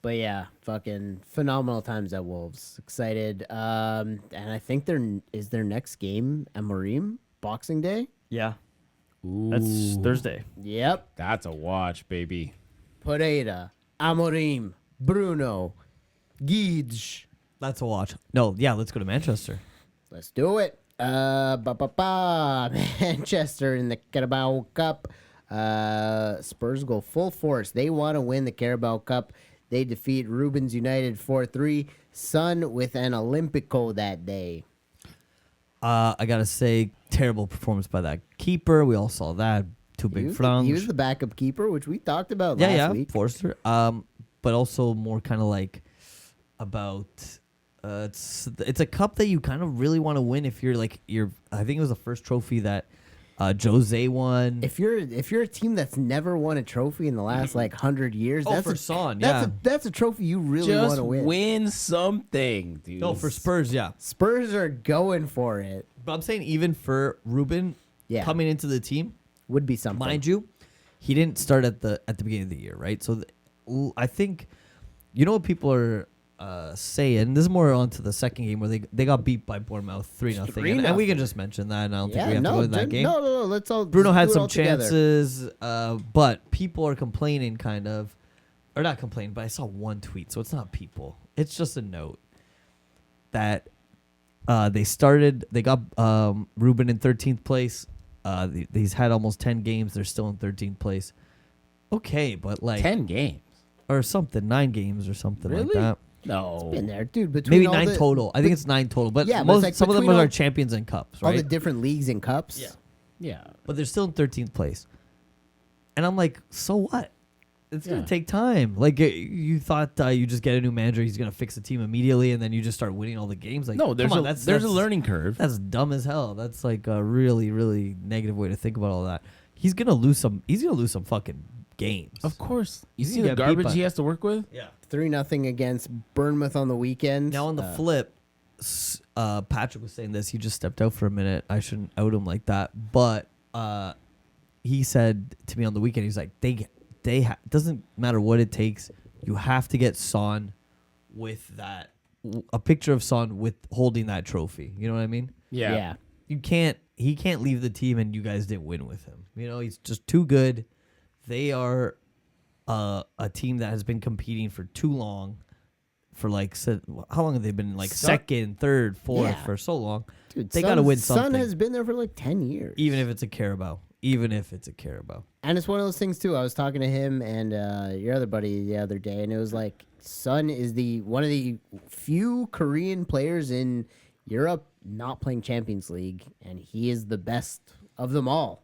[SPEAKER 2] But yeah, fucking phenomenal times at Wolves. Excited. And I think is their next game at Moreirense, Boxing Day.
[SPEAKER 4] Yeah,
[SPEAKER 1] Ooh,
[SPEAKER 4] that's Thursday.
[SPEAKER 2] Yep.
[SPEAKER 1] that's a watch, baby.
[SPEAKER 2] Pereira, Amorim, Bruno, Gige.
[SPEAKER 3] That's a watch. No, yeah, let's go to Manchester.
[SPEAKER 2] Let's do it. Manchester in the Carabao Cup. Spurs go full force. They want to win the Carabao Cup. They defeat Rubens United 4-3. Sun with an Olympico that day.
[SPEAKER 3] I gotta say, terrible performance by that keeper. We all saw that. Two
[SPEAKER 2] He
[SPEAKER 3] big
[SPEAKER 2] was,
[SPEAKER 3] flunks.
[SPEAKER 2] he was the backup keeper, which we talked about
[SPEAKER 3] yeah,
[SPEAKER 2] last
[SPEAKER 3] yeah,
[SPEAKER 2] week.
[SPEAKER 3] Forster. But also more kind of like about. It's a cup that you kind of really want to win if you're like I think it was the first trophy that Jose won.
[SPEAKER 2] If you're a team that's never won a trophy in the last like 100 years,
[SPEAKER 3] Oh,
[SPEAKER 2] that's
[SPEAKER 3] for
[SPEAKER 2] a,
[SPEAKER 3] Son,
[SPEAKER 2] that's
[SPEAKER 3] yeah.
[SPEAKER 2] that's a trophy you really want
[SPEAKER 1] Just
[SPEAKER 2] to
[SPEAKER 1] win something, dude.
[SPEAKER 3] No, for Spurs, yeah.
[SPEAKER 2] Spurs are going for it.
[SPEAKER 3] But I'm saying even for Ruben
[SPEAKER 2] Yeah.
[SPEAKER 3] coming into the team,
[SPEAKER 2] Would be something.
[SPEAKER 3] mind you, he didn't start at the beginning of the year, right? So I think you know what people are saying. This is more onto the second game where they got beat by Bournemouth 3-0, and we can just mention that. And I don't think we have to go to that game.
[SPEAKER 2] No. Let's all.
[SPEAKER 3] Bruno
[SPEAKER 2] just
[SPEAKER 3] had
[SPEAKER 2] do it
[SPEAKER 3] some
[SPEAKER 2] all together.
[SPEAKER 3] chances, but people are complaining, kind of, or not complaining. But I saw one tweet, so it's not people. It's just a note that they got Ruben in 13th place. He's had almost 10 games. They're still in 13th place. Okay, but like
[SPEAKER 1] 10 games.
[SPEAKER 3] or something, 9 games or something like
[SPEAKER 1] Really?
[SPEAKER 3] that.
[SPEAKER 1] No.
[SPEAKER 2] Been there, dude. Between
[SPEAKER 3] Maybe
[SPEAKER 2] all
[SPEAKER 3] 9
[SPEAKER 2] the,
[SPEAKER 3] total. I think it's 9 total. But
[SPEAKER 2] Yeah, but it's like
[SPEAKER 3] some of them
[SPEAKER 2] between
[SPEAKER 3] are
[SPEAKER 2] all-
[SPEAKER 3] champions and cups,
[SPEAKER 2] all
[SPEAKER 3] right?
[SPEAKER 2] the different leagues and cups.
[SPEAKER 3] Yeah.
[SPEAKER 1] Yeah.
[SPEAKER 3] But they're still in 13th place. And I'm like, so what? It's going
[SPEAKER 1] Yeah.
[SPEAKER 3] to take time. Like, you thought you just get a new manager, he's going to fix the team immediately, and then you just start winning all the games. Like,
[SPEAKER 1] No, there's
[SPEAKER 3] come on,
[SPEAKER 1] a there's a learning curve.
[SPEAKER 3] That's dumb as hell. That's like a really, really negative way to think about all that. He's going to lose some fucking games.
[SPEAKER 1] Of course. You
[SPEAKER 3] He's
[SPEAKER 1] see
[SPEAKER 3] gonna
[SPEAKER 1] the
[SPEAKER 3] get beat
[SPEAKER 1] garbage
[SPEAKER 3] by-
[SPEAKER 1] he has to work with?
[SPEAKER 3] Yeah.
[SPEAKER 2] 3-0 against Bournemouth on the weekend.
[SPEAKER 3] Now on the flip, Patrick was saying this. He just stepped out for a minute. I shouldn't out him like that, but he said to me on the weekend, he's like, doesn't matter what it takes. You have to get Son with that, a picture of Son with holding that trophy. You know what I mean?
[SPEAKER 2] Yeah.
[SPEAKER 3] He can't leave the team and you guys didn't win with him. You know, he's just too good. They are a team that has been competing for too long. For like, how long have they been like second, third, fourth
[SPEAKER 2] Yeah.
[SPEAKER 3] for so long?
[SPEAKER 2] Dude,
[SPEAKER 3] They gotta win
[SPEAKER 2] Son
[SPEAKER 3] something.
[SPEAKER 2] has been there for like 10 years.
[SPEAKER 3] Even if it's a Carabao.
[SPEAKER 2] And it's one of those things too. I was talking to him and your other buddy the other day, and it was like Son is one of the few Korean players in Europe not playing Champions League, and he is the best of them all.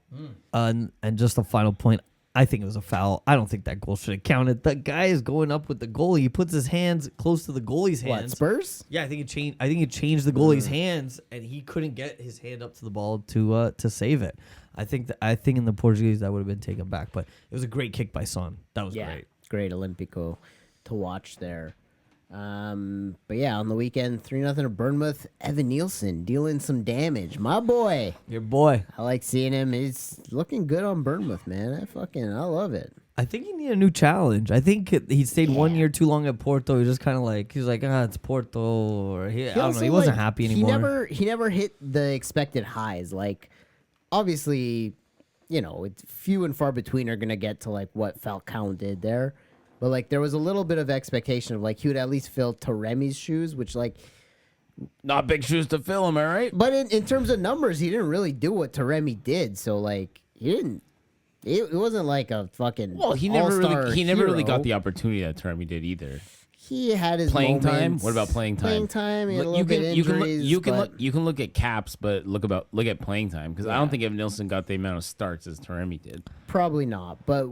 [SPEAKER 3] And just a final point. I think it was a foul. I don't think that goal should have counted. The guy is going up with the goalie. He puts his hands close to the goalie's hands.
[SPEAKER 2] What, Spurs?
[SPEAKER 3] Yeah, I think it changed. I think it changed the goalie's hands, and he couldn't get his hand up to the ball to save it. I think in the Portuguese that would have been taken back, but it was a great kick by Son. That was great.
[SPEAKER 2] Great Olympico to watch there. But yeah, on the weekend, 3-0 to Bournemouth. Evan Nielsen dealing some damage. My boy.
[SPEAKER 3] Your boy.
[SPEAKER 2] I like seeing him. He's looking good on Bournemouth, man. I love it.
[SPEAKER 3] I think he needed a new challenge. I think he stayed 1 year too long at Porto. He just kind of like it's Porto, or I don't know. He wasn't happy anymore.
[SPEAKER 2] He never hit the expected highs. Like, obviously, it's few and far between are gonna get to like what Falcao did there. But, like, there was a little bit of expectation of, like, he would at least fill Taremi's shoes, which, like...
[SPEAKER 1] Not big shoes to fill, am I right?
[SPEAKER 2] But in terms of numbers, he didn't really do what Taremi did. So, like, he didn't... It wasn't like a fucking
[SPEAKER 1] he never really got
[SPEAKER 2] hero.
[SPEAKER 1] the opportunity that Taremi did either.
[SPEAKER 2] He had his
[SPEAKER 1] playing
[SPEAKER 2] moments.
[SPEAKER 1] time. What about playing time?
[SPEAKER 2] Playing time. He had a
[SPEAKER 1] Look,
[SPEAKER 2] little bit injuries,
[SPEAKER 1] you can
[SPEAKER 2] but
[SPEAKER 1] look at caps, but look at playing time, because I don't think Evan Nielsen got the amount of starts as Taremi did.
[SPEAKER 2] probably not. But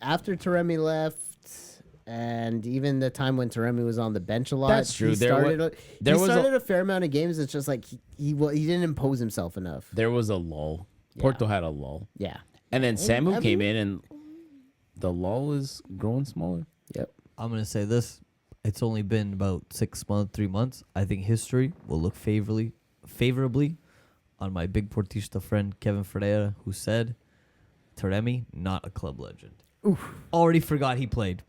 [SPEAKER 2] after Taremi left, and even the time when Taremi was on the bench a lot,
[SPEAKER 1] That's true.
[SPEAKER 2] He started
[SPEAKER 1] a
[SPEAKER 2] a fair amount of games. It's just like he didn't impose himself enough.
[SPEAKER 1] There was a lull. Porto had a lull.
[SPEAKER 2] Yeah.
[SPEAKER 1] And then Samu came in, and the lull is growing smaller.
[SPEAKER 2] Yep.
[SPEAKER 3] I'm going to say this. It's only been about 3 months. I think history will look favorably on my big Portista friend, Kevin Pereira, who said, Taremi, not a club legend.
[SPEAKER 2] Oof.
[SPEAKER 3] Already forgot he played.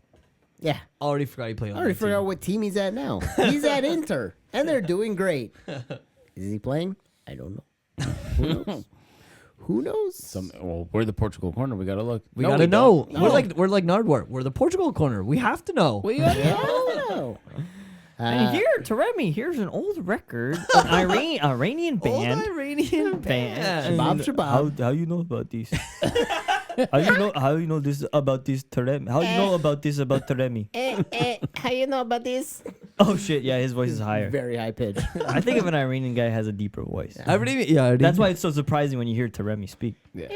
[SPEAKER 2] Yeah.
[SPEAKER 3] Already forgot he played on
[SPEAKER 2] I already
[SPEAKER 3] that
[SPEAKER 2] forgot
[SPEAKER 3] team.
[SPEAKER 2] what team he's at now. He's at Inter, and they're doing great. Is he playing? I don't know. Who knows? Who knows?
[SPEAKER 1] We're the Portugal corner. We gotta look.
[SPEAKER 3] We gotta know.
[SPEAKER 2] don't.
[SPEAKER 3] We're like Nardwar. We're the Portugal corner. We have to know.
[SPEAKER 1] We gotta know.
[SPEAKER 2] know.
[SPEAKER 4] And here, Taremi, here's an old record, an Iranian band.
[SPEAKER 3] Old Iranian band.
[SPEAKER 2] Shabab, shabab.
[SPEAKER 4] How you know about this? How you know this about this Taremi? How you know about this about Taremi?
[SPEAKER 2] How you know about this?
[SPEAKER 4] Oh shit! Yeah, his voice is higher.
[SPEAKER 2] Very high pitch.
[SPEAKER 4] I think if an Iranian guy has a deeper voice.
[SPEAKER 3] Yeah.
[SPEAKER 4] That's why it's so surprising when you hear Taremi speak.
[SPEAKER 1] Yeah.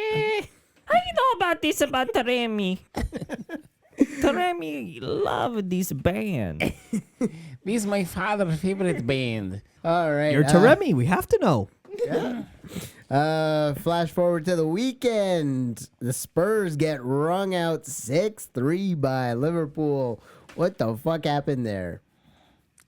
[SPEAKER 4] How you know about this about Taremi? Taremi love this band.
[SPEAKER 1] This is my father's favorite band.
[SPEAKER 2] All right.
[SPEAKER 3] You're Taremi. We have to know.
[SPEAKER 2] Flash forward to the weekend. The Spurs get wrung out 6-3 by Liverpool. What the fuck happened there?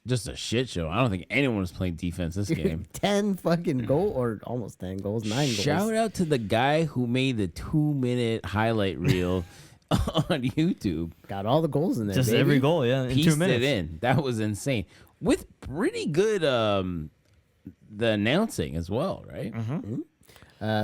[SPEAKER 1] Just a shit show. I don't think anyone was playing defense this game.
[SPEAKER 2] 10 fucking goals, or almost 10 goals, 9 goals.
[SPEAKER 1] Shout out to the guy who made the 2-minute highlight reel on YouTube.
[SPEAKER 2] Got all the goals in there.
[SPEAKER 4] Just
[SPEAKER 2] baby.
[SPEAKER 4] every goal, yeah, in
[SPEAKER 1] Pieced
[SPEAKER 4] 2 minutes.
[SPEAKER 1] it in. That was insane. With pretty good the announcing as well, right?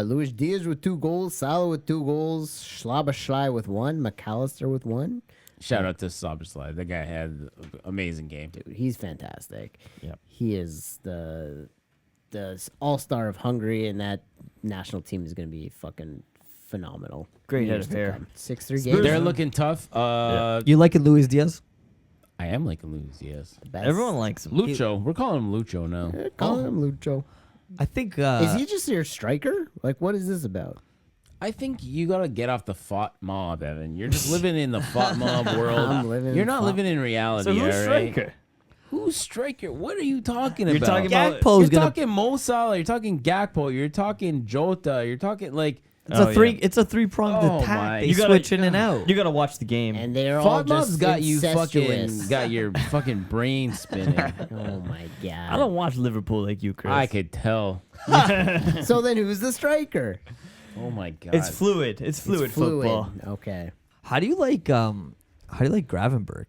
[SPEAKER 2] Luis Diaz with 2 goals, Salah with 2 goals, Schlabberschlei with 1, McAllister with 1.
[SPEAKER 1] Shout out to Soberslide. That guy had an amazing game.
[SPEAKER 2] Dude, he's fantastic.
[SPEAKER 4] Yep.
[SPEAKER 2] He is the all-star of Hungary, and that national team is going to be fucking phenomenal.
[SPEAKER 4] Great head
[SPEAKER 2] Years
[SPEAKER 4] of
[SPEAKER 2] to
[SPEAKER 4] hair.
[SPEAKER 2] come. 6-3 games.
[SPEAKER 1] They're looking tough.
[SPEAKER 3] You like it, Luis Diaz?
[SPEAKER 1] I am liking Luis Diaz.
[SPEAKER 2] Best.
[SPEAKER 4] Everyone likes him.
[SPEAKER 1] Lucho. We're calling him Lucho now.
[SPEAKER 2] Call him Lucho.
[SPEAKER 3] I think.
[SPEAKER 2] Is he just your striker? Like, what is this about?
[SPEAKER 1] I think you gotta get off the FOT mob, Evan. You're just living in the FOT mob world.
[SPEAKER 2] I'm living
[SPEAKER 1] You're
[SPEAKER 2] in
[SPEAKER 1] not
[SPEAKER 2] FOT.
[SPEAKER 1] living in reality.
[SPEAKER 4] So who's
[SPEAKER 1] all right?
[SPEAKER 4] striker?
[SPEAKER 1] Who's striker? What are you talking
[SPEAKER 4] You're
[SPEAKER 1] about?
[SPEAKER 4] talking about-
[SPEAKER 3] Gakpo's
[SPEAKER 1] You're
[SPEAKER 3] gonna.
[SPEAKER 1] talking Mo Salah. You're talking Gakpo. You're talking Jota. You're talking like
[SPEAKER 3] It's
[SPEAKER 4] Oh,
[SPEAKER 3] a three.
[SPEAKER 4] yeah.
[SPEAKER 3] It's a 3-pronged
[SPEAKER 1] Oh,
[SPEAKER 3] attack.
[SPEAKER 1] my.
[SPEAKER 3] They
[SPEAKER 4] You gotta-
[SPEAKER 3] switch in and out.
[SPEAKER 4] You gotta watch the game.
[SPEAKER 2] And they're all
[SPEAKER 1] FOT mob's
[SPEAKER 2] just
[SPEAKER 1] got you fucking
[SPEAKER 2] incestuous.
[SPEAKER 1] got your fucking brain spinning.
[SPEAKER 2] Oh my god!
[SPEAKER 4] I don't watch Liverpool like you, Chris.
[SPEAKER 1] I could tell.
[SPEAKER 2] So then, who's the striker?
[SPEAKER 1] Oh my god.
[SPEAKER 4] It's fluid. It's fluid football.
[SPEAKER 2] Okay.
[SPEAKER 3] How do you like Gravenberg?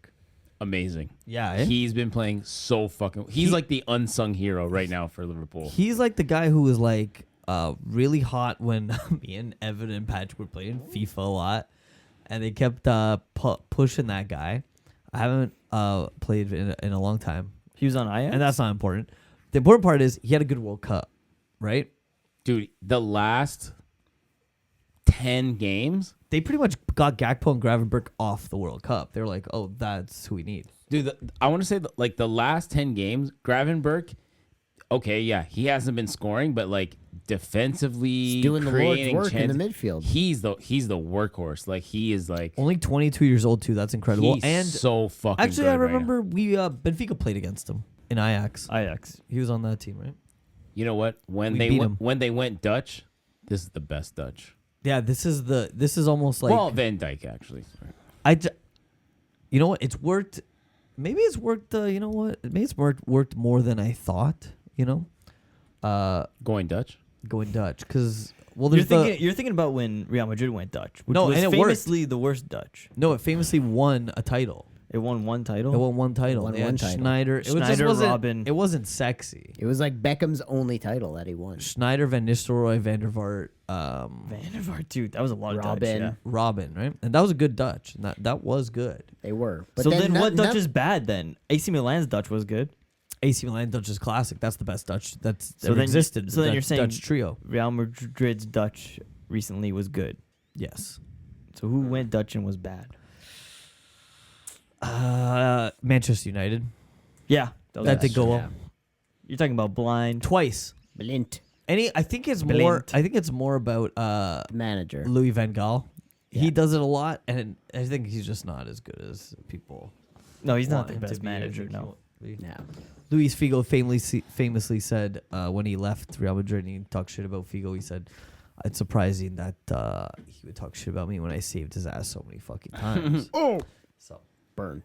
[SPEAKER 1] amazing.
[SPEAKER 3] Yeah,
[SPEAKER 1] He's been playing so fucking. He's like the unsung hero right now for Liverpool.
[SPEAKER 3] He's like the guy who was like really hot when me and Evan and Patrick were playing FIFA a lot, and they kept pushing that guy. I haven't played in a long time,
[SPEAKER 4] He was on Ajax?
[SPEAKER 3] and that's not important. The important part is he had a good World Cup, right?
[SPEAKER 1] Dude, the last 10 games,
[SPEAKER 3] They pretty much got Gakpo and Gravenberg off the World Cup. They were like, "Oh, that's who we need."
[SPEAKER 1] Dude, I want to say like the last 10 games, Gravenberch, okay, yeah, he hasn't been scoring, but like defensively,
[SPEAKER 2] He's doing the Lord's
[SPEAKER 1] creating
[SPEAKER 2] work in the
[SPEAKER 1] chances,
[SPEAKER 2] midfield.
[SPEAKER 1] He's the workhorse. Like he is like
[SPEAKER 3] Only 22 years old too. That's incredible.
[SPEAKER 1] he's
[SPEAKER 3] And
[SPEAKER 1] so fucking
[SPEAKER 3] actually,
[SPEAKER 1] good
[SPEAKER 3] I
[SPEAKER 1] right now.
[SPEAKER 3] remember we Benfica played against him in Ajax.
[SPEAKER 4] Ajax.
[SPEAKER 3] He was on that team, right?
[SPEAKER 1] You know what? When
[SPEAKER 3] We
[SPEAKER 1] they
[SPEAKER 3] beat
[SPEAKER 1] went,
[SPEAKER 3] him.
[SPEAKER 1] when they went Dutch, this is the best Dutch.
[SPEAKER 3] Yeah, this is almost like
[SPEAKER 1] Well, Van Dijk actually.
[SPEAKER 3] you know what? It's worked. Maybe it's worked. You know what? Maybe it's worked more than I thought. You know,
[SPEAKER 1] Going Dutch.
[SPEAKER 3] going Dutch because
[SPEAKER 4] You're thinking about when Real Madrid went Dutch, which
[SPEAKER 3] No,
[SPEAKER 4] was
[SPEAKER 3] and it worked.
[SPEAKER 4] famously the worst Dutch.
[SPEAKER 3] no, it famously won a title.
[SPEAKER 4] It won one title.
[SPEAKER 3] It won one title.
[SPEAKER 2] Won
[SPEAKER 3] They
[SPEAKER 2] one
[SPEAKER 3] had
[SPEAKER 2] title.
[SPEAKER 3] Schneider. It just
[SPEAKER 4] Schneider,
[SPEAKER 3] wasn't.
[SPEAKER 4] Robin.
[SPEAKER 3] It wasn't sexy.
[SPEAKER 2] It was like Beckham's only title that he won.
[SPEAKER 3] Schneider, Van Nistelrooy, Van der Vaart,
[SPEAKER 4] Van der Vaart, dude, that was a lot of Dutch.
[SPEAKER 2] Robin.
[SPEAKER 4] Yeah.
[SPEAKER 3] Robin, right? And that was a good Dutch. And that was good.
[SPEAKER 2] They were. But
[SPEAKER 4] So then, what Dutch
[SPEAKER 2] none-
[SPEAKER 4] is bad then? AC Milan's Dutch was good.
[SPEAKER 3] AC Milan Dutch is classic. That's the best Dutch that's
[SPEAKER 4] So
[SPEAKER 3] ever
[SPEAKER 4] then-
[SPEAKER 3] existed.
[SPEAKER 4] so then
[SPEAKER 3] Dutch,
[SPEAKER 4] you're saying-
[SPEAKER 3] Dutch trio.
[SPEAKER 4] Real Madrid's Dutch recently was good.
[SPEAKER 3] Yes.
[SPEAKER 4] So who went Dutch and was bad?
[SPEAKER 3] Manchester United.
[SPEAKER 4] Yeah, that, was
[SPEAKER 3] That
[SPEAKER 4] bad.
[SPEAKER 3] did go well.
[SPEAKER 2] yeah.
[SPEAKER 4] You're talking about blind.
[SPEAKER 3] Twice.
[SPEAKER 2] Blint,
[SPEAKER 3] I think it's more.
[SPEAKER 4] Brilliant.
[SPEAKER 3] I think it's more about
[SPEAKER 2] the manager.
[SPEAKER 3] Louis Van Gaal.
[SPEAKER 2] Yeah.
[SPEAKER 3] He does it a lot, and I think he's just not as good as people.
[SPEAKER 4] No, he's not
[SPEAKER 3] want
[SPEAKER 4] the
[SPEAKER 3] him to
[SPEAKER 4] best
[SPEAKER 3] be, or
[SPEAKER 4] manager.
[SPEAKER 3] think
[SPEAKER 4] No.
[SPEAKER 3] he will be.
[SPEAKER 2] Yeah.
[SPEAKER 3] Luis Figo famously said when he left Real Madrid and he talked shit about Figo, he said, "It's surprising that he would talk shit about me when I saved his ass so many fucking times."
[SPEAKER 2] Oh,
[SPEAKER 3] So
[SPEAKER 2] burn.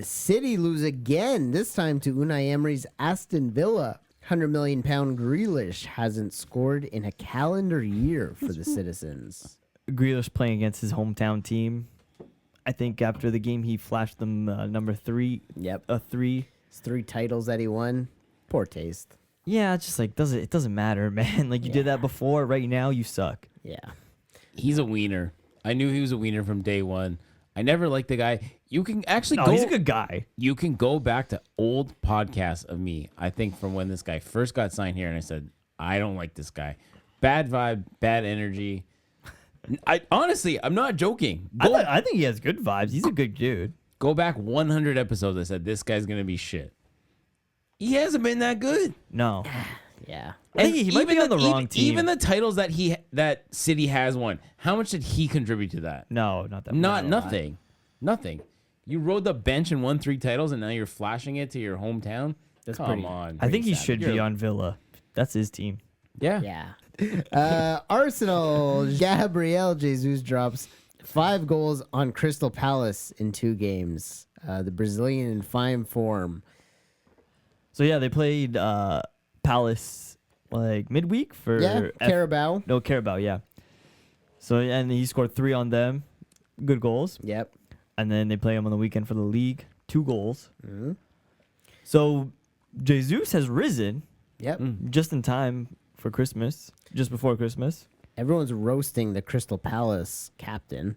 [SPEAKER 2] City lose again. This time to Unai Emery's Aston Villa. £100 million Grealish hasn't scored in a calendar year for the citizens.
[SPEAKER 4] Grealish playing against his hometown team. I think after the game he flashed them number 3,
[SPEAKER 2] Yep.
[SPEAKER 4] a 3.
[SPEAKER 2] It's 3 titles that he won. Poor taste.
[SPEAKER 4] Yeah, it's just like it doesn't matter, man. Like you did that before. Right now you suck.
[SPEAKER 2] Yeah.
[SPEAKER 1] He's a wiener. I knew he was a wiener from day one. I never liked the guy. You can actually
[SPEAKER 4] No,
[SPEAKER 1] go.
[SPEAKER 4] he's a good guy.
[SPEAKER 1] You can go back to old podcasts of me. I think from when this guy first got signed here, and I said I don't like this guy. Bad vibe, bad energy. I honestly, I'm not joking.
[SPEAKER 4] I think he has good vibes. He's a good dude.
[SPEAKER 1] Go back 100 episodes. I said this guy's gonna be shit. He hasn't been that good.
[SPEAKER 4] No.
[SPEAKER 2] Yeah.
[SPEAKER 4] I think he might be on the wrong team.
[SPEAKER 1] Even the titles that City has won, how much did he contribute to that?
[SPEAKER 4] No, not that
[SPEAKER 1] Not
[SPEAKER 4] much.
[SPEAKER 1] nothing. Nothing. You rode the bench and won 3 titles, and now you're flashing it to your hometown.
[SPEAKER 2] That's
[SPEAKER 1] Come
[SPEAKER 2] pretty-
[SPEAKER 1] on.
[SPEAKER 4] I think he
[SPEAKER 2] sad.
[SPEAKER 4] should be
[SPEAKER 1] You're-
[SPEAKER 4] on Villa. That's his team.
[SPEAKER 1] Yeah.
[SPEAKER 2] Yeah. Arsenal, Gabriel Jesus drops 5 goals on Crystal Palace in 2 games. The Brazilian in fine form.
[SPEAKER 4] So yeah, they played Palace like midweek for
[SPEAKER 2] Yeah, Carabao.
[SPEAKER 4] No, Carabao, yeah. So and he scored 3 on them. Good goals.
[SPEAKER 2] Yep.
[SPEAKER 4] And then they play him on the weekend for the league. 2 goals.
[SPEAKER 2] Mhm.
[SPEAKER 4] So Jesus has risen
[SPEAKER 2] Yep.
[SPEAKER 4] just in time for Christmas, just before Christmas.
[SPEAKER 2] Everyone's roasting the Crystal Palace captain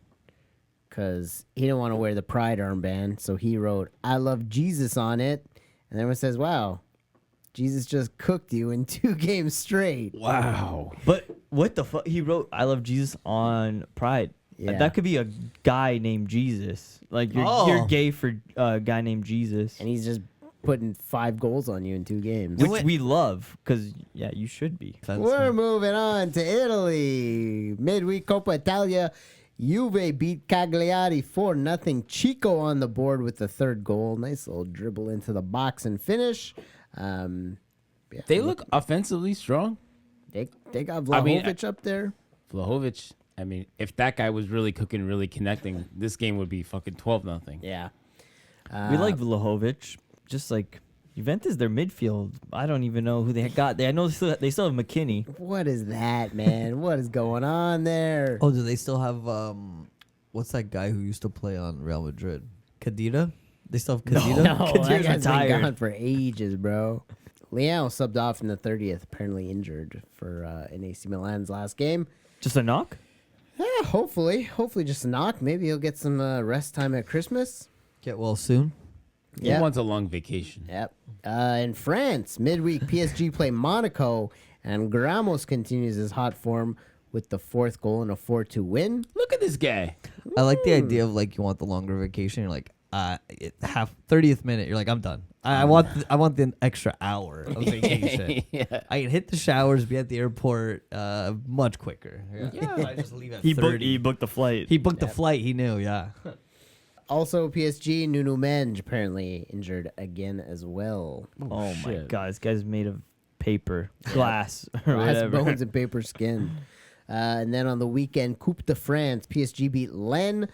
[SPEAKER 2] because he didn't want to wear the pride armband. So he wrote, I love Jesus on it. And everyone says, wow, Jesus just cooked you in 2 games straight.
[SPEAKER 1] Wow.
[SPEAKER 4] But what the fuck? He wrote "I love Jesus" on Pride.
[SPEAKER 2] Yeah.
[SPEAKER 4] That could be a guy named Jesus. Like you're
[SPEAKER 3] Oh.
[SPEAKER 4] gay for a guy named Jesus,
[SPEAKER 2] And he's just putting 5 goals on you in 2 games.
[SPEAKER 4] which we love because yeah, you should be.
[SPEAKER 2] We're moving on to Italy. Midweek Coppa Italia. Juve beat Cagliari 4-0. Chico on the board with the 3rd goal. Nice little dribble into the box and finish. Yeah,
[SPEAKER 1] They look offensively strong.
[SPEAKER 2] they got
[SPEAKER 1] I mean,
[SPEAKER 2] Vlahovic up there.
[SPEAKER 1] Vlahovic, I mean, if that guy was really cooking, really connecting, this game would be fucking 12-0.
[SPEAKER 2] Yeah.
[SPEAKER 4] We like Vlahovic. Just like Juventus, their midfield. I don't even know who they got. I know they still have McKinney.
[SPEAKER 2] What is that, man? What is going on there?
[SPEAKER 3] Oh, do they still have what's that guy who used to play on Real Madrid? Kadira? They still have Kadira?
[SPEAKER 2] No, that
[SPEAKER 4] Kadir's
[SPEAKER 2] guy's been
[SPEAKER 4] retired.
[SPEAKER 2] gone for ages, bro. Leão subbed off in the 30th, apparently injured for in AC Milan's last game.
[SPEAKER 4] Just a knock.
[SPEAKER 2] Yeah, hopefully just a knock. Maybe he'll get some rest time at Christmas.
[SPEAKER 3] Get well soon.
[SPEAKER 1] He
[SPEAKER 2] Yeah.
[SPEAKER 1] wants a long vacation.
[SPEAKER 2] Yep. In France, midweek, PSG play Monaco, and Gramos continues his hot form with the 4th goal and a 4-2 win.
[SPEAKER 1] Look at this guy.
[SPEAKER 3] I like the idea of like you want the longer vacation. You're like, half 30th minute, you're like, I'm done. I want the extra hour of vacation.
[SPEAKER 1] Yeah.
[SPEAKER 3] I can hit the showers, be at the airport much quicker.
[SPEAKER 1] Yeah.
[SPEAKER 3] I just leave at
[SPEAKER 4] He
[SPEAKER 3] 30.
[SPEAKER 4] booked the flight.
[SPEAKER 3] He booked the flight. He knew. Yeah.
[SPEAKER 2] Also, PSG, Nuno Mendes apparently injured again as well.
[SPEAKER 4] Oh my
[SPEAKER 1] shit.
[SPEAKER 4] god, this guy's made of paper, glass, or
[SPEAKER 2] Glass
[SPEAKER 4] whatever.
[SPEAKER 2] bones and paper skin. And then on the weekend, Coupe de France, PSG beat Lens,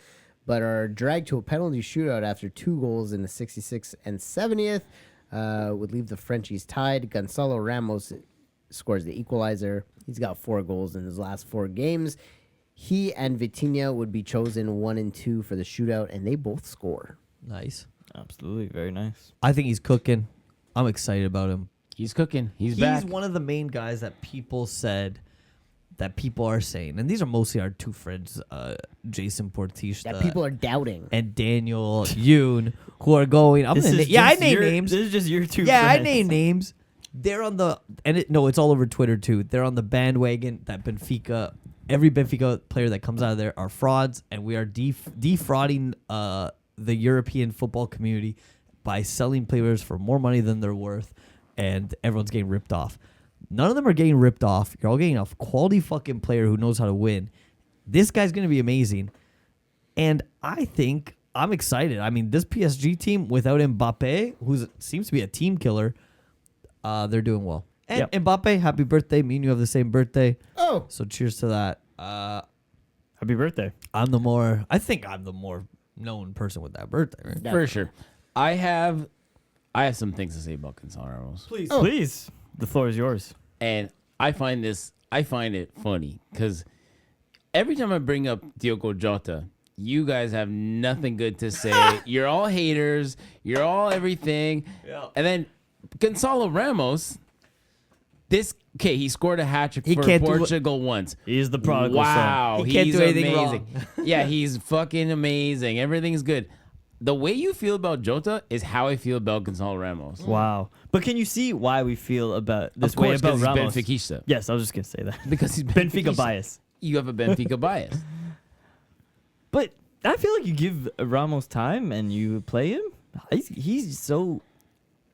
[SPEAKER 2] but are dragged to a penalty shootout after 2 goals in the 66th and 70th. Would leave the Frenchies tied. Gonzalo Ramos scores the equalizer. He's got 4 goals in his last 4 games. He and Vitinha would be chosen 1 and 2 for the shootout, and they both score.
[SPEAKER 3] Nice.
[SPEAKER 4] Absolutely, very nice.
[SPEAKER 3] I think he's cooking. I'm excited about him.
[SPEAKER 1] He's cooking. He's
[SPEAKER 3] He's
[SPEAKER 1] back.
[SPEAKER 3] one of the main guys that people said, that people are saying, and these are mostly our 2 friends, Jason Portista
[SPEAKER 2] That people are doubting.
[SPEAKER 3] and Daniel Yoon, who are going. I name names.
[SPEAKER 4] This is just your 2
[SPEAKER 3] Yeah,
[SPEAKER 4] friends.
[SPEAKER 3] I name names. They're on the it's all over Twitter too. They're on the bandwagon that Benfica. Every Benfica player that comes out of there are frauds, and we are defrauding the European football community by selling players for more money than they're worth, and everyone's getting ripped off. None of them are getting ripped off. You're all getting a quality fucking player who knows how to win. This guy's going to be amazing, and I think I'm excited. I mean, this PSG team without Mbappe, who seems to be a team killer, they're doing well. And
[SPEAKER 4] Yep.
[SPEAKER 3] Mbappe, happy birthday. Me and you have the same birthday.
[SPEAKER 2] Oh,
[SPEAKER 3] So cheers to that.
[SPEAKER 4] Happy birthday.
[SPEAKER 3] I think I'm the more known person with that birthday, right?
[SPEAKER 1] For sure. I have some things to say about Gonzalo Ramos.
[SPEAKER 3] Please.
[SPEAKER 2] Oh.
[SPEAKER 4] Please, the floor is yours.
[SPEAKER 1] And I find it funny because every time I bring up Diogo Jota, you guys have nothing good to say. You're all haters. You're all everything.
[SPEAKER 3] Yeah.
[SPEAKER 1] And then Gonzalo Ramos, he scored a hat trick
[SPEAKER 3] He
[SPEAKER 1] for
[SPEAKER 3] can't do what-
[SPEAKER 1] Portugal once.
[SPEAKER 4] He is the prodigal
[SPEAKER 1] Wow,
[SPEAKER 4] son.
[SPEAKER 3] He can't
[SPEAKER 1] he's
[SPEAKER 3] do anything
[SPEAKER 1] amazing. Yeah, he's fucking amazing. Everything's good. The way you feel about Jota is how I feel about Gonzalo Ramos.
[SPEAKER 4] Wow. But can you see why we feel about this
[SPEAKER 1] Of
[SPEAKER 4] way
[SPEAKER 1] course,
[SPEAKER 4] about
[SPEAKER 1] because he's
[SPEAKER 4] Ramos?
[SPEAKER 1] Benfica.
[SPEAKER 4] Yes, I was just going to say that.
[SPEAKER 1] Because he's
[SPEAKER 4] Benfica bias.
[SPEAKER 1] You have a Benfica bias.
[SPEAKER 4] But I feel like you give Ramos time and you play him. He's so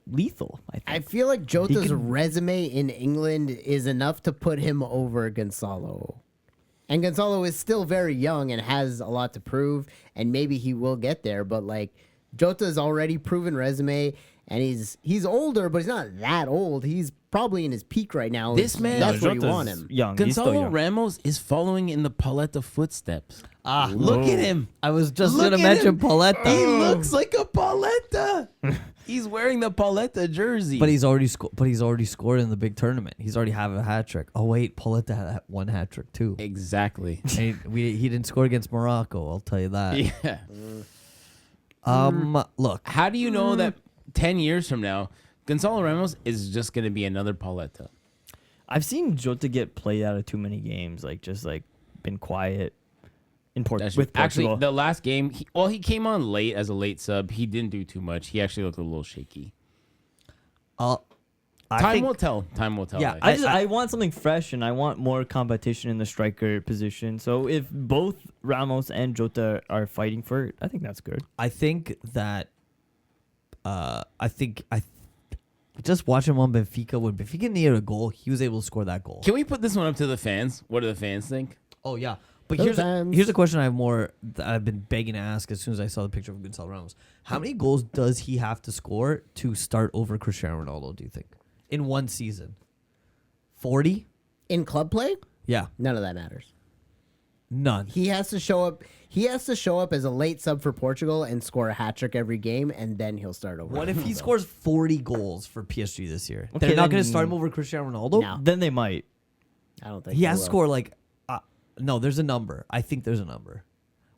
[SPEAKER 4] lethal, I think.
[SPEAKER 2] I feel like Jota's
[SPEAKER 4] can-
[SPEAKER 2] resume in England is enough to put him over Gonzalo. And Gonzalo is still very young and has a lot to prove, and maybe he will get there. But like Jota's already proven resume, and he's older, but he's not that old. He's probably in his peak right now.
[SPEAKER 1] This man-
[SPEAKER 2] that's where you
[SPEAKER 4] Jota's
[SPEAKER 2] want him.
[SPEAKER 4] Young. He's still
[SPEAKER 1] Gonzalo
[SPEAKER 4] young.
[SPEAKER 1] Ramos is following in the Pauletta footsteps.
[SPEAKER 3] Look
[SPEAKER 1] at him.
[SPEAKER 3] I was just
[SPEAKER 1] Look
[SPEAKER 3] going to
[SPEAKER 1] at
[SPEAKER 3] mention
[SPEAKER 1] him.
[SPEAKER 3] Pauletta.
[SPEAKER 1] He looks like a Pauletta. He's wearing the Pauletta jersey.
[SPEAKER 3] But he's already scored in the big tournament. He's already have a hat trick. Oh wait, Pauletta had one hat trick too.
[SPEAKER 1] Exactly.
[SPEAKER 3] And he didn't score against Morocco. I'll tell you that.
[SPEAKER 1] Yeah.
[SPEAKER 3] Look,
[SPEAKER 1] How do you know that 10 years from now, Gonzalo Ramos is just going to be another Pauletta?
[SPEAKER 4] I've seen Jota get played out of too many games, just been quiet in with
[SPEAKER 1] Actually,
[SPEAKER 4] Portugal.
[SPEAKER 1] the last game, he came on late as a late sub. He didn't do too much. He actually looked a little shaky.
[SPEAKER 3] I
[SPEAKER 1] Time
[SPEAKER 3] think
[SPEAKER 1] will tell. Time will tell.
[SPEAKER 3] Yeah,
[SPEAKER 4] I want something fresh and I want more competition in the striker position. So if both Ramos and Jota are fighting for it, I think that's good.
[SPEAKER 3] I think just watching him on Benfica, when Benfica needed a goal, he was able to score that goal.
[SPEAKER 1] Can we put this one up to the fans? What do the fans think?
[SPEAKER 3] Oh yeah, but
[SPEAKER 2] Sometimes.
[SPEAKER 3] here's a question I have that I've been begging to ask as soon as I saw the picture of Gonzalo Ramos. How many goals does he have to score to start over Cristiano Ronaldo? Do you think in one season? 40?
[SPEAKER 2] In club play,
[SPEAKER 3] Yeah,
[SPEAKER 2] none of that matters.
[SPEAKER 3] none.
[SPEAKER 2] He has to show up. He has to show up as a late sub for Portugal and score a hat trick every game, and then he'll start over.
[SPEAKER 3] What if he scores 40 goals for PSG this year?
[SPEAKER 4] Okay,
[SPEAKER 3] They're not going
[SPEAKER 4] then-
[SPEAKER 3] to start him over Cristiano Ronaldo?
[SPEAKER 2] No.
[SPEAKER 4] Then they might.
[SPEAKER 2] I don't think
[SPEAKER 3] He has to
[SPEAKER 2] will.
[SPEAKER 3] score no, there's a number. I think there's a number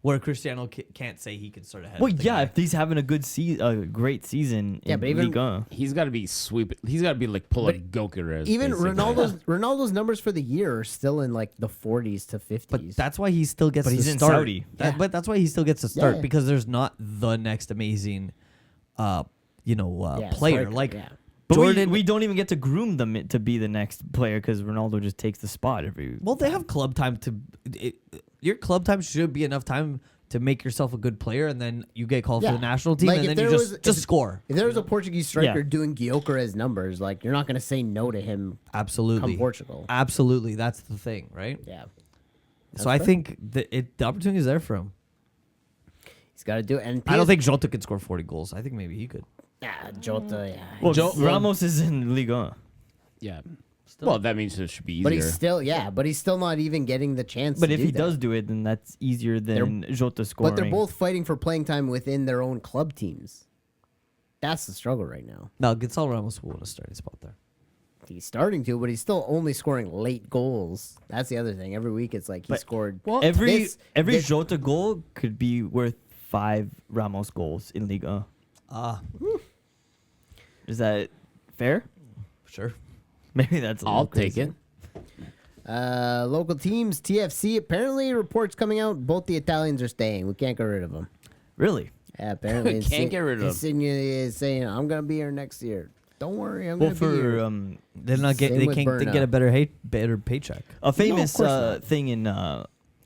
[SPEAKER 3] where Cristiano can't say he can start ahead.
[SPEAKER 4] Well,
[SPEAKER 3] of the
[SPEAKER 4] yeah,
[SPEAKER 3] guy.
[SPEAKER 4] if he's having a great season
[SPEAKER 2] Yeah,
[SPEAKER 4] in
[SPEAKER 2] but even-
[SPEAKER 4] Ligue 1.
[SPEAKER 1] He's got to be sweeping. He's got to be like pull a Gokeres.
[SPEAKER 2] Even
[SPEAKER 1] basically.
[SPEAKER 2] Ronaldo's numbers for the year are still in like the 40s to 50s.
[SPEAKER 3] But that's why he still gets
[SPEAKER 4] But
[SPEAKER 3] to
[SPEAKER 4] he's in
[SPEAKER 3] start.
[SPEAKER 4] Saudi.
[SPEAKER 2] Yeah.
[SPEAKER 3] But that's why he still gets to start
[SPEAKER 2] Yeah.
[SPEAKER 3] because there's not the next amazing,
[SPEAKER 2] Yeah,
[SPEAKER 3] player.
[SPEAKER 2] striker,
[SPEAKER 3] Like
[SPEAKER 2] yeah.
[SPEAKER 4] But
[SPEAKER 3] Jordan.
[SPEAKER 4] we don't even get to groom them to be the next player because Ronaldo just takes the spot every.
[SPEAKER 3] Well, they have club time your club time should be enough time to make yourself a good player, and then you get called for
[SPEAKER 2] Yeah.
[SPEAKER 3] the national team,
[SPEAKER 2] Like,
[SPEAKER 3] and
[SPEAKER 2] if
[SPEAKER 3] then you
[SPEAKER 2] there
[SPEAKER 3] just
[SPEAKER 2] was-
[SPEAKER 3] score.
[SPEAKER 2] If there was a Portuguese striker
[SPEAKER 4] Yeah.
[SPEAKER 2] doing Gyökeres numbers, like you're not going to say no to him
[SPEAKER 3] Absolutely,
[SPEAKER 2] come Portugal.
[SPEAKER 3] absolutely. That's the thing, right?
[SPEAKER 2] Yeah.
[SPEAKER 3] So I
[SPEAKER 2] fair.
[SPEAKER 3] think the opportunity is there for him.
[SPEAKER 2] He's got to do it. And
[SPEAKER 3] I don't think Jota could score 40 goals. I think maybe he could.
[SPEAKER 2] Jota, yeah.
[SPEAKER 4] Well,
[SPEAKER 1] Joe-
[SPEAKER 4] Ramos is in Ligue 1.
[SPEAKER 1] Yeah.
[SPEAKER 3] Still.
[SPEAKER 1] Well, that means it should be easier.
[SPEAKER 2] But he's still, but he's still not even getting the chance
[SPEAKER 4] But
[SPEAKER 2] to
[SPEAKER 4] if
[SPEAKER 2] do
[SPEAKER 4] he
[SPEAKER 2] that.
[SPEAKER 4] does do it, then that's easier than Jota scoring.
[SPEAKER 2] But they're both fighting for playing time within their own club teams. That's the struggle right now.
[SPEAKER 3] No, Gonzalo Ramos will win a starting spot there.
[SPEAKER 2] He's starting to, but he's still only scoring late goals. That's the other thing. Every week it's like he
[SPEAKER 4] But-
[SPEAKER 2] scored.
[SPEAKER 4] every
[SPEAKER 2] this-
[SPEAKER 4] Jota goal could be worth 5 Ramos goals in Ligue 1.
[SPEAKER 3] Ah,
[SPEAKER 4] Is that fair?
[SPEAKER 3] sure.
[SPEAKER 4] Maybe that's a
[SPEAKER 1] I'll
[SPEAKER 4] little
[SPEAKER 1] take
[SPEAKER 4] crazy.
[SPEAKER 1] it.
[SPEAKER 2] Local teams, TFC. Apparently, reports coming out. Both the Italians are staying. We can't get rid of them.
[SPEAKER 4] Really?
[SPEAKER 2] Yeah, apparently,
[SPEAKER 1] Can't get rid of 'em.
[SPEAKER 2] Insigne is saying, "I'm gonna be here next year. Don't worry, I'm
[SPEAKER 4] Well,
[SPEAKER 2] gonna be here."
[SPEAKER 4] for
[SPEAKER 3] They're not get.
[SPEAKER 2] Same
[SPEAKER 3] They
[SPEAKER 2] with
[SPEAKER 3] can't they
[SPEAKER 2] Burnout.
[SPEAKER 3] get a better paycheck.
[SPEAKER 4] a famous
[SPEAKER 2] course not.
[SPEAKER 4] thing in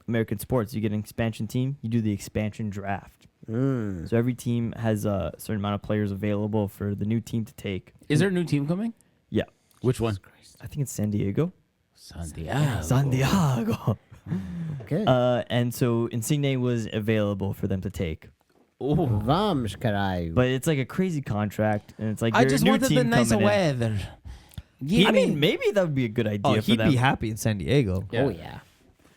[SPEAKER 4] American sports, you get an expansion team, you do the expansion draft. So every team has a certain amount of players available for the new team to take.
[SPEAKER 1] Is there a new team coming?
[SPEAKER 4] Yeah.
[SPEAKER 1] Which one?
[SPEAKER 4] I think it's San Diego.
[SPEAKER 1] Santiago.
[SPEAKER 4] San Diego.
[SPEAKER 2] Okay.
[SPEAKER 4] And so Insigne was available for them to take.
[SPEAKER 1] Ooh.
[SPEAKER 2] Vamos, carai.
[SPEAKER 4] But it's like a crazy contract, and it's like
[SPEAKER 1] I
[SPEAKER 4] you're a
[SPEAKER 1] just
[SPEAKER 4] new
[SPEAKER 1] wanted the
[SPEAKER 4] team
[SPEAKER 1] nicer
[SPEAKER 4] coming in.
[SPEAKER 1] weather.
[SPEAKER 4] I mean, maybe that would be a good idea
[SPEAKER 3] Oh,
[SPEAKER 4] for
[SPEAKER 3] he'd
[SPEAKER 4] them.
[SPEAKER 3] be happy in San Diego.
[SPEAKER 1] Yeah.
[SPEAKER 2] Oh yeah.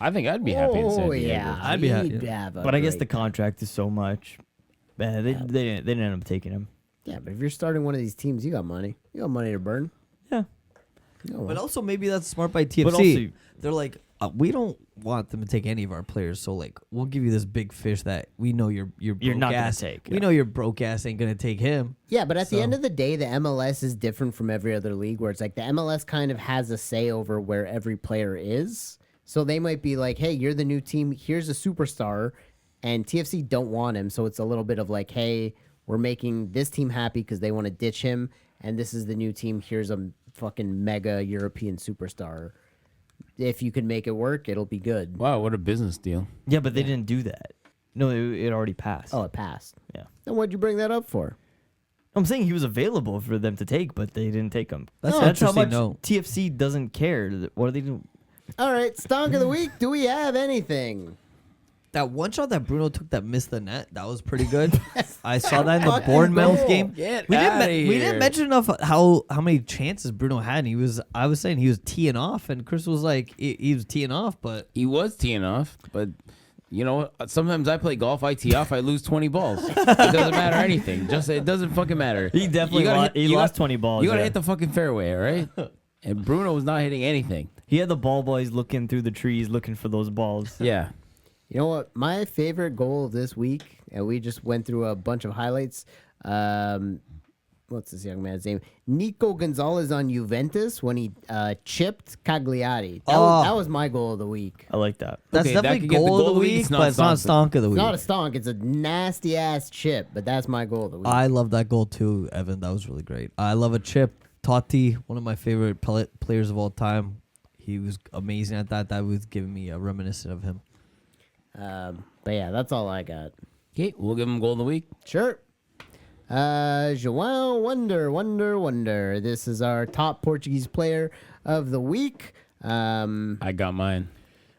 [SPEAKER 1] I think I'd be happy in San
[SPEAKER 2] Oh
[SPEAKER 1] Diego.
[SPEAKER 2] yeah.
[SPEAKER 3] I'd be happy.
[SPEAKER 2] He'd have a
[SPEAKER 4] But I guess the
[SPEAKER 2] great-
[SPEAKER 4] contract is so much. They didn't end up taking him.
[SPEAKER 2] Yeah, but if you're starting one of these teams, you got money. You got money to burn.
[SPEAKER 4] Yeah.
[SPEAKER 3] But also maybe that's smart by TFC.
[SPEAKER 4] But also-
[SPEAKER 3] They're like, we don't want them to take any of our players, so like we'll give you this big fish that we know you're broke
[SPEAKER 4] You're not gonna
[SPEAKER 3] ass.
[SPEAKER 4] take,
[SPEAKER 3] We
[SPEAKER 4] yeah.
[SPEAKER 3] know your broke ass ain't gonna take him.
[SPEAKER 2] Yeah, but at the
[SPEAKER 3] So-
[SPEAKER 2] end of the day, the MLS is different from every other league where it's like the MLS kind of has a say over where every player is. So they might be like, hey, you're the new team. Here's a superstar. And TFC don't want him. So it's a little bit of like, hey, we're making this team happy because they want to ditch him. And this is the new team. Here's a fucking mega European superstar. If you can make it work, it'll be good.
[SPEAKER 1] Wow, what a business deal.
[SPEAKER 4] Yeah, but they didn't do that. No, it already passed.
[SPEAKER 2] Oh, it passed.
[SPEAKER 4] Yeah.
[SPEAKER 2] Then what'd you bring that up for?
[SPEAKER 4] I'm saying he was available for them to take, but they didn't take him.
[SPEAKER 3] That's
[SPEAKER 4] That's how
[SPEAKER 3] interesting,
[SPEAKER 4] much
[SPEAKER 3] no.
[SPEAKER 4] TFC doesn't care. What are they doing?
[SPEAKER 2] All right, stonk of the week. Do we have anything?
[SPEAKER 3] That one shot that Bruno took that missed the net, that was pretty good. I saw that in the
[SPEAKER 2] Fucking
[SPEAKER 3] Bournemouth
[SPEAKER 2] goal.
[SPEAKER 3] game.
[SPEAKER 1] Get
[SPEAKER 3] We
[SPEAKER 1] outta
[SPEAKER 3] didn't
[SPEAKER 1] here.
[SPEAKER 3] mention enough how many chances Bruno had. And I was saying he was teeing off, and Chris was like he was teeing off, but
[SPEAKER 1] He was teeing off, but you know, sometimes I play golf, I tee off, I lose 20 balls. It doesn't matter anything. It doesn't fucking matter.
[SPEAKER 4] He definitely
[SPEAKER 1] You gotta
[SPEAKER 4] lost,
[SPEAKER 1] hit-
[SPEAKER 4] he
[SPEAKER 1] you
[SPEAKER 4] lost
[SPEAKER 1] got-
[SPEAKER 4] 20 balls.
[SPEAKER 1] You gotta
[SPEAKER 4] yeah.
[SPEAKER 1] hit the fucking fairway, all right? And Bruno was not hitting anything.
[SPEAKER 4] He had the ball boys looking through the trees looking for those balls.
[SPEAKER 1] Yeah.
[SPEAKER 2] You know what? My favorite goal of this week, and we just went through a bunch of highlights. What's this young man's name? Nico Gonzalez on Juventus when he chipped Cagliari. That was my goal of the week.
[SPEAKER 4] I like that.
[SPEAKER 3] that's
[SPEAKER 1] Okay, that
[SPEAKER 3] definitely
[SPEAKER 1] could get the
[SPEAKER 3] goal of the week,
[SPEAKER 1] It's not
[SPEAKER 3] but it's not
[SPEAKER 1] stonk.
[SPEAKER 3] stonk of the
[SPEAKER 2] It's
[SPEAKER 3] week.
[SPEAKER 2] not a stonk. It's a nasty ass chip, but that's my goal of the week.
[SPEAKER 3] I love that goal too, Evan. That was really great. I love a chip. Totti, one of my favorite players of all time. He was amazing at that. That was giving me a reminiscent of him.
[SPEAKER 2] But yeah, that's all I got.
[SPEAKER 1] Okay, we'll give him goal of the week.
[SPEAKER 2] Sure. João Wonder. This is our top Portuguese player of the week.
[SPEAKER 1] I got mine.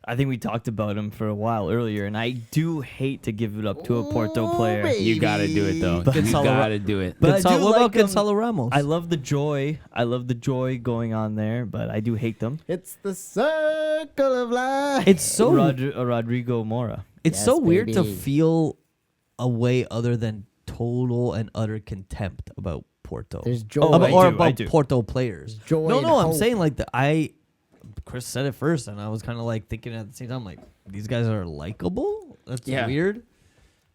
[SPEAKER 4] I think we talked about him for a while earlier, and I do hate to give it up to a Porto
[SPEAKER 2] Oh,
[SPEAKER 4] player.
[SPEAKER 2] baby.
[SPEAKER 1] You gotta do it, though. You
[SPEAKER 3] Gonzalo-
[SPEAKER 1] gotta do it.
[SPEAKER 4] But I do
[SPEAKER 3] What
[SPEAKER 4] like
[SPEAKER 3] about
[SPEAKER 4] him.
[SPEAKER 3] Gonzalo Ramos?
[SPEAKER 4] I love the joy. I love the joy going on there, but I do hate them.
[SPEAKER 2] It's the circle of life.
[SPEAKER 3] It's so
[SPEAKER 4] Rodrigo Mora.
[SPEAKER 3] It's
[SPEAKER 2] Yes,
[SPEAKER 3] so weird to
[SPEAKER 2] baby.
[SPEAKER 3] feel a way other than total and utter contempt about Porto.
[SPEAKER 2] There's joy.
[SPEAKER 4] Oh, I
[SPEAKER 3] or
[SPEAKER 4] do,
[SPEAKER 3] about
[SPEAKER 4] do.
[SPEAKER 3] Porto players.
[SPEAKER 2] Joy
[SPEAKER 3] No,
[SPEAKER 2] and
[SPEAKER 3] I'm
[SPEAKER 2] hope.
[SPEAKER 3] saying like Chris said it first, and I was kind of like thinking at the same time, like these guys are likable. That's
[SPEAKER 1] Yeah.
[SPEAKER 3] weird.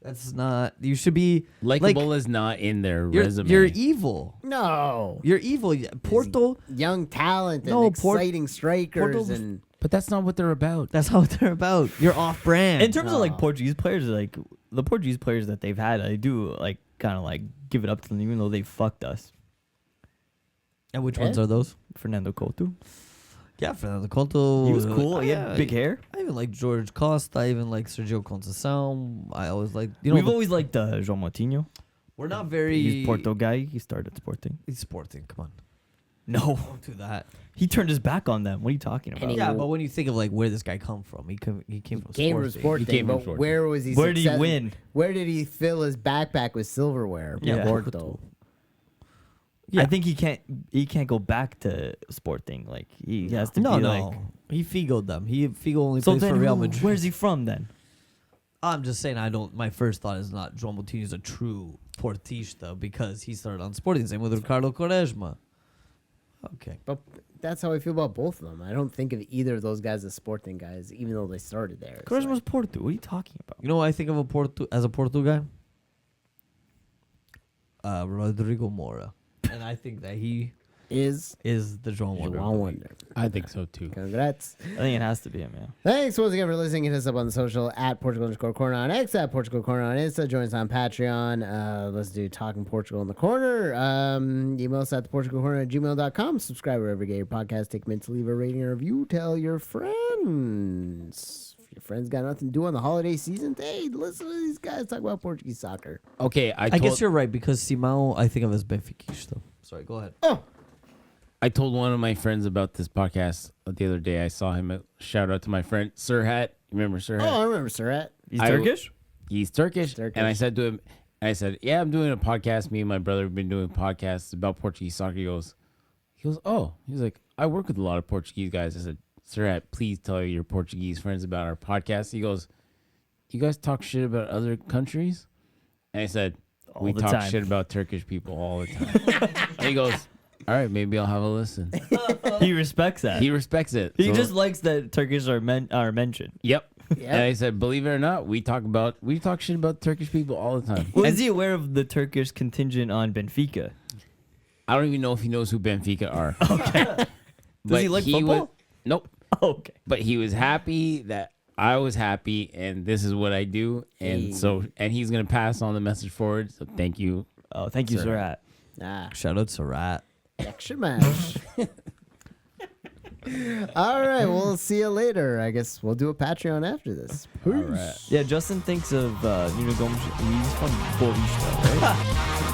[SPEAKER 3] That's not. You should be
[SPEAKER 1] Likeable is not in their
[SPEAKER 3] You're,
[SPEAKER 1] resume.
[SPEAKER 3] you're evil.
[SPEAKER 2] No.
[SPEAKER 3] You're evil. Porto.
[SPEAKER 2] Young talent and
[SPEAKER 3] No,
[SPEAKER 2] exciting strikers
[SPEAKER 3] Porto-
[SPEAKER 2] and
[SPEAKER 1] But that's not what they're about.
[SPEAKER 3] That's how they're about. You're off brand.
[SPEAKER 4] In terms of like
[SPEAKER 2] No.
[SPEAKER 4] Portuguese players, like the Portuguese players that they've had, I do like kind of like give it up to them, even though they fucked us.
[SPEAKER 3] and which
[SPEAKER 2] Eh?
[SPEAKER 3] ones are those?
[SPEAKER 4] Fernando Couto.
[SPEAKER 3] Yeah, Fernando Couto.
[SPEAKER 4] He was cool. He had big hair.
[SPEAKER 3] I even like George Costa. I even like Sergio Conceição. I always like
[SPEAKER 4] We've always liked João Moutinho.
[SPEAKER 3] we're not very.
[SPEAKER 4] He's Porto guy. He started Sporting.
[SPEAKER 3] He's Sporting. Come on,
[SPEAKER 4] No,
[SPEAKER 3] don't do that.
[SPEAKER 4] he turned his back on them. What are you talking about?
[SPEAKER 2] And
[SPEAKER 3] Yeah, but when you think of like where this guy come from, he came from
[SPEAKER 2] Came from
[SPEAKER 3] Sporting.
[SPEAKER 2] Sporting,
[SPEAKER 1] came from
[SPEAKER 2] but
[SPEAKER 1] Sporting.
[SPEAKER 2] where was he?
[SPEAKER 4] Where did he
[SPEAKER 2] success-
[SPEAKER 4] win?
[SPEAKER 2] Where did he fill his backpack with silverware?
[SPEAKER 4] Yeah.
[SPEAKER 2] Porto.
[SPEAKER 3] Yeah.
[SPEAKER 4] I think he can't go back to Sporting. Like he has to
[SPEAKER 3] No,
[SPEAKER 4] be
[SPEAKER 3] no.
[SPEAKER 4] like.
[SPEAKER 3] He Figo'd them. Figo only
[SPEAKER 4] So
[SPEAKER 3] plays
[SPEAKER 4] then,
[SPEAKER 3] for Real Madrid.
[SPEAKER 4] where's he from then?
[SPEAKER 3] I'm just saying I don't. My first thought is not João Moutinho is a true Portista because he started on Sporting. Same with Ricardo Quaresma. Okay.
[SPEAKER 2] But that's how I feel about both of them. I don't think of either of those guys as Sporting guys, even though they started there. It's
[SPEAKER 4] Quaresma's
[SPEAKER 2] like-
[SPEAKER 4] Porto. What are you talking about?
[SPEAKER 3] You know what I think of a Porto guy? Rodrigo Mora. And I think that he
[SPEAKER 2] is
[SPEAKER 3] is the João Wonder.
[SPEAKER 2] João Wonder.
[SPEAKER 1] I think so too.
[SPEAKER 2] Congrats.
[SPEAKER 4] I think it has to be him. Yeah.
[SPEAKER 2] Thanks once again for listening. Hit us up on the social at Portugal_Corner on X, at Portugal Corner on Insta. Join us on Patreon. Let's do Talking Portugal in the Corner. Email us at portugalcorner@gmail.com. Subscribe wherever you get your podcast. Take a minute to leave a rating or review. Tell your friends. If your friends got nothing to do on the holiday season, hey, listen to these guys talk about Portuguese soccer.
[SPEAKER 1] Okay,
[SPEAKER 3] I guess you're right because Simão I think of as Benfica though. Sorry, go ahead.
[SPEAKER 2] Oh,
[SPEAKER 1] I told one of my friends about this podcast the other day. I saw him. Shout out to my friend Sirhat. You remember Sirhat?
[SPEAKER 2] I remember Surat.
[SPEAKER 4] He's
[SPEAKER 1] I-
[SPEAKER 4] Turkish.
[SPEAKER 1] He's Turkish.
[SPEAKER 2] Turkish.
[SPEAKER 1] And I said to him, yeah, I'm doing a podcast. Me and my brother have been doing podcasts about Portuguese soccer. He goes, oh, he's like, I work with a lot of Portuguese guys. I said, Sirhat, please tell your Portuguese friends about our podcast. He goes, you guys talk shit about other countries? And I said, we
[SPEAKER 4] the
[SPEAKER 1] talk
[SPEAKER 4] time.
[SPEAKER 1] shit about Turkish people all the time. And he goes, all right, maybe I'll have a listen.
[SPEAKER 4] He respects that.
[SPEAKER 1] He respects it.
[SPEAKER 4] He
[SPEAKER 1] So-
[SPEAKER 4] just likes that Turkish are mentioned.
[SPEAKER 1] Yep.
[SPEAKER 2] Yep.
[SPEAKER 1] And I said, believe it or not, we talk shit about Turkish people all the time.
[SPEAKER 4] Well,
[SPEAKER 1] And
[SPEAKER 4] is he aware of the Turkish contingent on Benfica?
[SPEAKER 1] I don't even know if he knows who Benfica are.
[SPEAKER 4] Does he like football?
[SPEAKER 1] Nope.
[SPEAKER 4] Okay.
[SPEAKER 1] But he was happy that I was happy, and this is what I do, and
[SPEAKER 2] Hey.
[SPEAKER 1] he's gonna pass on the message forward. So thank you.
[SPEAKER 4] Oh, thank you,
[SPEAKER 1] Surat.
[SPEAKER 4] Surat.
[SPEAKER 3] Shout out to Rat.
[SPEAKER 2] Extra mash. All right, we'll see you later. I guess we'll do a Patreon after this. Peace.
[SPEAKER 1] All right.
[SPEAKER 4] Yeah, Justin thinks of Nuno Gomes. He's from Boavista, right?